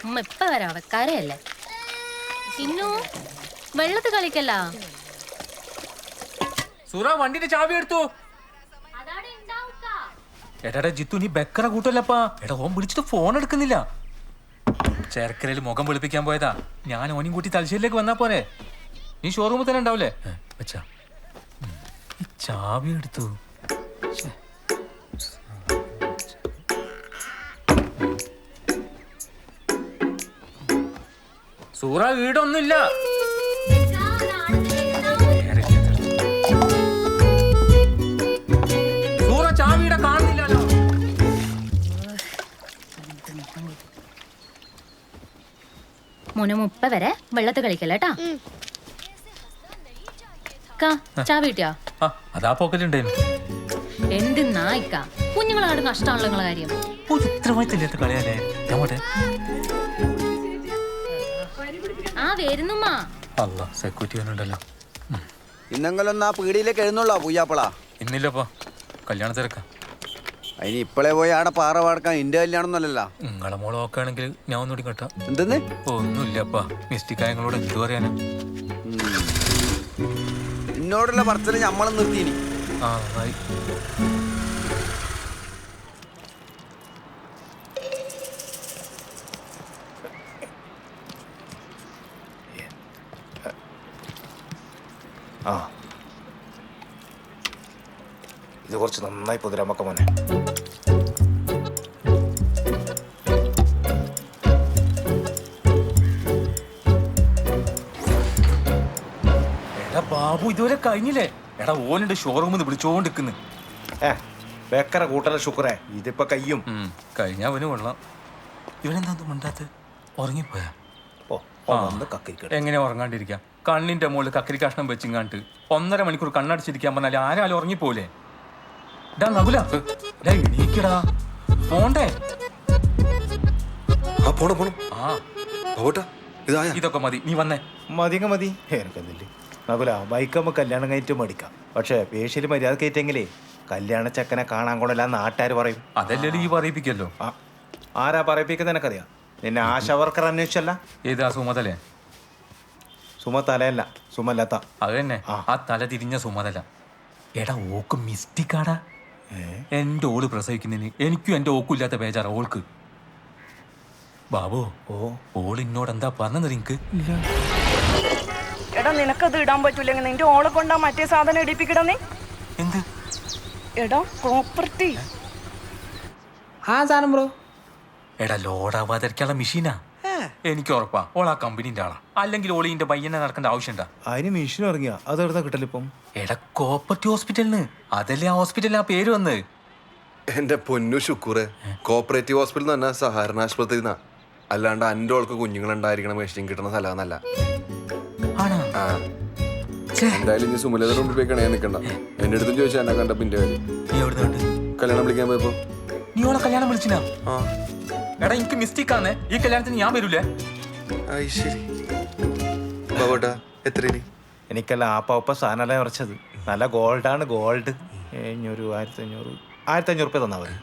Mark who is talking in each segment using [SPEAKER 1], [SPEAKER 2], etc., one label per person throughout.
[SPEAKER 1] ഉമ്മ ഇപ്പൊ വരാം വെക്കാരയല്ലേ ഇന്നു വെള്ളത്ത് കളിക്കല്ല.
[SPEAKER 2] സൂറ വണ്ടിന്റെ ചാവി എടുത്തു. എടാ ജിത്തു നീ ബക്കറ കൂട്ടല്ലപ്പാ. എടാ ഓൻ വിളിച്ചിട്ട് ഫോൺ എടുക്കുന്നില്ല. ചേർക്കരയിൽ മുഖം വെളുപ്പിക്കാൻ പോയതാ. ഞാൻ ഓനും കൂട്ടി തലശ്ശേരിയിലേക്ക് വന്നാ പോരെ. നീ ഷോറൂമിൽ തന്നെ ഉണ്ടാവില്ലേ? വെച്ചാ ചാവി എടുത്തു. സൂറ വീടൊന്നുമില്ല. സൂറ ചാവിയുടെ കാണുന്നില്ലല്ലോ.
[SPEAKER 1] മോനെ മുപ്പ വരെ വെള്ളത്ത് കളിക്കല്ലേട്ടാ. ചാവി കിട്ടിയാ?
[SPEAKER 2] അതാ പോക്കറ്റുണ്ടായിരുന്നു.
[SPEAKER 1] എന്തിന്നാ ഇക്ക കുഞ്ഞുങ്ങളാട് കഷ്ടമാണല്ലോ നിങ്ങളെ കാര്യം.
[SPEAKER 2] ഉത്തരവാദിത്തമില്ലാത്ത കളിയല്ലേ.
[SPEAKER 1] ആ വരുന്നുമ്മാ.
[SPEAKER 2] അല്ല സെക്യൂരിറ്റി ഉണ്ടല്ലോ.
[SPEAKER 3] ഇന്നെങ്കിലും ആ പീടിയിലേക്ക് എഴുന്നള്ളോ പൂജാപ്പളാ?
[SPEAKER 2] ഇന്നില്ലപ്പാ, കല്യാണ തിരക്കാ.
[SPEAKER 3] അതിന് ഇപ്പളെ പോയി ആടെ പാറ പാടക്കാൻ എന്റെ കല്യാണം ഒന്നല്ലല്ലോ.
[SPEAKER 2] നിങ്ങളെ മോളെ നോക്കുകയാണെങ്കിൽ ഞാൻ ഒന്നുകൂടി കേട്ടാ.
[SPEAKER 3] എന്തെന്ന്?
[SPEAKER 2] ഒന്നുമില്ലപ്പാ, മിസ്റ്റിക്കായങ്ങളോട് എന്തു പറയാനാ.
[SPEAKER 3] എന്നോടുള്ള പറച്ചില് ഞമ്മളും നിർത്തിയിനി.
[SPEAKER 2] ആ നന്നായി.
[SPEAKER 4] ആ ഇത് കുറച്ച് നന്നായി പൊതുരാമക്ക മോനെ.
[SPEAKER 2] എടാ ബാബു ഇതുവരെ കഴിഞ്ഞില്ലേ? എടാ ഓനുണ്ട് ഷോറൂമിൽ വിളിച്ചോണ്ടിരിക്കുന്നു.
[SPEAKER 4] ബേക്കറ കൂട്ടല ശുക്രേ, ഇതിപ്പോ കയ്യും
[SPEAKER 2] കഴിഞ്ഞ അവന് കൊള്ളാം. ഇവനെന്താ മിണ്ടാത്ത? ഉറങ്ങിപ്പോയാ? എങ്ങനെ ഉറങ്ങാണ്ടിരിക്കാം? കണ്ണിന്റെ മുകളിൽ കക്കരി കഷ്ണം വെച്ചിങ്ങാണ്ട് 1.5 മണിക്കൂർ കണ്ണടിച്ചിരിക്കാൻ പറഞ്ഞാൽ ആരാലും ഉറങ്ങിപ്പോലെ. ഡാ നകുല, എണീക്കടാ, പോണ്ടേ? ഇതൊക്കെ മതി, നീ വന്നേ.
[SPEAKER 4] മതിങ്ങ മതി. എനിക്കെന്നില്ലേ നകുല, ബൈക്കമ്മ കല്യാണം കഴിഞ്ഞിട്ട് മേടിക്കാം. പക്ഷെ പേഷ്യല് മര്യാദ കയറ്റെങ്കിലേ കല്യാണ ചെക്കനെ കാണാൻ കൊണ്ടല്ല നാട്ടുകാർ പറയും.
[SPEAKER 2] അതല്ലേ ഈ പറയിപ്പിക്കല്ലോ.
[SPEAKER 4] ആരാ പറയിപ്പിക്കുന്ന എനക്കറിയാം. നിന്നെ ആശാ വർക്കർ അന്വേഷിച്ചല്ല?
[SPEAKER 2] ഏതാ സുമതലേ?
[SPEAKER 4] സുമതലയല്ല, സുമലത.
[SPEAKER 2] അത് തന്നെ, ആ തല തിരിഞ്ഞ സുമതല. എടാ ഓക്ക് മിസ്റ്റിക്കാടാ. എന്റെ ഓള് പ്രസവിക്കുന്നതിന് എനിക്കും എന്റെ ഓക്കും ഇല്ലാത്ത ബേജാറാ ഓൾക്ക്. ബാബു, ഓള് ഇന്നോട് എന്താ പറഞ്ഞത് നിനക്ക്?
[SPEAKER 5] എടാ നിനക്കത് ഇടാൻ പറ്റൂലെങ്കിൽ നിന്റെ ഓളെ കൊണ്ടാ മറ്റേ സാധനം ഇടിപ്പിക്കടന്നേ.
[SPEAKER 2] എന്ത്?
[SPEAKER 5] എടാ പ്രോപ്പർട്ടി.
[SPEAKER 6] ആ സാധനം ബ്രോ.
[SPEAKER 2] എടാ ലോഡാവാതിരിക്കാനുള്ള മെഷീനാ. എനിക്ക് ഉറപ്പാ ഓൾ ആ കമ്പനീന്റെ ആളാ. അല്ലെങ്കിൽ ഓളിന്റെ പയ്യനെ നടക്കേണ്ട ആവശ്യണ്ടാ?
[SPEAKER 4] അതിന് മെഷീൻ ഇറങ്ങിയ അതെടുത്താ കിട്ടലിപ്പം.
[SPEAKER 2] എടാ കോപ്പറേറ്റീവ് ഹോസ്പിറ്റലിന്, അതല്ലേ ആ ഹോസ്പിറ്റലിന് ആ പേര് വന്ന്.
[SPEAKER 7] എന്റെ പൊന്നു ശുക്കൂറെ, കോപ്പറേറ്റീവ് ഹോസ്പിറ്റൽ തന്നെ സഹകരണ ആശുപത്രി, അല്ലാണ്ട് എൻ്റെ ഓൾക്ക് കുഞ്ഞുങ്ങളുണ്ടായിരിക്കണം മെഷീൻ കിട്ടുന്ന സ്ഥലമെന്നല്ല. എന്തായാലും ഇനി സുമലയുടെ മുമ്പിൽ പോയി കണയാൻ നിൽക്കണ്ട. എന്റെ അടുത്തും ചോദിച്ചാൽ എന്നെ കണ്ട പിന്നെ കല്യാണം വിളിക്കാൻ പോയപ്പോ
[SPEAKER 2] നീ ഓളെ കല്യാണം വിളിച്ചിനാ? എടാ എനിക്ക് മിസ്റ്റേക്ക് ആണ്, ഈ കല്യാണത്തിന് ഞാൻ വരൂലേ?
[SPEAKER 7] എത്ര?
[SPEAKER 4] എനിക്കല്ല ആപ്പ സാധനമല്ല ഉറച്ചത്. നല്ല ഗോൾഡാണ്, ഗോൾഡ്. 1500 രൂപ തന്നാ മതി.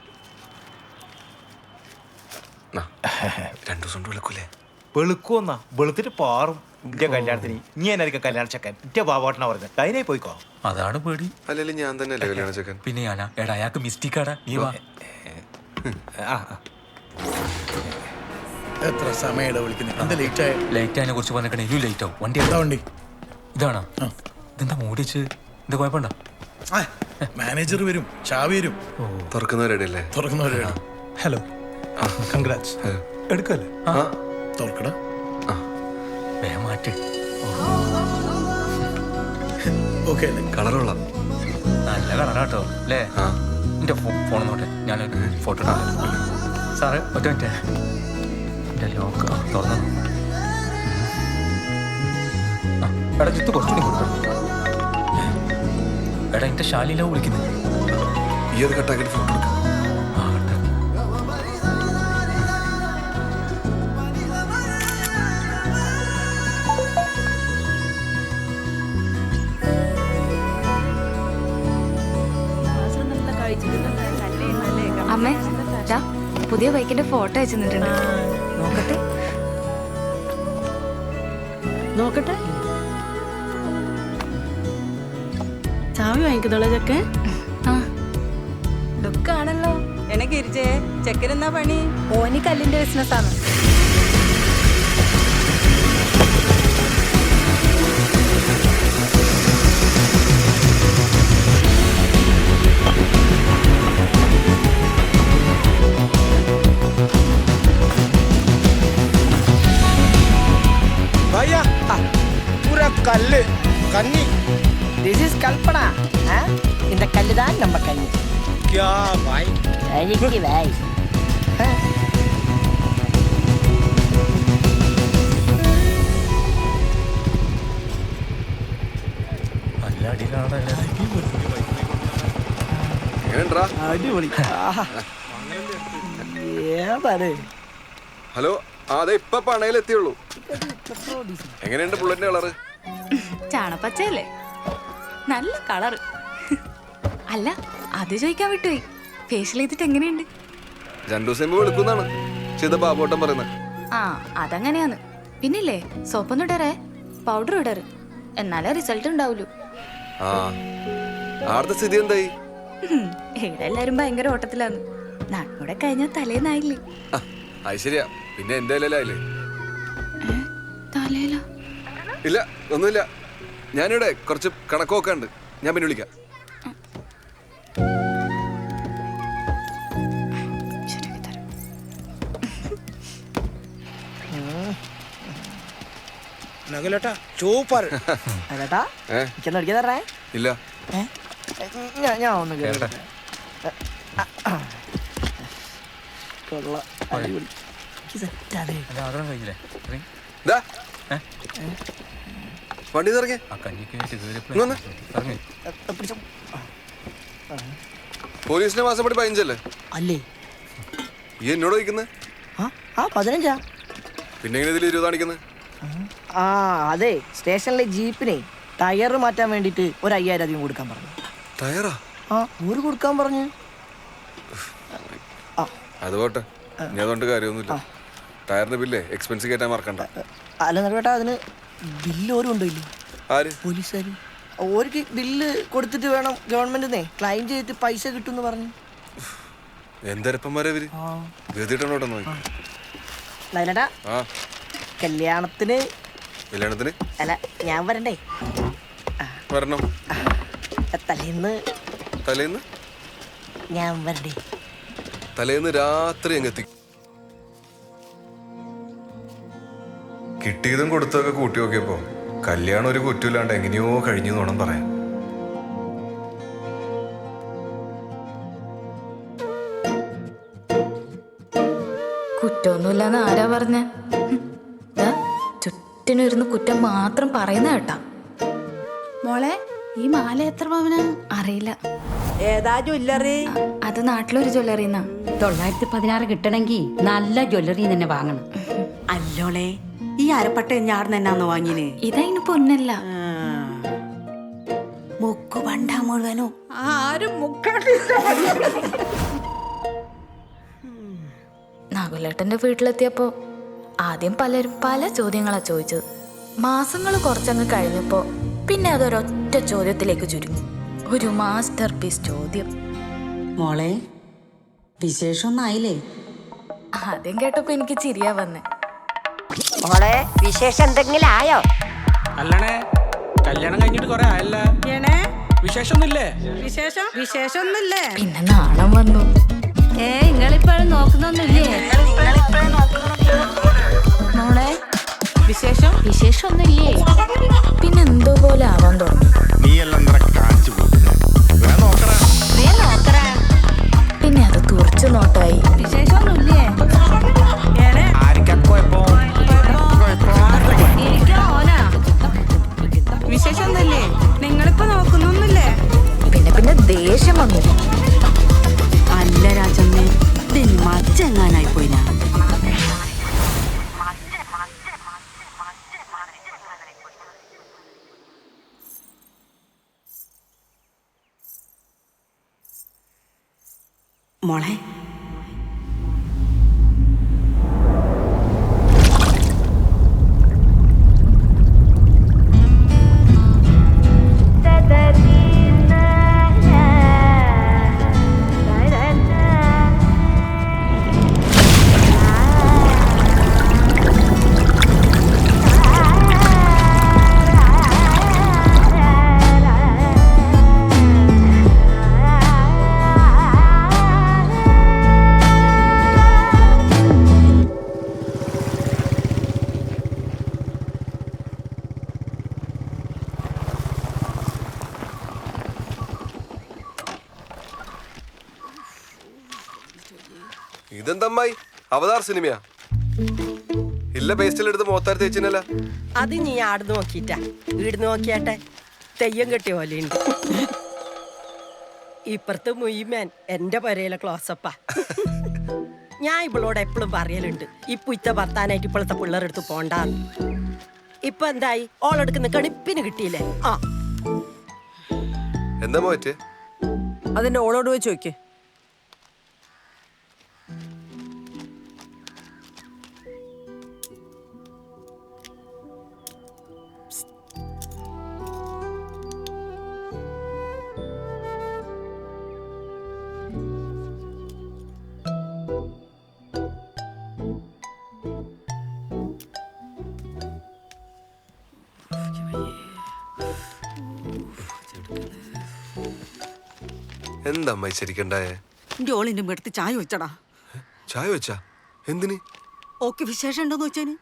[SPEAKER 7] 2 ദിവസം കൊണ്ട് വിളിക്കൂലേ?
[SPEAKER 4] വെളുക്കുവന്നാ വെളുത്തിട്ട് പാറും. ഇന്റെ കല്യാണത്തിന് ഇനി എന്നായിരിക്കും കല്യാണ ചെക്കൻ. ഇന്റെ ബാബോട്ടനാ പറഞ്ഞത്. അതിനായി പോയിക്കോ.
[SPEAKER 2] അതാണ് പേടി.
[SPEAKER 7] അല്ലെങ്കിൽ ഞാൻ തന്നെ അല്ലേ കല്യാണ ചെക്കൻ?
[SPEAKER 2] പിന്നെ ഞാനാ? എടാ അയാൾക്ക് മിസ്റ്റേക്കാടാ. നീ വാ.
[SPEAKER 6] എത്ര സമയം വിളിക്കുന്നത്?
[SPEAKER 2] ലേറ്റ് ആയതിനെ കുറിച്ച് പറഞ്ഞേക്കണേ. ഇനിയും ലേറ്റ് ആവും. വണ്ടി
[SPEAKER 6] വണ്ടി
[SPEAKER 2] ഇതാണോ? ഇതെന്താ മൂടിച്ച്? എന്താ കുഴപ്പമുണ്ടോ?
[SPEAKER 6] മാനേജർ വരും, ചാവി വരും.
[SPEAKER 7] തുറക്കുന്നവരല്ലേ?
[SPEAKER 6] തുറക്കുന്നവരാണ്. Hello, congrats. എടുക്കല്ലേ? തുറക്കട.
[SPEAKER 2] മാറ്റി.
[SPEAKER 6] ഓക്കെ.
[SPEAKER 7] കളറുള്ള
[SPEAKER 2] നല്ല കളറാട്ടോ അല്ലേ? എന്റെ ഫോൺ നോട്ടെ, ഞാൻ ഫോട്ടോ സാറേ. ഒറ്റ മിനിറ്റ്, എന്റെ ലോക്ക് തുറന്നു. എടാ ജിത്ത് കുറച്ചുകൂടി കൊടുക്കണം. എടാ എന്റെ ശാലിയിലാവും വിളിക്കുന്നത്.
[SPEAKER 7] ഈ ഒരു കട്ടാക്കിട്ട് ഫോട്ടോ എടുക്കാം.
[SPEAKER 8] പുതിയ ബൈക്കിന്റെ ഫോട്ടോ അയച്ചു തന്നിട്ടുണ്ട്.
[SPEAKER 5] നോക്കട്ടെ നോക്കട്ടെ. ചാവി വാങ്ങിക്കുന്നോളെ ചെക്കൻ.
[SPEAKER 8] ലുക്ക് ആണല്ലോ.
[SPEAKER 5] എനക്ക് ഇരിച്ചേ ചെക്കനെന്നാ പണി?
[SPEAKER 8] ഓനി കല്ലിന്റെ ബിസിനസ് ആണ്.
[SPEAKER 4] கல்லு கன்னி.
[SPEAKER 5] This is Kalpana. இந்த கல்லு தான் நம்ம கண்ணி.
[SPEAKER 4] क्या भाई?
[SPEAKER 5] அழிக்கு பாய்.
[SPEAKER 7] എങ്ങനെയുണ്ടാ?
[SPEAKER 5] അടിപൊളി. ഏതാണ്?
[SPEAKER 7] ഹലോ, അതെ ഇപ്പൊ പണയിലെത്തിയുള്ളൂ. എങ്ങനെയുണ്ട് ബുള്ളറ്റിന്റെ കളറ്?
[SPEAKER 8] ചാണപ്പച്ചയല്ലേ, നല്ല കളറ്. അല്ല, അത് ചോദിക്കാൻ വിട്ടുപോയി. ഫേഷ്യൽ ചെയ്തിട്ട് എങ്ങനെയുണ്ട്?
[SPEAKER 7] 2 ദിവസം മുമ്പ് വിളിക്കുന്നാണ് ചെയ്ത ബാബോട്ടം പറയുന്നത്.
[SPEAKER 8] ആ, അതങ്ങനെയാന്ന്. പിന്നില്ലേ, സോപ്പൊന്നും ഇടറേ, പൗഡർ ഇടറ്, എന്നാലേ റിസൾട്ട് ഉണ്ടാവൂലൂ.
[SPEAKER 7] ആ, ആടുത്തെ സ്ഥിതി എന്തായി?
[SPEAKER 8] ഇവിടെ എല്ലാരും ഭയങ്കര ഓട്ടത്തിലാന്ന്. നാട്ടിലൂടെ കഴിഞ്ഞാൽ തലേന്നായില്ലേ?
[SPEAKER 7] അത് ശരിയാ, പിന്നെ എന്റെ ഇലയിലായില്ലേ?
[SPEAKER 8] തലേല
[SPEAKER 7] ഇല്ല, ഒന്നുമില്ല. ഞാനിവിടെ കുറച്ച് കണക്കൊക്കെ ഉണ്ട്, ഞാൻ പിന്നെ വിളിക്കാം.
[SPEAKER 4] നഗലേട്ടാ സൂപ്പർ.
[SPEAKER 5] അല്ലേട്ടാ എനിക്കൊന്നും അടിക്കാൻ തരണേ.
[SPEAKER 7] ഇല്ല,
[SPEAKER 5] ഞാൻ ഒന്ന് കേട്ടെ. കൊള്ളാം, അടിപൊളി.
[SPEAKER 2] ആഗ്രഹം കഴിഞ്ഞില്ലേ?
[SPEAKER 7] ദാ, വണ്ടി ഇറങ്ങി.
[SPEAKER 2] ആ കഞ്ഞിക്കായിട്ട്
[SPEAKER 7] ഇങ്ങൊന്ന്.
[SPEAKER 2] ഇറങ്ങി.
[SPEAKER 7] പോലീസിന്റെ മാസപ്പടി 15 അല്ലേ?
[SPEAKER 5] അല്ലേ?
[SPEAKER 7] ഈ എന്നോട് ചോദിക്കുന്നത്?
[SPEAKER 5] ആ 15.
[SPEAKER 7] പിന്നെ എങ്ങനെ ഇതിൽ 20 കാണിക്കുന്നത്?
[SPEAKER 5] ആ അതെ, സ്റ്റേഷനിലെ ജീപ്പിനെ ടയർ മാറ്റാൻ വേണ്ടിട്ട് 1,500 അധികം കൊടുക്കാൻ പറഞ്ഞു.
[SPEAKER 7] ടയറാ?
[SPEAKER 5] ആ, ഊര് കൊടുക്കാൻ പറഞ്ഞു.
[SPEAKER 7] അത് പോട്ടെ, ഇനി അതുകൊണ്ട് കാര്യമൊന്നുമില്ല. ടയറിന്റെ ബില്ലേ എക്സ്പെൻസ് കയറ്റാൻ മറക്കണ്ട.
[SPEAKER 5] അല്ല നടുവേട്ടാ, അതിന് ബില്ല് ഓരും ഉണ്ടോ?
[SPEAKER 7] ആര്?
[SPEAKER 5] പോലീസുകാർ. ഓർക്ക് ബില്ല് കൊടുത്തിട്ട് വേണം ഗവൺമെന്റിനെ ക്ലെയിം ചെയ്തിട്ട് പൈസ കിട്ടുമെന്ന് പറഞ്ഞു.
[SPEAKER 7] എന്തരപ്പന്മാരെ ഇവര് ഗതിട്ടോട്ടെ നോക്കി.
[SPEAKER 5] നടുവേട്ടാ,
[SPEAKER 7] ആ,
[SPEAKER 5] കല്യാണത്തിന് അല്ല ഞാൻ വരണ്ടേ?
[SPEAKER 7] വരണം.
[SPEAKER 5] തലേന്ന് ഞാൻ വരണ്ടേ?
[SPEAKER 7] തലേന്ന് രാത്രി എങ്ങെത്തി. കിട്ടിയതും കൊടുത്തതൊക്കെ കൂട്ടി നോക്കിയപ്പോ കല്യാണം ഒരു കുറ്റമില്ലാണ്ട് എങ്ങനെയോ കഴിഞ്ഞു വേണം പറയാൻ.
[SPEAKER 8] കുറ്റമൊന്നുമില്ലെന്ന് ആരാ പറഞ്ഞ? ചുറ്റിനിരുന്ന് കുറ്റം മാത്രം പറയുന്ന കേട്ടാ.
[SPEAKER 1] മോളെ, ഈ മാല എത്ര പവനാ?
[SPEAKER 8] അറിയില്ല.
[SPEAKER 5] ഏതാ ജ്വല്ലറി?
[SPEAKER 8] അത് നാട്ടിലൊരു ജ്വല്ലറിന്നാ.
[SPEAKER 1] 916 കിട്ടണമെങ്കിൽ നല്ല ജ്വല്ലറി തന്നെ വാങ്ങണം.
[SPEAKER 5] അല്ലോളെ, ഈ അരപ്പട്ട ഞാടുന്ന എന്നാന്ന് വാങ്ങിന്?
[SPEAKER 8] ഇതതിന് പൊന്നല്ല.
[SPEAKER 5] മുക്കു പണ്ട മുഴുവനോ?
[SPEAKER 1] ആരും
[SPEAKER 8] നകുലേട്ടന്റെ വീട്ടിലെത്തിയപ്പോ ആദ്യം പലരും പല ചോദ്യങ്ങളാ ചോദിച്ചത്. മാസങ്ങൾ കുറച്ചങ്ങ് കഴിഞ്ഞപ്പോ പിന്നെ അതൊരൊറ്റ ചോദ്യത്തിലേക്ക് ചുരുങ്ങി. ഒരു മാസ്റ്റർ പീസ് ചോദ്യം.
[SPEAKER 1] മോളെ, വിശേഷമൊന്നായില്ലേ?
[SPEAKER 8] ആദ്യം കേട്ടപ്പോ എനിക്ക് ചിരിയാ വന്നെ.
[SPEAKER 5] മോളെ, വിശേഷം എന്തെങ്കിലും ആയോ?
[SPEAKER 9] അല്ലണേ, കല്യാണം കഴിഞ്ഞിട്ട് കൊറേ ആയല്ല. വിശേഷമൊന്നുമില്ലേ?
[SPEAKER 5] വിശേഷമൊന്നുമില്ലേ?
[SPEAKER 8] പിന്നെ നാണം വന്നു.
[SPEAKER 1] നിങ്ങളിപ്പോഴും നോക്കുന്നൊന്നുമില്ലേ?
[SPEAKER 8] മോളെ, വിശേഷമൊന്നുമില്ലേ? പിന്നെ എന്തോ പോലെ ആവാൻ തുടങ്ങി. പിന്നെ അത് തുറച്ചു നോട്ടായി.
[SPEAKER 1] വിശേഷമൊന്നുമില്ലേ?
[SPEAKER 5] വിശേഷമൊന്നുമില്ലേ? നിങ്ങളിപ്പോ നോക്കുന്നൊന്നുമില്ലേ?
[SPEAKER 8] പിന്നെ പിന്നെ ദേഷ്യം വന്നു.
[SPEAKER 5] അല്ല രാജമ്മേ, ഇതിന് മച്ചെങ്ങാനായി പോയിനാ. മോളെ,
[SPEAKER 7] ഇതെന്തമ്മായി അവതാർ സിനിമയാ? ഇല്ല പേസ്റ്റിലെടുത്ത് മോത്താർ തേച്ചിനല്ല.
[SPEAKER 10] അത് നീ ആടുന്ന് നോക്കിട്ടാ വീടുന്ന് നോക്കിയാട്ടെ തെയ്യം കെട്ടിയ പോലെയുണ്ട്. ഇപ്പുറത്ത് മുയ്മേൻ എന്റെ പരയിലെ ക്ലോസപ്പാ. ഞാൻ ഇവളോട് എപ്പോഴും പറയലുണ്ട് ഇപ്പൊ ഇത്ത ഭർത്താനായിട്ട് ഇപ്പോഴത്തെ പിള്ളേരെടുത്ത് പോണ്ടാന്ന്. ഇപ്പൊ എന്തായി? ഓളെടുക്കുന്ന കണിപ്പിന് കിട്ടിയില്ലേ? ആ
[SPEAKER 7] എന്താ പോയിട്ട്?
[SPEAKER 10] അതിന്റെ ഓളോട് പോയി ചോദിക്കേ.
[SPEAKER 7] എന്താ അമ്മായി ശരിക്കണ്ടായേ?
[SPEAKER 11] എന്റെ ഓളിന്റെ അടുത്ത് ചായ വെച്ചടാ.
[SPEAKER 7] ചായ വെച്ചാ എന്തിന്?
[SPEAKER 11] ഓക്കെ വിശേഷം ഉണ്ടോന്ന് വെച്ചാന്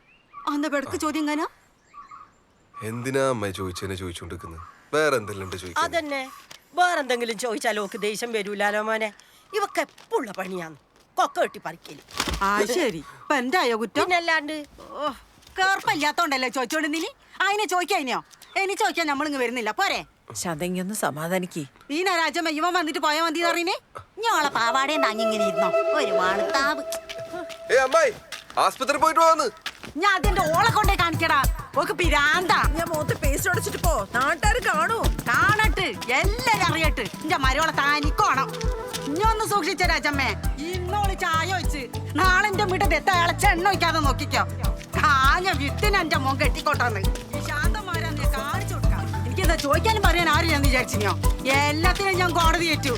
[SPEAKER 11] അന്ന പെടക്ക് ചോദ്യം കാനാ.
[SPEAKER 7] എന്തിനാ അമ്മായി ചോദിച്ചതിനെ ചോദിച്ചോണ്ടിരിക്കുന്നത്? വേറെ എന്തെല്ലാം ചോദിക്കാൻ?
[SPEAKER 10] അതന്നെ, വേറെന്തെങ്കിലും ചോദിച്ചാലോ ഓക്ക് ദേഷ്യം വരൂലാലോ മോനെ. ഇവക്ക് എപ്പോഴുള്ള പണിയാന്ന് കൊക്ക കെട്ടി പറിക്കല്.
[SPEAKER 11] ആ ശരി, ഇപ്പൊ എന്തായോ കുറ്റം?
[SPEAKER 10] പിന്നല്ലാണ്ട്
[SPEAKER 11] കേർപ്പില്ലാത്തോണ്ടല്ലേ ചോദിച്ചോണ്ടിനി. അതിനെ ചോദിക്കാനോ? ഇനി ചോദിക്കാൻ നമ്മളിങ്ങ് വരുന്നില്ല പോരെ.
[SPEAKER 10] ശതങ്ങൊന്ന് സമാധാനിക്ക്.
[SPEAKER 11] ഈ രാജമ്മ ഇവൻ വന്നിട്ട് പോയാ മതി അറിയണേ. ഞങ്ങളെ പാവാടേ നാങ്ങിങ്ങനെ ഇരുന്നോ ഒരു വാണത്താവ്.
[SPEAKER 7] അമ്മായി ആസ്പത്രി പോയിട്ട് പോവാന്ന്.
[SPEAKER 11] ഞാൻ അതിന്റെ ഓളെ കൊണ്ടേ കാണിക്കടാ. ഓക്ക് പിരാന്താ.
[SPEAKER 10] ഞാൻ മുഖത്ത് പേസ്റ്റ് അടച്ചിട്ട് പോ, നാട്ടുകാർ കാണൂ.
[SPEAKER 11] കാണട്ട് എല്ലാരും അറിയട്ട്. എന്റെ മരോളെ താനിക്കോണം. ഇഞ്ഞൊന്ന് സൂക്ഷിച്ച രാജമ്മേ. ഇന്നോള് ചായ വെച്ച് നാളെ എന്റെ വീട്ടിൽ എത്താ ഇളച്ച എണ്ണ വയ്ക്കാതെ നോക്കിക്കോ. കാഞ്ഞ വിത്തിന് എന്റെ മോൻ കെട്ടിക്കോട്ടാന്ന് ഈ ശാന്തമാരാന്ന് കാണിച്ചു കൊടുക്കാം. എനിക്കെന്താ ചോദിക്കാനും പറയാൻ ആരും ഞാൻ വിചാരിച്ചിനോ? എല്ലാത്തിനും ഞാൻ കോടതി ഏറ്റു.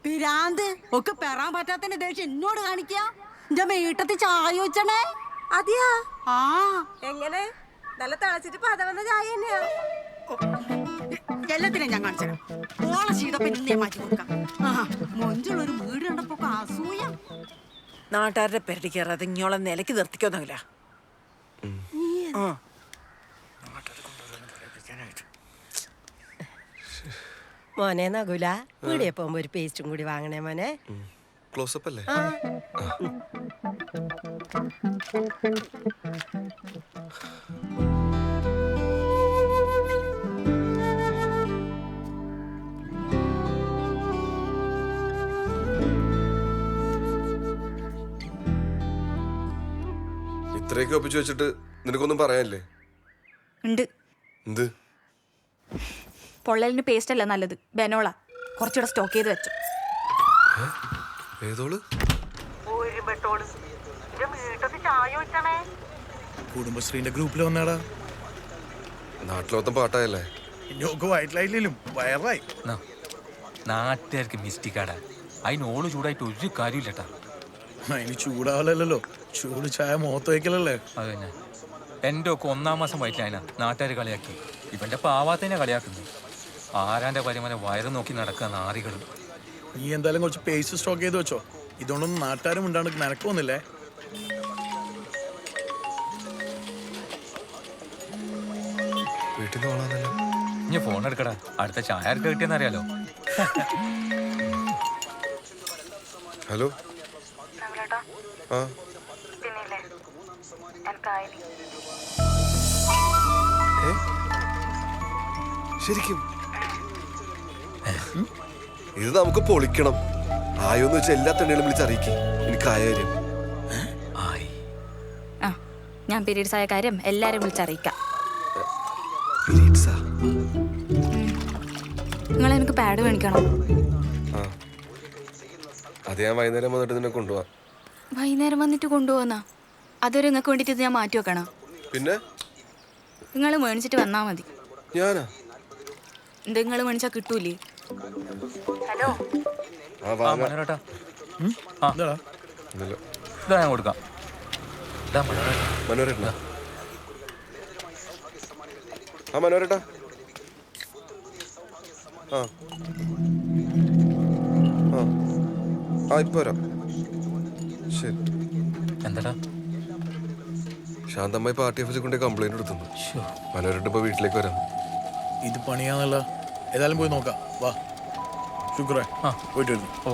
[SPEAKER 11] പിരാന്ത് ഒക്കെ പെറാൻ പറ്റാത്തതിന്റെ ദേഷ്യം എന്നോട് കാണിക്ക. എന്റെ വീട്ടത്തിൽ ചായ വെച്ചണേ.
[SPEAKER 10] അതെയാ?
[SPEAKER 11] ആ
[SPEAKER 10] എങ്ങനെ? നല്ല തിളച്ചിട്ട് പതവന്ന ചായ തന്നെയാ.
[SPEAKER 11] എല്ലാത്തിനും ഞാൻ കാണിച്ചു തരാം. ഓളെ ശീതപ്പൻ ഇന്നേ മാറ്റി കൊടുക്കാം. മൊഞ്ചുള്ളൊരു വീട് കണ്ടപ്പോ അസൂയ.
[SPEAKER 10] നാട്ടുകാരുടെ പെരടി കയറാതെ ഇങ്ങോളെ നിലയ്ക്ക് നിർത്തിക്കൊന്നുമില്ല. മോനെ നകുല, വീടിയെ പോകുമ്പോ ഒരു പേസ്റ്റും കൂടി വാങ്ങണേ മോനെ.
[SPEAKER 7] ക്ലോസപ്പ് അല്ലേ? ഇത്രയൊക്കെ ഒപ്പിച്ചു വെച്ചിട്ട് നിനക്കൊന്നും പറയാനില്ലേ?
[SPEAKER 8] ഉണ്ട്.
[SPEAKER 7] എന്ത്?
[SPEAKER 8] പൊള്ളലിന് പേസ്റ്റ് അല്ല നല്ലത്, ബെനോള. കുറച്ചുകൂടെ സ്റ്റോക്ക് ചെയ്ത് വെച്ചു.
[SPEAKER 7] ഏതോള്?
[SPEAKER 6] കുടുംബശ്രീന്റെ ഗ്രൂപ്പിൽ വന്നാടാ.
[SPEAKER 7] നാട്ടിലൊത്തം പാട്ടായല്ലേ?
[SPEAKER 6] ഇഞ്ഞോക്ക് വയറ്റിലായില്ലേലും വയറായി.
[SPEAKER 2] നാട്ടുകാർക്ക് മിസ്റ്റിക്കാടാ. അതിനോള് ചൂടായിട്ട് ഒരു കാര്യമില്ലട്ടാ.
[SPEAKER 6] അതിന് ചൂടാവല്ലോ, ചൂട് ചായ മുഖത്ത് വയ്ക്കലല്ലേ.
[SPEAKER 2] അത് തന്നെ. എൻ്റെ ഒക്കെ 1-ാം മാസം വയറ്റിലായന നാട്ടുകാർ കളിയാക്കി. ഇവന്റെ പാവാത്തന്നെ കളിയാക്കുന്നു. ആരാന്റെ പരിമല വയറ് നോക്കി നടക്കുക നാറികളും.
[SPEAKER 6] നീ എന്തായാലും കുറച്ച് പേസ്റ്റ് സ്റ്റോക്ക് ചെയ്ത് വെച്ചോ. ഇതുകൊണ്ടൊന്നും നാട്ടുകാരും ഉണ്ടാണ്ട് നിനക്കൊന്നില്ലേ.
[SPEAKER 7] വീട്ടിൽ നിന്ന് വളാന്നല്ലോ.
[SPEAKER 2] ഇനി ഫോൺ എടുക്കടാ. അടുത്ത ചായ ആർക്ക് കിട്ടിയെന്ന് അറിയാലോ.
[SPEAKER 7] ഹലോ. ആ ശരിക്കും ഇത് നമുക്ക് പൊളിക്കണം. ആയോന്ന് വെച്ചാൽ എല്ലാ തെണ്ണകളും വിളിച്ചറിയിക്കും. എനിക്കായ കാര്യം.
[SPEAKER 8] ആ, ഞാൻ പീരീഡ്സ് ആയ കാര്യം എല്ലാരും വിളിച്ചറിയിക്കാം. നിങ്ങൾ എനിക്ക് പാഡ് മേടിക്കണം.
[SPEAKER 7] ആ അത് ഞാൻ വൈകുന്നേരം വന്നിട്ട് നിന്നെ കൊണ്ടുപോവാ.
[SPEAKER 8] വൈകുന്നേരം വന്നിട്ട് കൊണ്ടുപോകുന്നാ? അതൊരു നിങ്ങൾക്ക് വേണ്ടിട്ട് ഞാൻ മാറ്റി വെക്കണം.
[SPEAKER 7] പിന്നെ
[SPEAKER 8] നിങ്ങൾ മേടിച്ചിട്ട് വന്നാ മതി.
[SPEAKER 7] ഞാനാ?
[SPEAKER 8] നിങ്ങൾ മേടിച്ചാ കിട്ടൂലേ?
[SPEAKER 2] മനോരേട്ടാ,
[SPEAKER 6] എന്താടാ?
[SPEAKER 2] ഇതാ ഞാൻ കൊടുക്കാം.
[SPEAKER 7] മനോരേട്ടാ. ആ മനോരേട്ടാ. ആ ആ ആ ഇപ്പൊ വരാം. ശരി.
[SPEAKER 2] എന്താടാ?
[SPEAKER 7] ശാന്തമ്മായി പാർട്ടി ഓഫീസിൽ കൊണ്ട് കംപ്ലൈന്റ് കൊടുത്തു. മനോരേട്ട ഇപ്പൊ വീട്ടിലേക്ക് വരാം.
[SPEAKER 6] ഇത് പണിയാന്നല്ല. ഏതായാലും പോയി നോക്കാം. വാ. ശുക്രേ പോയിട്ട് വരുന്നു.
[SPEAKER 2] ഓ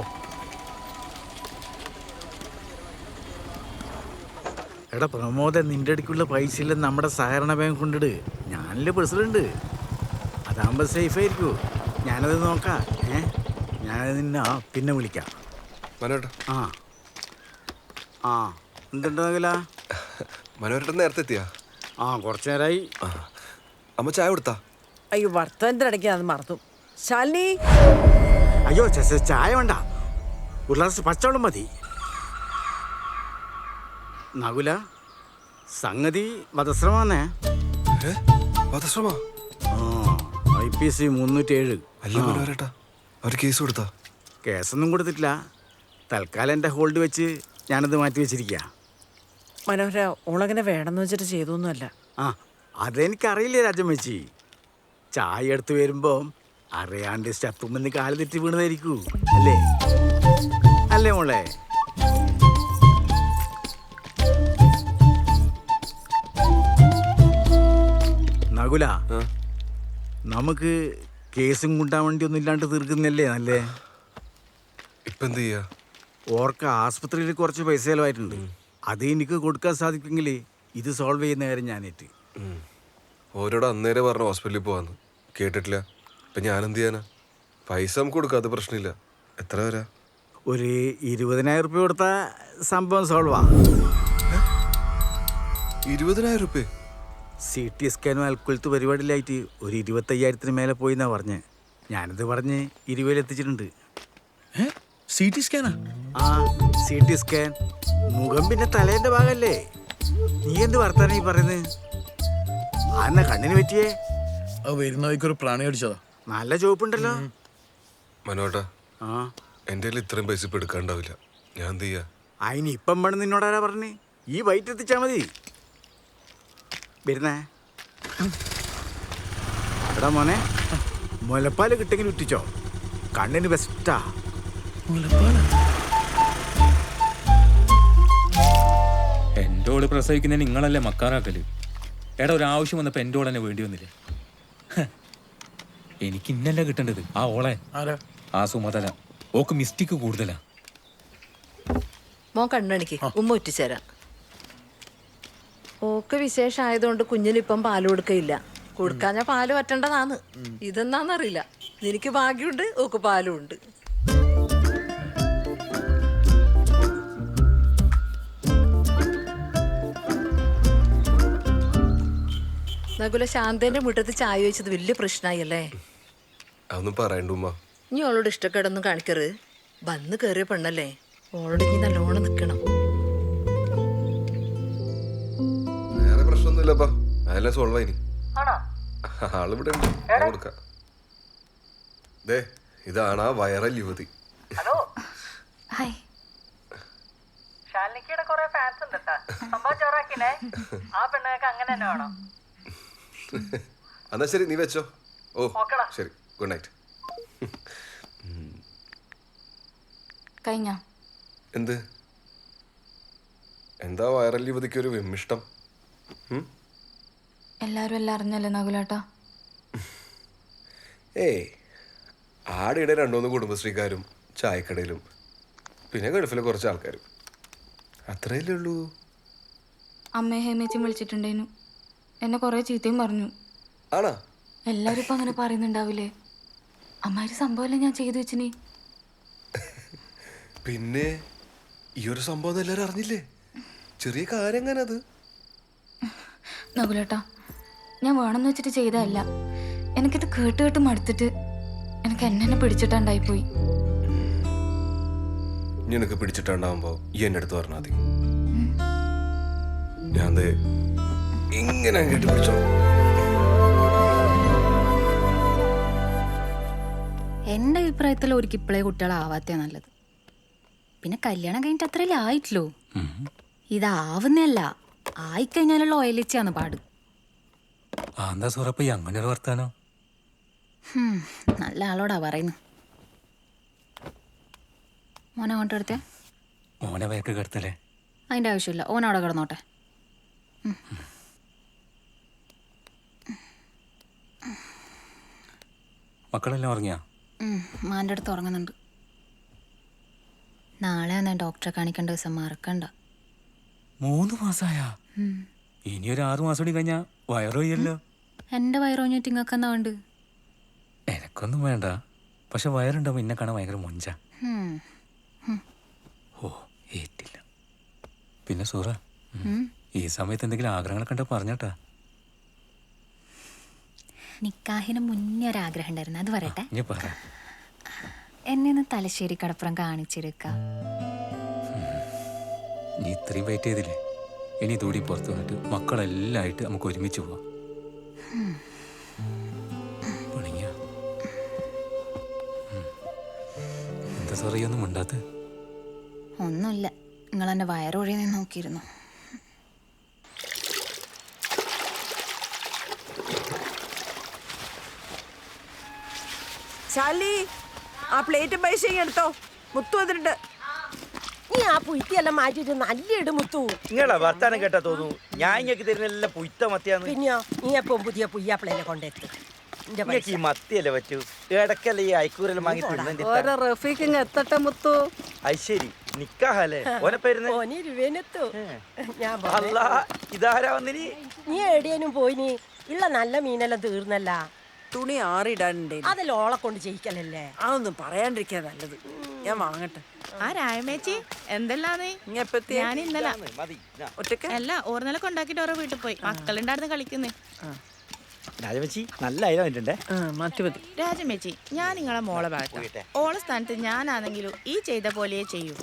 [SPEAKER 12] എടാ പ്രമോദ, നിന്റെ അടുക്കുള്ള പൈസ ഇല്ല നമ്മുടെ സഹകരണ ബാങ്ക് കൊണ്ടിട്. ഞാനല്ലേ പ്രസിഡന്റ്. അതാകുമ്പോൾ സേഫ് ആയിരിക്കൂ. ഞാനത് നോക്കാം. ഞാനത് നിന്നെ പിന്നെ വിളിക്കാം.
[SPEAKER 7] മനോരേട്ടാ.
[SPEAKER 12] ആ എന്തുണ്ടാകില്ല?
[SPEAKER 7] മനോരേട്ടൻ നേരത്തെ എത്തിയാ?
[SPEAKER 12] കുറച്ചു നേരമായി.
[SPEAKER 7] അമ്മ ചായ കൊടുത്താ?
[SPEAKER 10] അയ്യോ വർത്തമാനത്തിന്റെ ഇടയ്ക്ക് അത് മറന്നു. ശാലിനി,
[SPEAKER 12] അയ്യോ ചായ വേണ്ട, ഒരു ഗ്ലാസ് പച്ചവെള്ളം മതി. നകുല, സംഗതി വധശ്രമാന്നേ.
[SPEAKER 7] വധശ്രമ?
[SPEAKER 12] IPC 307.
[SPEAKER 7] അല്ല മനോരേട്ടാ, അവർ കേസ് കൊടുത്താ?
[SPEAKER 12] കേസൊന്നും കൊടുത്തിട്ടില്ല. തൽക്കാലം എൻ്റെ ഹോൾഡ് വെച്ച് ഞാനത് മാറ്റി വെച്ചിരിക്കുക.
[SPEAKER 10] മനോഹര ഓളങ്ങനെ വേണമെന്ന് വെച്ചിട്ട് ചെയ്തൊന്നുമല്ല.
[SPEAKER 12] അതെനിക്കറിയില്ലേ രാജമ്മച്ചി. ചായ എടുത്ത് വരുമ്പോൾ അറിയാണ്ട് സ്റ്റെപ്പുമെന്ന് കാല് തെറ്റി വീണതായിരിക്കൂ. അല്ലേ അല്ലേ മോളെ? നകുല, നമുക്ക് കേസും കൊണ്ടാൻ വേണ്ടി ഒന്നും ഇല്ലാണ്ട് തീർക്കുന്നല്ലേ നല്ലേ?
[SPEAKER 7] ഇപ്പം എന്ത് ചെയ്യാ?
[SPEAKER 12] ഓർക്ക് ആസ്പത്രിയിൽ കുറച്ച് പൈസ ചിലവായിട്ടുണ്ട്. അത് എനിക്ക് കൊടുക്കാൻ സാധിക്കുമെങ്കിൽ ഇത് സോൾവ് ചെയ്യുന്ന കാര്യം ഞാനേറ്റ്.
[SPEAKER 7] ഓരോട് അന്നേരെ പറഞ്ഞു ഹോസ്പിറ്റലിൽ പോവാന്ന്, കേട്ടിട്ടില്ല. ഇപ്പം ഞാനെന്ത് ചെയ്യാനാ? പൈസ നമുക്ക് കൊടുക്കാം, അത് പ്രശ്നമില്ല. എത്ര വരാ?
[SPEAKER 12] ഒരു 20,000 രൂപ കൊടുത്താൽ സംഭവം സോൾവാ.
[SPEAKER 7] 20,000 രൂപ?
[SPEAKER 12] CT സ്കാനും അൽക്കൊലത്ത് പരിപാടിയിലായിട്ട് ഒരു 25,000 മേലെ പോയി എന്നാ പറഞ്ഞ്. ഞാനത് പറഞ്ഞ് 20,000 എത്തിച്ചിട്ടുണ്ട്.
[SPEAKER 6] CT സ്കാനാ?
[SPEAKER 12] CT scan. മുഖം പിന്നെ തലേന്റെ ഭാഗല്ലേ. നീ എന്ത് വർത്താനം ഈ പറയുന്നത്? എന്നാ കണ്ണിന് പറ്റിയേ?
[SPEAKER 6] വരുന്ന വഴിക്കൊരു പ്രാണി അടിച്ചതാ.
[SPEAKER 12] നല്ല ചോപ്പുണ്ടല്ലോ.
[SPEAKER 7] മനോട്ടാ, എൻ്റെ കയ്യിൽ ഇത്രയും പൈസ ഇപ്പം എടുക്കാണ്ടാവില്ല. ഞാൻ എന്ത് ചെയ്യാ?
[SPEAKER 12] അതിന് ഇപ്പം വേണം നിന്നോടാരാ പറഞ്ഞ്? ഈ വൈറ്റ് എത്തിച്ചാ മതി. വരുന്നേ. എടാ മോനെ, മുലപ്പാല് കിട്ടെങ്കിലും ഇട്ടിച്ചോ, കണ്ണിന് ബെസ്റ്റാ.
[SPEAKER 2] എൻ്റെ ഓള് പ്രസവിക്കുന്നതിന് നിങ്ങളല്ലേ മക്കാറാക്കല്? എടാ ഒരാവശ്യം വന്നപ്പോൾ എൻ്റെ ഓളെന്നെ വേണ്ടി വന്നില്ലേ? എനിക്ക് ഇന്നല്ല കിട്ടേണ്ടത് ആ ഓളെ. ആ സുമതല ഓക്ക് മിസ്റ്റേക്ക് കൂടുതലാ.
[SPEAKER 11] മോൻ കണ്ണണിക്ക് ഉമ്മ ഒറ്റിച്ചേരാം. ഓക്ക് വിശേഷമായതുകൊണ്ട് കുഞ്ഞിനിപ്പം പാല് കൊടുക്കയില്ല. കൊടുക്കാഞ്ഞ പാല് പറ്റേണ്ടതാന്ന്. ഇതെന്നാന്നറിയില്ല. നിനക്ക് ഭാഗ്യമുണ്ട്, ഓക്ക് പാലും ഉണ്ട്. നകുല, ശാന്തന്റെ മുറ്റത്ത് ചായ വെച്ചത് വലിയ പ്രശ്നമായല്ലേ?
[SPEAKER 7] അതൊന്നും പറയണ്ട ഉമ്മ.
[SPEAKER 11] ഇനി ഓളോട് ഇഷ്ടക്കേടൊന്നും കാണിക്കരുത്. വന്ന് കയറിയ പെണ്ണല്ലേ, ഓളോട് ഇനി നല്ലോണം നിൽക്കണം.
[SPEAKER 7] വേറെ പ്രശ്നമൊന്നുമില്ലപ്പാ, അതെല്ലാം സോൾവ് ആയിനി. ആളിവിടെ ഉണ്ട്, കൊടുക്കാം. ദേ, ഇതാണ് ആ വൈറൽ യുവതി. എന്നാ ശരി, നീ വെച്ചോ. ഓ ശരി, ഗുഡ് നൈറ്റ്.
[SPEAKER 8] കഴിഞ്ഞ
[SPEAKER 7] എന്ത്? എന്താ വൈറൽ യുവതിക്ക് ഒരു വിമ്മിഷ്ടം?
[SPEAKER 8] എല്ലാരും എല്ലാം അറിഞ്ഞല്ലേ നകുലേട്ടാ?
[SPEAKER 7] ആടിയുടെ 2-3 കുടുംബശ്രീക്കാരും ചായക്കടയിലും പിന്നെ ഗൾഫിലെ കുറച്ച് ആൾക്കാരും, അത്രയല്ലേ ഉള്ളൂ.
[SPEAKER 8] അമ്മയെ ഹേമേച്ചും വിളിച്ചിട്ടുണ്ടേനു. എന്നെ കുറെ ചീത്തയും പറഞ്ഞു.
[SPEAKER 7] ആണാ?
[SPEAKER 8] എല്ലാരും ഇപ്പൊ അങ്ങനെ പറയുന്നുണ്ടാവില്ലേ? അമ്മാര് സംഭവമല്ലേ ഞാൻ ചെയ്തു വെച്ചിനി.
[SPEAKER 7] പിന്നെ ഈ ഒരു സംഭവം എല്ലാരും അറിഞ്ഞില്ലേ? ചെറിയ കാര്യം എങ്ങനെ അത്?
[SPEAKER 8] നകുലേട്ടാ, ഞാൻ വേണമെന്ന് വെച്ചിട്ട് ചെയ്തതല്ല. എനിക്കിത് കേട്ട് കേട്ട് മടുത്തിട്ട് എനിക്ക് എന്നെ പിടിച്ചിട്ടുണ്ടായിപ്പോയി.
[SPEAKER 7] നിനക്ക് പിടിച്ചിട്ടുണ്ടാവുമ്പോ ഈ എന്റെ അടുത്ത് പറഞ്ഞാൽ മതി. ഞാൻ ഇങ്ങനെ കേട്ട് പിടിച്ചോ.
[SPEAKER 1] എൻ്റെ അഭിപ്രായത്തിൽ ഒരിക്കൽ ഇപ്പോഴേ കുട്ടികളാവാത്തേ നല്ലത്. പിന്നെ കല്യാണം കഴിഞ്ഞിട്ട് അത്രയല്ലേ ആയിട്ടില്ലോ. ഇതാവുന്നല്ല, ആയിക്കഴിഞ്ഞാലുള്ള ഓയിലിച്ചാന്ന് പാട്.
[SPEAKER 2] എന്താ സുറപ്പ അങ്ങനെ ഒരു വർത്താനോ?
[SPEAKER 1] നല്ല ആളോടാ പറയുന്നു. മോനെ അങ്ങോട്ട് എടുത്തേ.
[SPEAKER 2] മോനെ വേക്ക് കിടത്തല്ലേ?
[SPEAKER 1] അതിൻ്റെ ആവശ്യമില്ല, ഓനവിടെ കിടന്നോട്ടെ.
[SPEAKER 2] മക്കളെല്ലാം ഉറങ്ങിയാ?
[SPEAKER 1] മാൻ്റെ അടുത്ത് ഉറങ്ങുന്നുണ്ട്. നാളെ എന്നാ ഡോക്ടറെ കാണിക്കേണ്ട ദിവസം മറക്കണ്ട.
[SPEAKER 2] 3 മാസായാ? ഇനി ഒരു 6 മാസം കൂടി കഴിഞ്ഞാ വയറോയല്ലോ.
[SPEAKER 1] എൻ്റെ വയറോഞ്ഞിട്ട് ഇങ്ങക്കെന്നാ ഉണ്ട്?
[SPEAKER 2] എനക്കൊന്നും വേണ്ട, പക്ഷെ വയറുണ്ടാവും എന്നെ കാണാൻ ഭയങ്കര മൊഞ്ച. ഓ ഏറ്റില്ല. പിന്നെ സൂറ, ഈ സമയത്ത് എന്തെങ്കിലും ആഗ്രഹങ്ങളൊക്കെ ഉണ്ടോ പറഞ്ഞാട്ടാ.
[SPEAKER 1] നിക്കാഹിന് മുന്നേ ഒരാഗ്രഹം ഉണ്ടായിരുന്നു, അത് പറയട്ടെ.
[SPEAKER 2] നീ പറ.
[SPEAKER 1] എന്നെ ഒന്ന് തലശ്ശേരി കടപ്പുറം കാണിച്ചെടുക്ക.
[SPEAKER 2] നീ ഇത്രയും വെയിറ്റ് ചെയ്തില്ലേ, ഇനി ഇതുകൂടി പുറത്ത് വന്നിട്ട് മക്കളെല്ലാം ആയിട്ട് നമുക്ക് ഒരുമിച്ച് പോവാം. പണിയാ എന്താ സോറി ഒന്നും ഉണ്ടാത്ത?
[SPEAKER 1] ഒന്നുമില്ല, നിങ്ങൾ എൻ്റെ വയറൊഴിയെ നോക്കിയിരുന്നു.
[SPEAKER 10] ശാലി, ആ പ്ലേറ്റും പൈസയും എടുത്തോ. മുത്തു വന്നിട്ടുണ്ട്. നീ ആ പുയ്ത്തിയെല്ലാം മാറ്റിട്ട് നല്ല ഇട് മുത്തു.
[SPEAKER 12] നിങ്ങളാ വർത്താനം കേട്ടാ തോന്നുന്നു ഞാൻ ഇങ്ങക്ക് തരുന്നെല്ലാം പുയ്ത്ത മത്തിയാന്ന്.
[SPEAKER 10] പിന്നെയോ, നീ എപ്പം പുതിയ പുയ്യാപ്പിളേനെ കൊണ്ടെത്തും.
[SPEAKER 12] ഈ മത്തിയല്ലേ പറ്റൂ, ഇടക്കല്ലേ ഈ അയക്കൂരെല്ലാം വാങ്ങി തിന്നെ.
[SPEAKER 11] റഫീഖിങ് എത്തട്ടെ മുത്തു.
[SPEAKER 12] അത് ശരി, നിക്കാഹല്ലേ ഓനെ പേരുന്ന്?
[SPEAKER 10] ഞാൻ
[SPEAKER 12] അല്ല, ഇതാരാ വന്നിനി?
[SPEAKER 10] നീ എവിടെയും പോയിനി? ഉള്ള നല്ല മീനെല്ലാം തീർന്നല്ല.
[SPEAKER 11] തുണി ആറിടാനുണ്ടേ,
[SPEAKER 10] അതെല്ലാം ഓളെ കൊണ്ട് ചെയ്യിക്കലല്ലേ.
[SPEAKER 11] അതൊന്നും പറയാണ്ടിരിക്കാ നല്ലത്. ഞാൻ വാങ്ങട്ടെ.
[SPEAKER 13] ആ രായമേച്ചി എന്തെല്ലാന്ന്? ഞാൻ ഇന്നലെ
[SPEAKER 11] ഒറ്റക്ക്
[SPEAKER 13] അല്ല ഓർന്നല കൊണ്ടാക്കിട്ട് ഓരോ വീട്ടിൽ പോയി. മക്കളുണ്ടായിരുന്നു കളിക്കുന്നേ.
[SPEAKER 12] രാജമച്ചി നല്ല ഐഡിയ വന്നിട്ടുണ്ടേ.
[SPEAKER 11] മതി.
[SPEAKER 13] രാജമേച്ചി, ഞാൻ നിങ്ങളെ മോളെ ഭാഗത്ത് ഓളെ സ്ഥാനത്ത് ഞാനാണെങ്കിലും ഈ ചെയ്ത പോലെ ചെയ്യൂ.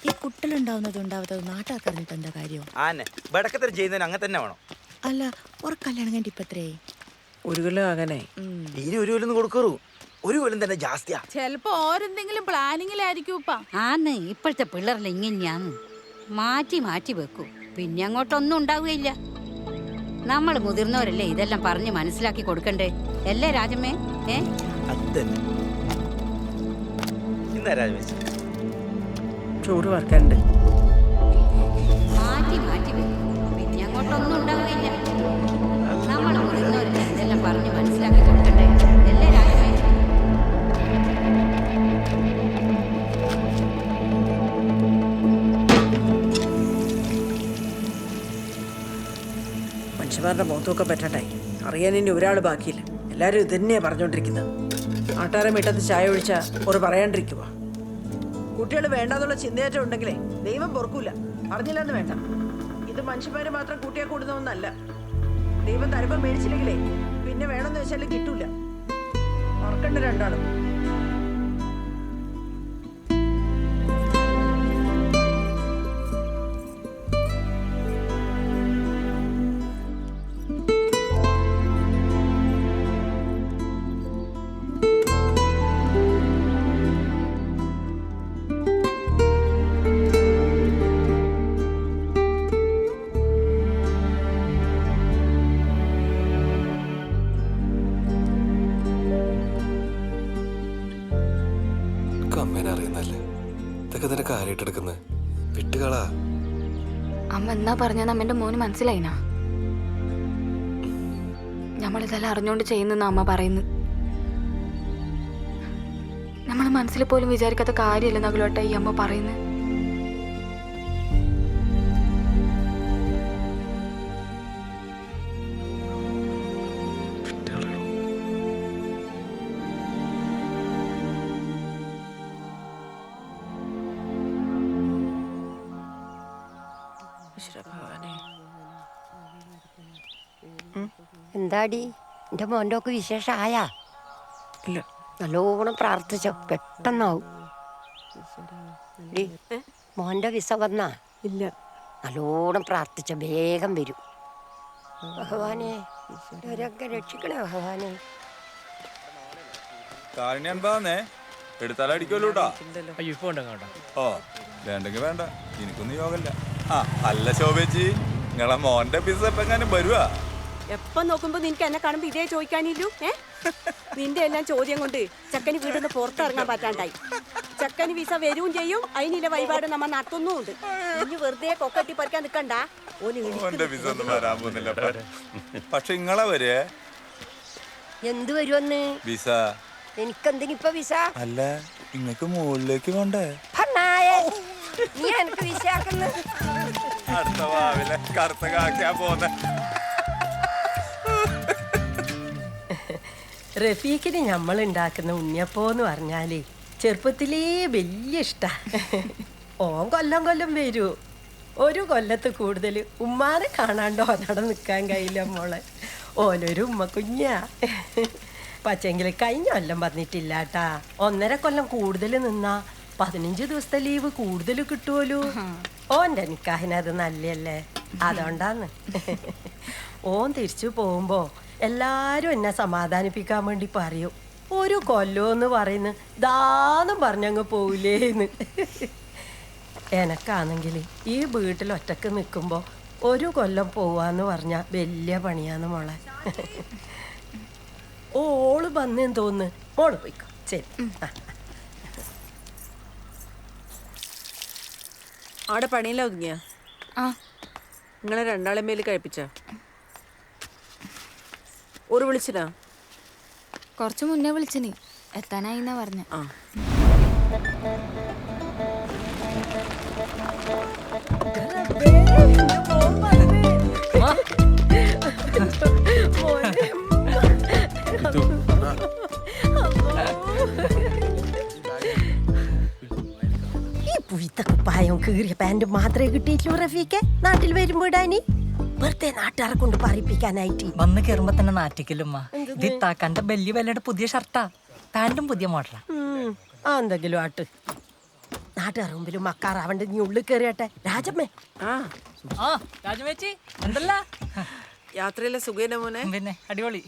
[SPEAKER 13] ഈ കുട്ടലുണ്ടാവുന്നത് ഉണ്ടാവാത്തത് നാട്ടുകാർക്ക് അറിഞ്ഞിട്ട് എന്താ കാര്യം?
[SPEAKER 12] ആന്നെ ബടക്കത്തിൽ ചെയ്യുന്നതിന് അങ്ങനെ തന്നെ വേണം.
[SPEAKER 13] അല്ല, ഒരു കല്യാണം കഴിഞ്ഞിട്ട് ഇപ്പൊ എത്രയായി?
[SPEAKER 11] 1 കിലോ ആകാനേ.
[SPEAKER 12] ഇനി 1 കൊല്ലം കൊടുക്കറു, 1 കൊല്ലം തന്നെ ജാസ്തിയാ.
[SPEAKER 13] ചെലപ്പോ ഓരെന്തെങ്കിലും പ്ലാനിങ്ങിലായിരിക്കും.
[SPEAKER 14] ആന്ന് ഇപ്പോഴത്തെ പിള്ളേരെല്ലാം ഇങ്ങനെയാന്ന് മാറ്റി മാറ്റി വെക്കും, പിന്നെ അങ്ങോട്ടൊന്നും ഉണ്ടാവുകയില്ല. നമ്മൾ മുതിർന്നവരല്ലേ ഇതെല്ലാം പറഞ്ഞ് മനസ്സിലാക്കി കൊടുക്കണ്ടേ അല്ലേ രാജമ്മേ?
[SPEAKER 12] ഇന്നാ രാജമച്ചി
[SPEAKER 11] ചോറ് വറക്കാനുണ്ട്.
[SPEAKER 14] മാറ്റി മാറ്റി വെക്കും, പിന്നെ അങ്ങോട്ടൊന്നും ഉണ്ടാവുകയില്ല. നമ്മൾ മുതിർന്നവരല്ലേ ഇതെല്ലാം പറഞ്ഞ് മനസ്സിലാക്കി കൊടുക്കണ്ടേ അല്ലേ രാജമ്മേ?
[SPEAKER 11] മനുഷ്യന്മാരുടെ മുഖത്തൊക്കെ പറ്റട്ടെ, അറിയാൻ ഇനി ഒരാൾ ബാക്കിയില്ല. എല്ലാവരും ഇത് തന്നെയാ പറഞ്ഞോണ്ടിരിക്കുന്നത്. ആട്ടാരെ വീട്ടത്ത് ചായ ഒഴിച്ചാ ഒരു പറയാണ്ടിരിക്കുക. കുട്ടികൾ വേണ്ടാന്നുള്ള ചിന്തയേറ്റം ഉണ്ടെങ്കിലേ ദൈവം പൊറുക്കൂല. അറിഞ്ഞില്ലെന്ന് വേണ്ട, ഇത് മനുഷ്യന്മാര് മാത്രം കൂട്ടിയാൽ കൂടുന്ന ഒന്നല്ല. ദൈവം തരുമ്പം മേടിച്ചില്ലെങ്കിലേ പിന്നെ വേണമെന്ന് വെച്ചാൽ കിട്ടൂല. ഓർക്കണ്ട രണ്ടാളും.
[SPEAKER 7] അമ്മേനെ അറിയുന്നല്ലേ, ഇതൊക്കെ തന്നെ കാര്യമായിട്ടെടുക്കുന്നത്. വിട്ടുകളാ.
[SPEAKER 8] അമ്മ എന്നാ പറഞ്ഞാൽ അമ്മേന്റെ മോന് മനസ്സിലായിനാ? നമ്മളിതെല്ലാം അറിഞ്ഞോണ്ട് ചെയ്യുന്ന അമ്മ പറയുന്നത്. നമ്മൾ മനസ്സിൽ പോലും വിചാരിക്കാത്ത കാര്യമല്ല നഗലോട്ട ഈ അമ്മ പറയുന്നത്.
[SPEAKER 10] എന്താടി എന്റെ മോൻ്റെ ഒക്കെ വിശേഷമായാ?
[SPEAKER 11] ഇല്ല,
[SPEAKER 10] നല്ലോണം പ്രാർത്ഥിച്ചോ, പെട്ടെന്നാവും. മോൻ്റെ വിസ വന്നാ?
[SPEAKER 11] ഇല്ല.
[SPEAKER 10] നല്ലോണം പ്രാർത്ഥിച്ച വേഗം വരും. ഭഗവാനെ ഇവരൊക്കെ രക്ഷിക്കണേ ഭഗവാനെ.
[SPEAKER 15] എടുത്താലടിക്കല്ലോട്ടാ. ഓ വേണ്ടെങ്കിൽ വേണ്ട, എനിക്കൊന്നും യോഗല്ല. ആ അല്ല ശോഭേച്ചി, നിങ്ങളെ മോന്റെ ബിസിനസ് എപ്പോ എങ്ങാനും വരുവാ?
[SPEAKER 10] എപ്പം നോക്കുമ്പോ നിനക്ക് എന്നെ കാണുമ്പോ ഇതേ ചോദിക്കാനില്ലു. നിന്റെ എല്ലാം ചോദ്യം കൊണ്ട് ചക്കന് വീടിന്ന് പുറത്തിറങ്ങാൻ പറ്റാണ്ടായി. ചക്കന് വിസ വരും ചെയ്യും, അതിനില്ല വഴിപാട് നമ്മ നടത്തുന്നുണ്ട്. ഇനി വെറുതെ കൊക്കട്ടി പറിക്കാൻ നിക്കണ്ട.
[SPEAKER 15] ഓന്റെ വിസ ഒന്നും വരാൻ പോകുന്നില്ല. പക്ഷെ നിങ്ങളെ വരെ
[SPEAKER 10] എന്ത് വരുമെന്ന്
[SPEAKER 15] വിസ
[SPEAKER 10] എനിക്കെന്തിനിപ്പ വിസ?
[SPEAKER 15] അല്ല ഇങ്ങക്ക് മുകളിലേക്ക് പോണ്ടേ?
[SPEAKER 10] നീ എനിക്ക് വിസയാക്കുന്നു.
[SPEAKER 15] അടുത്ത ഭാവിലെ കറുത്ത കാക്കാ പോന്നെ.
[SPEAKER 10] റഫീഖിന് നമ്മൾ ഉണ്ടാക്കുന്ന ഉണ്ണിയപ്പോന്ന് പറഞ്ഞാല് ചെറുപ്പത്തിലേ വലിയ ഇഷ്ടാ. ഓൻ കൊല്ലം കൊല്ലം വരൂ. ഒരു കൊല്ലത്ത് കൂടുതൽ ഉമ്മാനെ കാണാണ്ടോ അവിടെ നിൽക്കാൻ കഴിയില്ല മോളെ. ഓനൊരു ഉമ്മ കുഞ്ഞാ. പക്ഷെങ്കിൽ കഴിഞ്ഞ കൊല്ലം വന്നിട്ടില്ല കേട്ടാ. 1.5 കൊല്ലം കൂടുതൽ നിന്നാ 15 ദിവസത്തെ ലീവ് കൂടുതൽ കിട്ടുമല്ലോ. ഓൻ്റെ നിക്കാഹിന് അത് നല്ലല്ലേ, അതുകൊണ്ടാന്ന്. ഓൻ തിരിച്ചു പോകുമ്പോ എല്ലാരും എന്നെ സമാധാനിപ്പിക്കാൻ വേണ്ടി പറയും, ഒരു കൊല്ലോന്ന് പറയുന്നു ദാന്നും പറഞ്ഞങ്ങ് പോവില്ലേന്ന്. എനക്കാണെങ്കിൽ ഈ വീട്ടിൽ ഒറ്റക്ക് നിൽക്കുമ്പോൾ ഒരു കൊല്ലം പോവാന്ന് പറഞ്ഞാൽ വലിയ പണിയാന്ന് മോളെ. ഓള് വന്നേന്ന് തോന്നുന്നു. മോള് പോയിക്കോ. ശരി.
[SPEAKER 16] അവിടെ പണിയില്ല ഒതുങ്ങിയ? നിങ്ങളെ രണ്ടാളെ മേല് കഴിപ്പിച്ച? ഒരു വിളിച്ചിനാ?
[SPEAKER 8] കുറച്ച് മുന്നേ വിളിച്ചിനി, എത്താനായി എന്നാ പറഞ്ഞ.
[SPEAKER 10] ഈ പുയ്ത്ത കുപ്പായം കീറിയ പാന്റ് മാത്രമേ കിട്ടിയിട്ടുള്ളൂ റഫീക്കെ നാട്ടിൽ വരുമ്പോ ഇടാനി. വെറുതെ നാട്ടുകാരെ കൊണ്ട് പറയിപ്പിക്കാനായിട്ട്.
[SPEAKER 17] വന്ന് കയറുമ്പോ തന്നെ നാറ്റിക്കലുമ്മ. ഇത് താക്കാന്റെ വലിയ വിലയുടെ പുതിയ ഷർട്ടാ, പാന്റും പുതിയ മോഡലാ.
[SPEAKER 10] എന്തെങ്കിലും ആട്ട്. നാട്ടുകാർ മുമ്പിലും മക്കാറാവണ്ട്. നീ ഉള്ളിൽ കയറിയട്ടെ രാജമ്മേ.
[SPEAKER 17] രാജമേച്ചി എന്തല്ല
[SPEAKER 16] യാത്രയിലെ സുഖേന മോനെ?
[SPEAKER 17] പിന്നെ അടിപൊളി.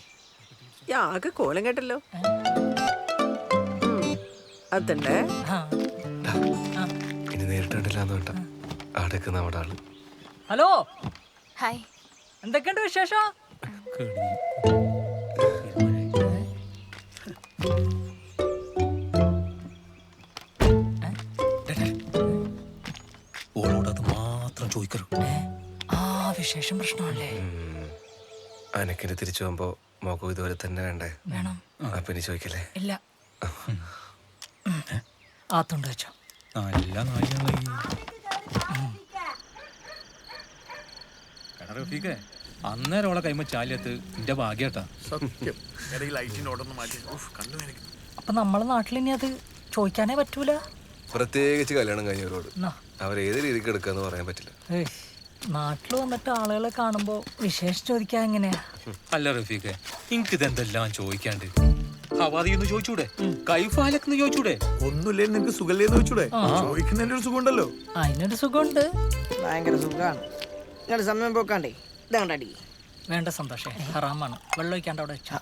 [SPEAKER 16] ആകെ കോലം കേട്ടല്ലോ. അതണ്ടേ
[SPEAKER 7] ഇനി നേരിട്ടില്ലാന്ന് വേണ്ട. അടക്ക് നമ്മുടെ ആള്.
[SPEAKER 17] ഹലോ,
[SPEAKER 8] ഹായ്,
[SPEAKER 17] എന്തൊക്കെയുണ്ട് വിശേഷം?
[SPEAKER 2] ഓളോടത് മാത്രം ചോദിക്കരുത്.
[SPEAKER 17] വിശേഷം പ്രശ്നമല്ലേ?
[SPEAKER 7] അനക്കിന് തിരിച്ചു പോകുമ്പോ മോക്കും ഇതുപോലെ തന്നെ വേണ്ടേ?
[SPEAKER 17] വേണം.
[SPEAKER 7] അപ്പൊ ഇനി ചോദിക്കല്ലേ?
[SPEAKER 17] ഇല്ല. ആത്തുണ്ട് വെച്ചോ.
[SPEAKER 2] നല്ല നാളികളായി. റഫീഖേ, അന്നേരം ഓളെ കൈമ ചാലിയത്ത് എന്റെ ഭാഗ്യട്ടാ.
[SPEAKER 6] സത്യം. ലൈറ്റിന്റെ ഓടൊന്ന് മാറ്റി കണ്ടു.
[SPEAKER 17] അപ്പൊ നമ്മളെ നാട്ടിൽ ഇനി അത് ചോദിക്കാനേ പറ്റൂല.
[SPEAKER 7] പ്രത്യേകിച്ച് കല്യാണം കഴിഞ്ഞവരോട് അവരേത് രീതിക്ക് എടുക്കാന്ന് പറയാൻ പറ്റില്ല.
[SPEAKER 17] നാട്ടിൽ വന്നിട്ട് ആളുകളെ കാണുമ്പോ വിശേഷം ചോദിക്കാൻ എങ്ങനെയാ?
[SPEAKER 2] അല്ല റഫീഖേ, എനിക്കിതെന്തെല്ലാം ചോദിക്കാണ്ട്. ഹവാദിന്ന് ചോദിച്ചൂടെ? കൈഫാലക്കെന്ന് ചോദിച്ചൂടെ?
[SPEAKER 6] ഒന്നുമില്ലേ നിനക്ക് സുഖല്ലേന്ന് ചോദിച്ചൂടെ? ചോദിക്കുന്നതിന്റെ ഒരു സുഖം ഉണ്ടല്ലോ.
[SPEAKER 17] അതിനൊരു സുഖമുണ്ട്.
[SPEAKER 5] ഭയങ്കര സുഖമാണ്. നിങ്ങൾ സമയം പോക്കാണ്ടേ ഇതാണ്ടടി.
[SPEAKER 17] വേണ്ട സന്തോഷേ, ഹറാമാണ്. വെള്ളം ഒഴിക്കാണ്ട് അവിടെ വെച്ചാ.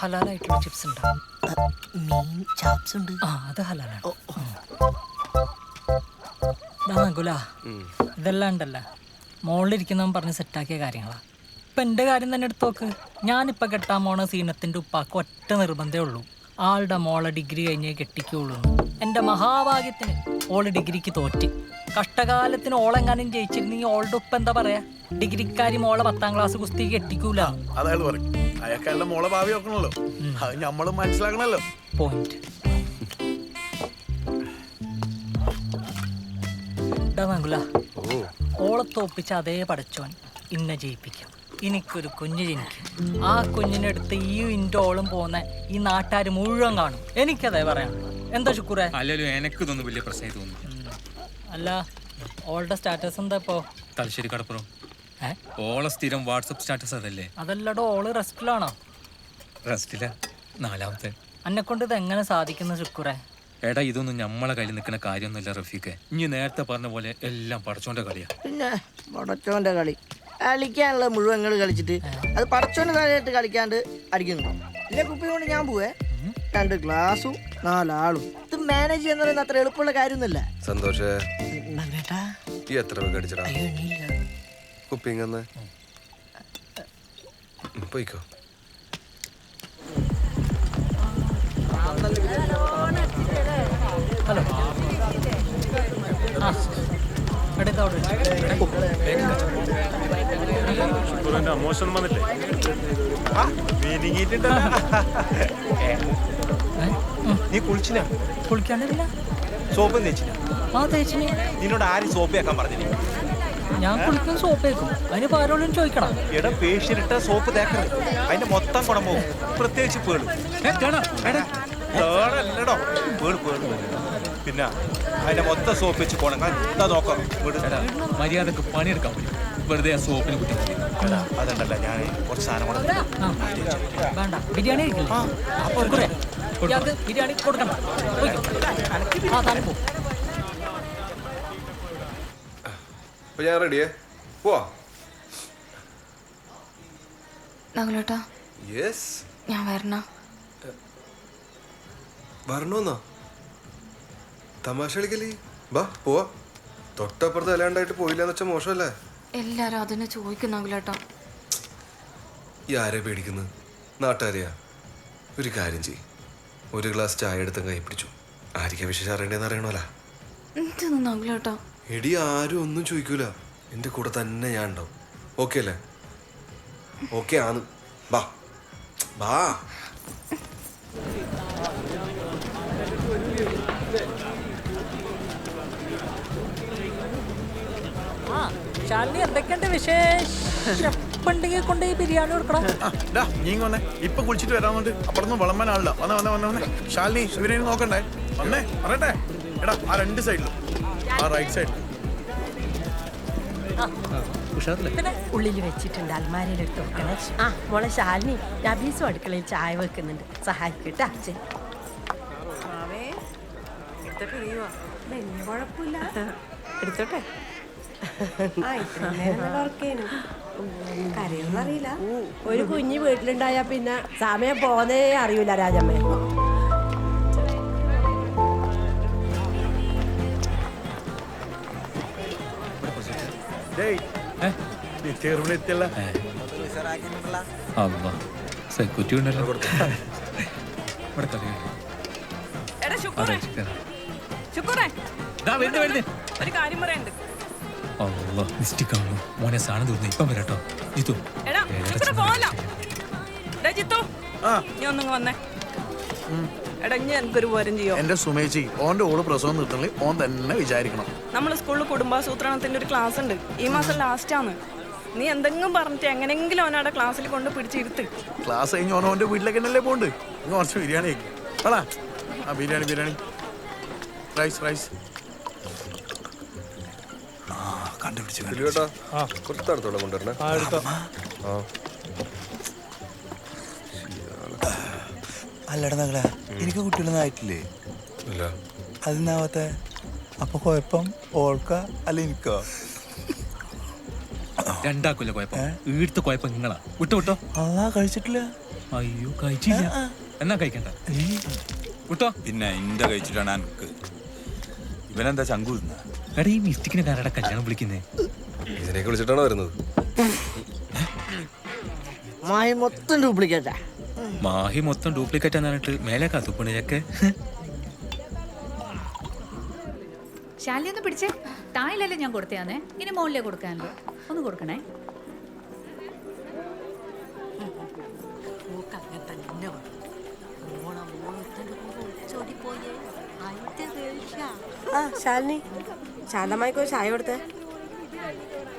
[SPEAKER 17] ഹലാലായിട്ടുള്ള ചിപ്സ് ഉണ്ട്.
[SPEAKER 5] മീൻ ചാപ്സ് ഉണ്ട്.
[SPEAKER 17] അത് ഹലാലാണ്. ഇതെല്ലാം ഉണ്ടല്ല മോളിലിരിക്കുന്നവൻ പറഞ്ഞ് സെറ്റാക്കിയ കാര്യങ്ങളാ. ഇപ്പൊ എന്റെ കാര്യം തന്നെ എടുത്തു നോക്ക്. ഞാനിപ്പൊ കെട്ടാൻ പോണ സീനത്തിന്റെ ഉപ്പാക്ക് ഒറ്റ നിർബന്ധമേ ഉള്ളൂ, ആളുടെ മോളെ ഡിഗ്രി കഴിഞ്ഞേ കെട്ടിക്കുള്ളൂ. എന്റെ മഹാഭാഗ്യത്തിന് ഓള് ഡിഗ്രിക്ക് തോറ്റ്. കഷ്ടകാലത്തിന് ഓളെങ്ങാനും ജയിച്ചിരുന്നെങ്കിൽ ഓളുടെ ഉപ്പ എന്താ പറയാ, ഡിഗ്രിക്കാരി മോളെ 10ാം ക്ലാസ് കുസ്തി കെട്ടിക്കൂല.
[SPEAKER 6] അയാൾ പറയും അയാൾക്കയാളുടെ മോളെ ഭാവി നോക്കണല്ലോ. അത് നമ്മളും മനസ്സിലാക്കണല്ലോ.
[SPEAKER 17] പോയിന്റ്. ഓളെ തോപ്പിച്ച അതേ പടച്ചോൻ ഇന്നെ ജയിപ്പിക്കാം. എനിക്കൊരു കുഞ്ഞ് ജനിക്കും. ആ കുഞ്ഞിനെടുത്ത് ഈ ഇൻറ്റോളും പോന്ന ഈ നാട്ടുകാർ മുഴുവൻ കാണും. എനിക്കതേ പറയാം. എന്താ ശുക്കൂറേ?
[SPEAKER 2] അല്ലല്ലോ, എനിക്ക് ഇതൊന്നും വലിയ പ്രശ്നമായി തോന്നുന്നു.
[SPEAKER 17] അല്ല, ഓളുടെ സ്റ്റാറ്റസ് എന്താ ഇപ്പോ?
[SPEAKER 2] തലശ്ശേരി കടപ്പുറം. ഓളെ സ്ഥിരം വാട്സപ്പ് സ്റ്റാറ്റസ് അതല്ലേ?
[SPEAKER 17] അതല്ലടോ, ഓള് റെസ്റ്റിലാണോ?
[SPEAKER 2] റെസ്റ്റില 4ാമത്തെ.
[SPEAKER 17] എന്നെ കൊണ്ട് ഇത് എങ്ങനെ സാധിക്കുന്ന ശുക്കൂറേ?
[SPEAKER 2] എടാ, ഇതൊന്നും നമ്മളെ കയ്യിൽ നിൽക്കുന്ന കാര്യമൊന്നുമില്ല റഫീഖെ. ഇനി നേരത്തെ പറഞ്ഞ പോലെ എല്ലാം പടച്ചോന്റെ കളിയാ.
[SPEAKER 5] പിന്നെ പടച്ചോന്റെ കളി കളിക്കാനുള്ള മുഴുവൻ കളിച്ചിട്ട് അത് പടച്ചോന്റെ കളിയായിട്ട് കളിക്കാണ്ട് അടിക്കുന്നു. ഇല്ലേ കുപ്പി കൊണ്ട് ഞാൻ പോവേ 2 ഗ്ലാസും 4 ആളും. ഇത് മാനേജ് ചെയ്യുന്ന പറയുന്നത് അത്ര എളുപ്പമുള്ള കാര്യമൊന്നുമില്ല.
[SPEAKER 7] സന്തോഷേ, ഈ എത്ര രൂപ അടിച്ചടാ കുപ്പിങ്ങന്ന്? പോയിക്കോ.
[SPEAKER 17] ഹലോ, എടുത്തോട്ട്
[SPEAKER 18] അമോശം വന്നില്ലേ?
[SPEAKER 4] നീ കുളിച്ചിനാ?
[SPEAKER 17] കുളിക്കാണ്ടില്ല.
[SPEAKER 4] സോപ്പ് തേച്ചിനാ?
[SPEAKER 17] ആ തേച്ചിന്.
[SPEAKER 4] നിന്നോട് ആരും സോപ്പ് വെക്കാൻ പറഞ്ഞില്ലേ?
[SPEAKER 17] ഞാൻ കുളിക്കും സോപ്പ് തേക്കും. അതിന് പാരോളും ചോദിക്കണം.
[SPEAKER 4] എടാ പേഷ്യനിട്ട സോപ്പ് തേക്കരുത്, അതിന്റെ മൊത്തം കുണം പോകും. പ്രത്യേകിച്ച് പേള്. പേളല്ലടോ, pearl pearl. പിന്നെ അതിന്റെ മൊത്തം സോപ്പ് വെച്ച് പോണം. എന്താ നോക്കാം.
[SPEAKER 2] മര്യാദക്ക് പണിയെടുക്കാൻ പറ്റും. വെറുതെ ആ സോപ്പിന് കുട്ടി.
[SPEAKER 4] അതുണ്ടല്ല, ഞാൻ കുറച്ച് സാധനം കൂടെ
[SPEAKER 17] വേണ്ട, ബിരിയാണി കഴിക്കില്ലേ? ബിരിയാണി കൊടുക്കണം. ആ താനും പോ.
[SPEAKER 7] അപ്പൊ ഞാൻ റെഡിയേ, പോവാ.
[SPEAKER 8] നകുലേട്ടാ,
[SPEAKER 7] യെസ്,
[SPEAKER 8] ഞാൻ വരണ.
[SPEAKER 7] വരണോന്നാ? തമാശ കളിക്കല്ലേ? ബാ പോവാ. തൊട്ടപ്പുറത്ത് അല്ലാണ്ടായിട്ട് പോയില്ലെന്ന് വെച്ചാൽ മോശമല്ലേ?
[SPEAKER 8] എല്ലാരും അതിനെ ചോദിക്കും നകുലേട്ടാ.
[SPEAKER 7] ഈ ആരെ പേടിക്കുന്നത്? നാട്ടുകാരെയാ? ഒരു കാര്യം ചെയ്യും, ഒരു ഗ്ലാസ് ചായ എടുത്തും കൈ പിടിച്ചു. ആരിക്കാ വിശേഷം അറിയണ്ടേന്ന് അറിയണോല.
[SPEAKER 8] എന്തെന്ന് നകുലേട്ടാ?
[SPEAKER 7] എടി ആരും ഒന്നും ചോദിക്കൂല, എന്റെ കൂടെ തന്നെ ഞാൻ ഉണ്ടാവും. ഓക്കെ അല്ലേ? ഓക്കെ ആണ്. ബാ ബാ.
[SPEAKER 17] ശാലിനി, എന്തൊക്കെയുണ്ട് വിശേഷം? പണ്ടെങ്കിൽ കൊണ്ട് ബിരിയാണി കൊടുക്കണം.
[SPEAKER 6] നീ വന്നേ, ഇപ്പൊ കുളിച്ചിട്ട് വരാന്നുണ്ട്. അപ്പുറത്ത് വിളമ്പാൻ ആളില്ല. വന്നേ വന്നേ വന്നേ വന്നേ. ശാലിനി, ഇവരെ നോക്കണ്ടേ? വന്നേ പറയട്ടെ. എടാ ആ രണ്ട് സൈഡിലും, ആ റൈറ്റ് സൈഡിൽ.
[SPEAKER 10] പിന്നെ ഉള്ളിൽ വെച്ചിട്ടുണ്ട്, അൽമാരയിൽ എടുത്ത് വെക്കണേ. ആ മോളെ ശാലിനി, നബീസും അടുക്കളയിൽ ചായ വെക്കുന്നുണ്ട്, സഹായിക്കട്ടെ അച്ഛൻ.
[SPEAKER 16] വലിയ കുഴപ്പമില്ല, എടുത്തോട്ടെ. കരയൊന്നറിയില്ല. ഒരു കുഞ്ഞ് വീട്ടിലുണ്ടായാ പിന്നെ സമയം പോന്നേ അറിയൂല രാജമ്മേ.
[SPEAKER 2] സെക്യൂരിറ്റി ഉണ്ടല്ലോ.
[SPEAKER 16] ഒരു കാര്യം പറയണ്ട്.
[SPEAKER 2] മോനെ സാധനം തീർന്നു. ഇപ്പം വരട്ടോ ജിത്തു.
[SPEAKER 16] നീ ഒന്നിങ്ങ് വന്നേ. എടാ ഇനി എനിക്കൊരു പോരം ചെയ്യോ?
[SPEAKER 6] എന്റെ സുമേച്ചി, ഓന്റെ ഓള് പ്രസവം നിർത്തണേ ഓൻ തന്നെ വിചാരിക്കണം.
[SPEAKER 16] നമ്മൾ സ്കൂളിൽ കുടുംബാസൂത്രണത്തിന്റെ ഒരു ക്ലാസ് ഉണ്ട്, ഈ മാസം ലാസ്റ്റ് ആണ്. നീ എന്തെങ്കിലും പറഞ്ഞിട്ട് എങ്ങനെങ്കിലും അവനവിടെ ക്ലാസ്സിൽ കൊണ്ട് പിടിച്ചിരുത്ത്.
[SPEAKER 6] ക്ലാസ് കഴിഞ്ഞ് ഓൻ്റെ വീട്ടിലേക്ക് തന്നെ പോണ്ട്. കുറച്ച് ബിരിയാണി ആടാ. ആ ബിരിയാണി ബിരിയാണി റൈസ് റൈസ്
[SPEAKER 7] കൊണ്ടുവരണേ.
[SPEAKER 19] അല്ലട നകള, എനിക്ക് കുട്ടികളൊന്നും ആയിട്ടില്ലേ? അതിനാവത്ത അപ്പൊ കുഴപ്പം ഓൾക്ക അല്ല എനിക്കോ?
[SPEAKER 2] രണ്ടാക്കില്ല കുഴപ്പം. വീട്ടിൽ കുഴപ്പം നിങ്ങളാ. വിട്ടോ വിട്ടോ.
[SPEAKER 19] അതാ കഴിച്ചിട്ടില്ല.
[SPEAKER 2] അയ്യോ കഴിച്ചില്ല. എന്നാ കഴിക്കണ്ട വിട്ടോ.
[SPEAKER 15] പിന്നെ ഇന്റെ കഴിച്ചിട്ടാണ് എനിക്ക്. ഇവനെന്താ ചങ്കു?
[SPEAKER 2] എടാ ഈ മിസ്റ്റിക്കിനെ കാരടെ കല്യാണം വിളിക്കുന്നേ?
[SPEAKER 7] ഇതിനൊക്കെ വിളിച്ചിട്ടാണോ വരുന്നത്?
[SPEAKER 5] മായി മൊത്തം ഡ്യൂപ്ലിക്കേറ്റാ.
[SPEAKER 2] മാഹി മൊത്തം ഡ്യൂപ്ലിക്കേറ്റ് എന്നിട്ട് മേലെ കാത്തുപ്പണിയൊക്കെ.
[SPEAKER 1] ശാലിനി ഒന്ന് പിടിച്ചേ. തായിലല്ലേ ഞാൻ കൊടുത്തയാന്നേ, ഇനി മോളിലേ കൊടുക്കാനല്ലോ. ഒന്ന് കൊടുക്കണേ.
[SPEAKER 16] ആ ശാലിനി, ശാന്തമായിക്കോ ചായ കൊടുത്തേ.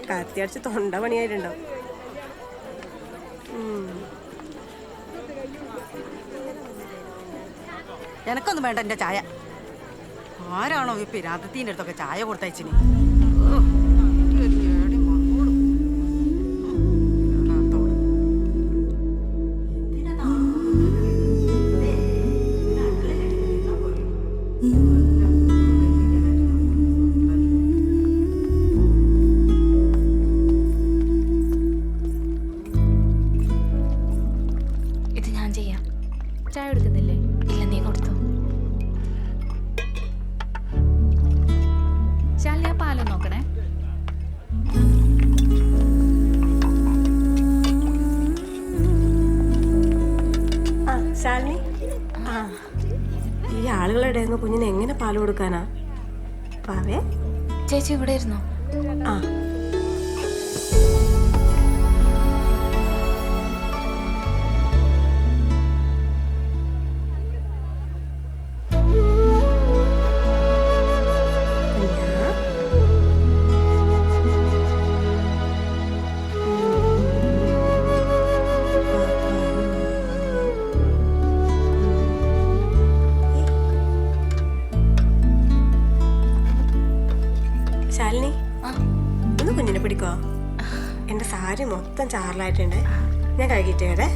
[SPEAKER 16] കത്തിയടിച്ച് തൊണ്ട പണിയായിട്ടുണ്ടാവും.
[SPEAKER 11] എനക്കൊന്നും വേണ്ട എന്റെ ചായ. ആരാണോ ഈ പിരാന്തത്തിന്റെ അടുത്തൊക്കെ ചായ കൊടുത്തയച്ചിന്?
[SPEAKER 8] ഇത് ഞാൻ ചെയ്യാം.
[SPEAKER 1] ചായ എടുക്കുന്നില്ലേ?
[SPEAKER 8] ഇല്ല, നീ കൊടുത്തു.
[SPEAKER 1] ശാലിനി, ആ പാലം നോക്കണേ.
[SPEAKER 16] ആ ശാലിനി, ആ ഈ ആളുകളുടെ കുഞ്ഞിന് എങ്ങനെ പാല് കൊടുക്കാനാ? പാവേ
[SPEAKER 8] ചേച്ചി ഇവിടെ ഇരുന്നോ?
[SPEAKER 16] ആ
[SPEAKER 10] മൊത്തം ചാറലായിട്ടുണ്ട്. ഞാൻ കഴുകിയിട്ട് കേടേ.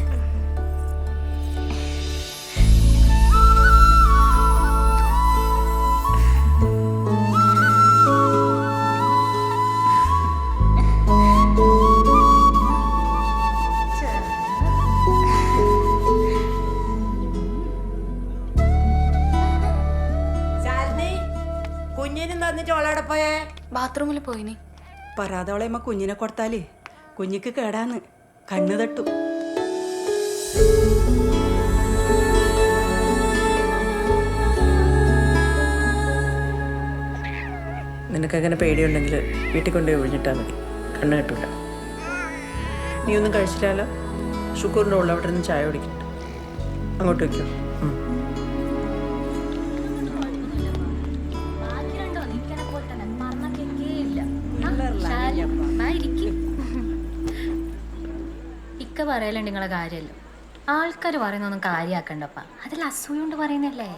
[SPEAKER 10] കുഞ്ഞിനും തന്നിട്ട് ഓളവിടെ പോയേ?
[SPEAKER 8] ബാത്റൂമിൽ പോയിനി.
[SPEAKER 11] പരാതോളയമ്മ കുഞ്ഞിനെ കൊടുത്താലേ കുഞ്ഞിക്ക് കേടാന്ന്, കണ്ണ് തട്ടു.
[SPEAKER 10] നിനക്കങ്ങനെ പേടിയുണ്ടെങ്കിൽ വീട്ടിൽ കൊണ്ടുപോയി ഒഴിഞ്ഞിട്ടാൽ മതി, കണ്ണ് കെട്ടൂല. നീ ഒന്നും കഴിച്ചില്ലല്ലോ? ഷുക്കൂറിൻ്റെ ഉള്ള അവിടെ നിന്ന് ചായ കുടിക്കട്ടെ. അങ്ങോട്ട് വയ്ക്കോ.
[SPEAKER 1] ഇക്ക പറയലുണ്ട് നിങ്ങളെ കാര്യമല്ലോ. ആൾക്കാർ പറയുന്നൊന്നും കാര്യമാക്കണ്ടപ്പ, അതിൽ അസൂയ കൊണ്ട് പറയുന്നല്ലേ.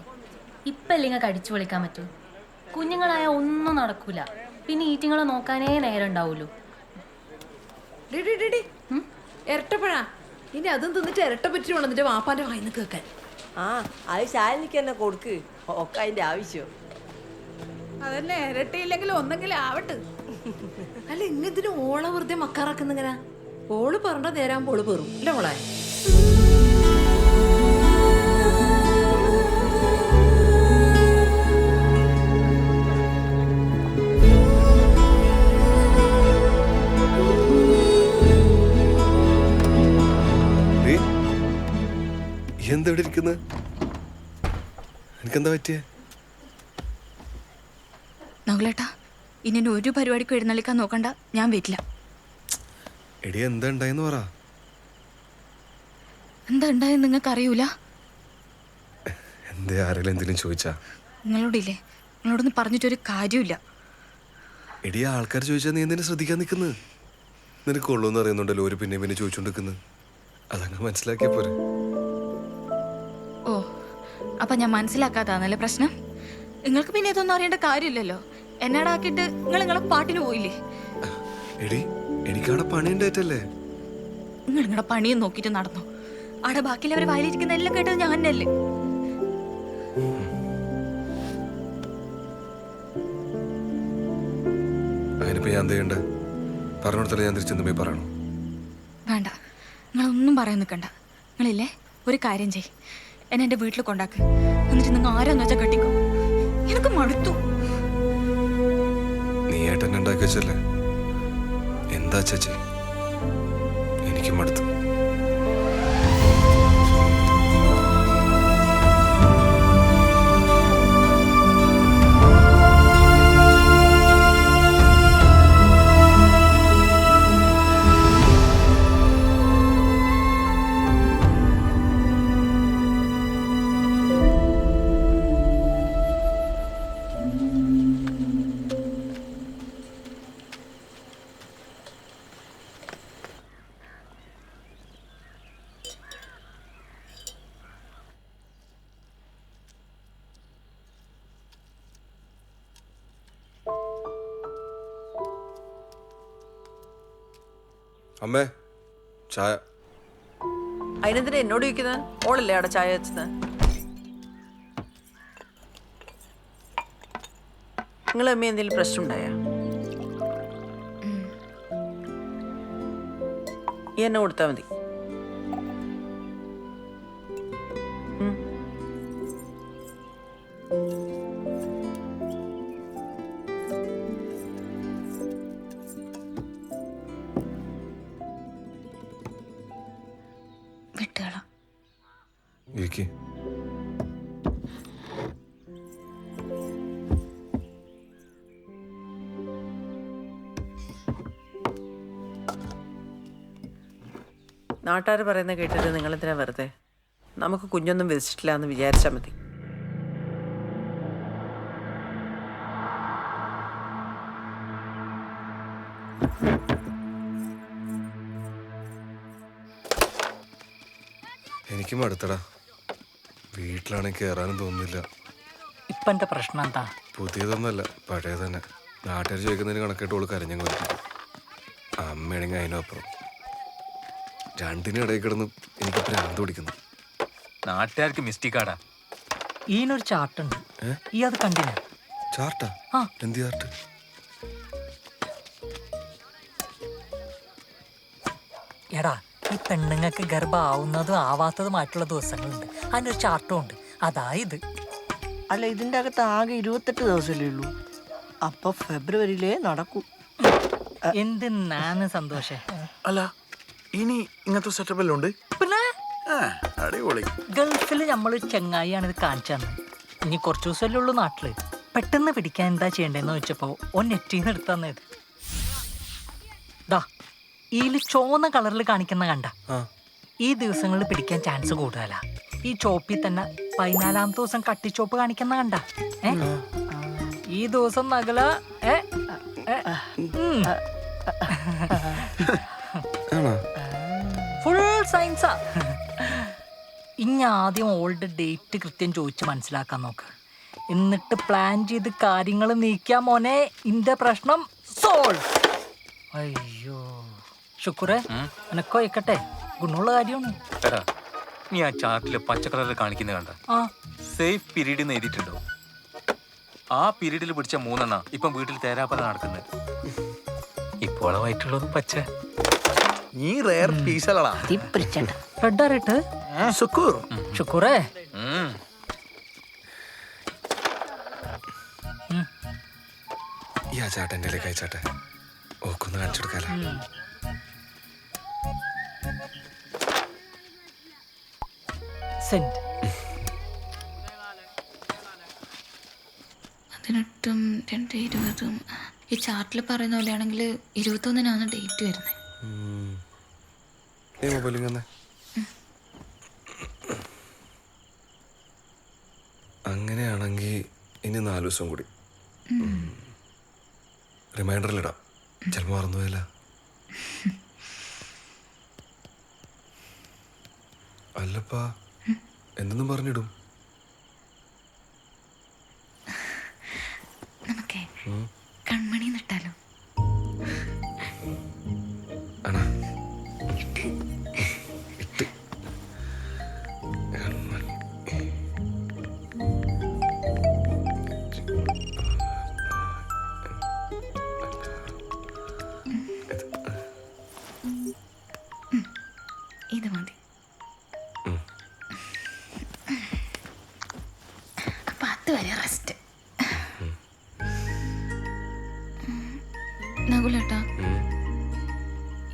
[SPEAKER 1] ഇപ്പം അല്ലെങ്കിൽ കടിച്ചു വിളിക്കാൻ പറ്റൂ. കുഞ്ഞുങ്ങളായ ഒന്നും നടക്കൂല. പിന്നെ ഈറ്റിങ്ങളെ നോക്കാനേ നേരം ഉണ്ടാവുള്ളൂ.
[SPEAKER 18] ഇരട്ടപ്പഴാ ഇനി അതും തിന്നിട്ട് ഇരട്ട പറ്റി കൊണ്ടിട്ട് വാപ്പാന്റെ വായിന്ന് കേൾക്കാൻ.
[SPEAKER 10] ആ അത് ശാലിനിക്ക് തന്നെ കൊടുക്ക്, ഒക്കെ അതിന്റെ ആവശ്യം.
[SPEAKER 18] അതന്നെ, ഇരട്ടയില്ലെങ്കിൽ ഒന്നെങ്കിലും ആവട്ടെ. അല്ല ഇങ്ങനത്തിന് ഓള വെറുതെ മക്കാറാക്കുന്നിങ്ങനെ. ഓള് പറഞ്ഞ നേരാകുമ്പോൾ ഓള് പെറും അല്ലേ മോളെ?
[SPEAKER 7] എന്താ ഇവിടെ ഇരിക്കുന്നത്? എനിക്കെന്താ പറ്റിയേ?
[SPEAKER 8] നകുലേട്ടാ, ഇനി ഒരു പരിപാടിക്കും എഴുന്നള്ളിക്കാൻ നോക്കണ്ട, ഞാൻ വരില്ല.
[SPEAKER 7] എടി എന്താ ഉണ്ടായെന്ന് പറ.
[SPEAKER 8] എന്താ ഉണ്ടായെന്ന് നിങ്ങൾക്ക് അറിയൂല?
[SPEAKER 7] എന്തേ ആരെങ്കിലും എന്തെങ്കിലും ചോദിച്ചാ?
[SPEAKER 8] നിങ്ങളോടില്ലേ, നിങ്ങളോടൊന്നും പറഞ്ഞിട്ടൊരു കാര്യമില്ല.
[SPEAKER 7] എടി ആൾക്കാർ ചോദിച്ചാൽ നീ എന്തിനാ ശ്രദ്ധിക്കാൻ നിൽക്കുന്നത്? നിനക്ക് ഉള്ളൂന്ന് അറിയുന്നുണ്ടല്ലോ ഒരു പിന്നെ പിന്നെ ചോദിച്ചോണ്ടിരിക്കുന്നത്. അതങ്ങ് മനസ്സിലാക്കിയ പോരെ.
[SPEAKER 8] ഓ, അപ്പൊ ഞാൻ മനസ്സിലാക്കാതാന്നല്ലേ പ്രശ്നം? നിങ്ങൾക്ക് പിന്നെ ഇതൊന്നും അറിയേണ്ട കാര്യമില്ലല്ലോ. എന്നാടാക്കിയിട്ട് നിങ്ങൾ നിങ്ങളെ പാട്ടിന് പോയില്ലേ?
[SPEAKER 7] എടി എനിക്കവിടെ പണിയുണ്ടായിട്ടല്ലേ.
[SPEAKER 8] നിങ്ങൾ നിങ്ങളുടെ പണിയും നോക്കിയിട്ട് നടന്നു. അവിടെ ബാക്കിയുള്ളവർ വായിലിരിക്കുന്ന എല്ലാം കേട്ടത് ഞാൻ തന്നെയല്ലേ.
[SPEAKER 7] അതിനിപ്പോ ഞാൻ എന്ത് ചെയ്യണ്ട? പറഞ്ഞോടത്തല്ലേ ഞാൻ തിരിച്ചെന്ന് പോയി പറയണോ?
[SPEAKER 8] വേണ്ട, നിങ്ങളൊന്നും പറയാൻ നിൽക്കണ്ട. നിങ്ങളില്ലേ, ഒരു കാര്യം ചെയ്, എന്നെ എൻ്റെ വീട്ടിൽ കൊണ്ടാക്ക്. എന്നിട്ട് നിങ്ങൾ ആരാന്ന് വെച്ചാൽ കെട്ടിക്കോ. എനിക്ക് മടുത്തു.
[SPEAKER 7] നീ ഏട്ടൻ ഉണ്ടാക്കി വെച്ചല്ലേ. എന്താ ചേച്ചി, എനിക്ക് മടുത്തു. അമ്മേ, ചായ.
[SPEAKER 10] അതിനെന്തിനാ എന്നോട് ചോദിക്കുന്നത്? ഓളല്ലേ അവിടെ ചായ വെച്ചത്? നിങ്ങൾ അമ്മ എന്തെങ്കിലും പ്രശ്നം ഉണ്ടായാ? ഈ എന്നെ കൊടുത്താൽ മതി.
[SPEAKER 8] വിട്ടുകളാം.
[SPEAKER 10] നാട്ടുകാർ പറയുന്നത് കേട്ടിട്ട് നിങ്ങളെന്തിനാ വെറുതെ? നമുക്ക് കുഞ്ഞൊന്നും വിധിച്ചിട്ടില്ല എന്ന് വിചാരിച്ചാൽ മതി.
[SPEAKER 7] എനിക്കും അടുത്തടാ. വീട്ടിലാണെങ്കിൽ കയറാനും തോന്നുന്നില്ല.
[SPEAKER 17] ഇപ്പം എൻ്റെ പ്രശ്നം എന്താ?
[SPEAKER 7] പുതിയതൊന്നല്ല, പഴയ തന്നെ. നാട്ടുകാർ ചോദിക്കുന്നതിന് കണക്കായിട്ട് ഓള് കരഞ്ഞങ്ങ് വരും. അമ്മയാണെങ്കിൽ അതിനപ്പുറം. രണ്ടിനും ഇടയിൽ കിടന്ന് എനിക്ക് ഭ്രാന്ത് പിടിക്കുന്നു.
[SPEAKER 2] നാട്ടുകാർക്ക് മിസ്റ്റേക്കാടാ.
[SPEAKER 17] ഈനൊരു ചാർട്ടുണ്ട്, ഈ അത് കണ്ടില്ല?
[SPEAKER 7] ചാർട്ടാ? എന്ത് ചാർട്ട്?
[SPEAKER 17] എടാ, ഈ പെണ്ണുങ്ങൾക്ക് ഗർഭമാവുന്നതും ആവാത്തതുമായിട്ടുള്ള ദിവസങ്ങളുണ്ട്, അതിനൊരു ചാർട്ടും ഉണ്ട്. അതായത്
[SPEAKER 5] അല്ല, ഇതിന്റെ അകത്ത് ആകെ 28 ദിവസമല്ലേ ഉള്ളൂ. അപ്പൊ ഫെബ്രുവരിയിലേ നടക്കൂ.
[SPEAKER 17] എന്തിനാണ് സന്തോഷേ?
[SPEAKER 12] അല്ല, ഇനി ഇങ്ങനത്തെ സെറ്റപ്പ് എല്ലാം ഉണ്ട്.
[SPEAKER 17] പിന്നെ
[SPEAKER 12] അടിപൊളി.
[SPEAKER 17] ഗൾഫിൽ നമ്മൾ ചെങ്ങായിയാണ് ഇത് കാണിച്ചു തന്നെ. ഇനി കുറച്ച് ദിവസമല്ലേ ഉള്ളൂ നാട്ടില്. പെട്ടെന്ന് പിടിക്കാൻ എന്താ ചെയ്യണ്ടെന്ന് ചോദിച്ചപ്പോ നെറ്റിന്ന് എടുത്തു തന്നത്. ഇതില് ചുവന്ന കളറിൽ കാണിക്കുന്ന കണ്ട ഈ ദിവസങ്ങളിൽ പിടിക്കാൻ ചാൻസ് കൂടുതലാ. ഈ ചോപ്പിൽ തന്നെ 14-ാമത്തെ ദിവസം കട്ടിച്ചോപ്പ് കാണിക്കുന്ന കണ്ട ഈ ദിവസം നഗല ഫുൾ സയൻസാ. ഇനി ആദ്യം ഓൾഡ് ഡേറ്റ് കൃത്യം ചോദിച്ച് മനസ്സിലാക്കാൻ നോക്ക്. എന്നിട്ട് പ്ലാൻ ചെയ്ത് കാര്യങ്ങൾ നീക്കിയാ മോനെ ഇന്റെ പ്രശ്നം സോൾവ്. അയ്യോ ശുക്രേ, എനക്കോ ഇക്കട്ടെ, ഗുണമുള്ള കാര്യമാണ്.
[SPEAKER 2] എടാ, നീ ആ ചാർട്ടില് പച്ച കളറിൽ കാണിക്കുന്നത് കണ്ട? സേഫ് പീരീഡ് എന്ന് എഴുതിയിട്ടുണ്ടോ? ആ പീരീഡിൽ പിടിച്ച 3 ഇപ്പം വീട്ടിൽ തേരാപ്പല നടക്കുന്നത്. ഇപ്പോളായിട്ടുള്ളത് പച്ച.
[SPEAKER 12] നീ റെയർ പീസലടാ.
[SPEAKER 17] റെഡ് ആറിട്ട് ശുക്രേ.
[SPEAKER 7] ഈ ആ ചാട്ട എൻ്റെ അയച്ചാട്ടെ, ഓക്കൊന്ന് കാണിച്ചു കൊടുക്കാലോ.
[SPEAKER 8] സെന്റ് 18, 2, 20. ഈ ചാർട്ടിൽ പറയുന്ന പോലെയാണെങ്കിൽ 21-നാണ് ഡേറ്റ് വരുന്നത്.
[SPEAKER 7] അങ്ങനെയാണെങ്കിൽ ഇനി 4 ദിവസം കൂടി റിമൈൻഡറിലിടാം. ചിലപ്പോൾ മറന്നുപോയല്ല. അല്ലപ്പാ, എന്തെന്നും പറഞ്ഞിടും.
[SPEAKER 8] നമുക്കേ കൺമണി നിട്ടാലോ?
[SPEAKER 7] ആണോ?
[SPEAKER 8] ഇത് മതി. അപ്പൊ അതുവരെ റെസ്റ്റ്. നകുലേട്ടാ,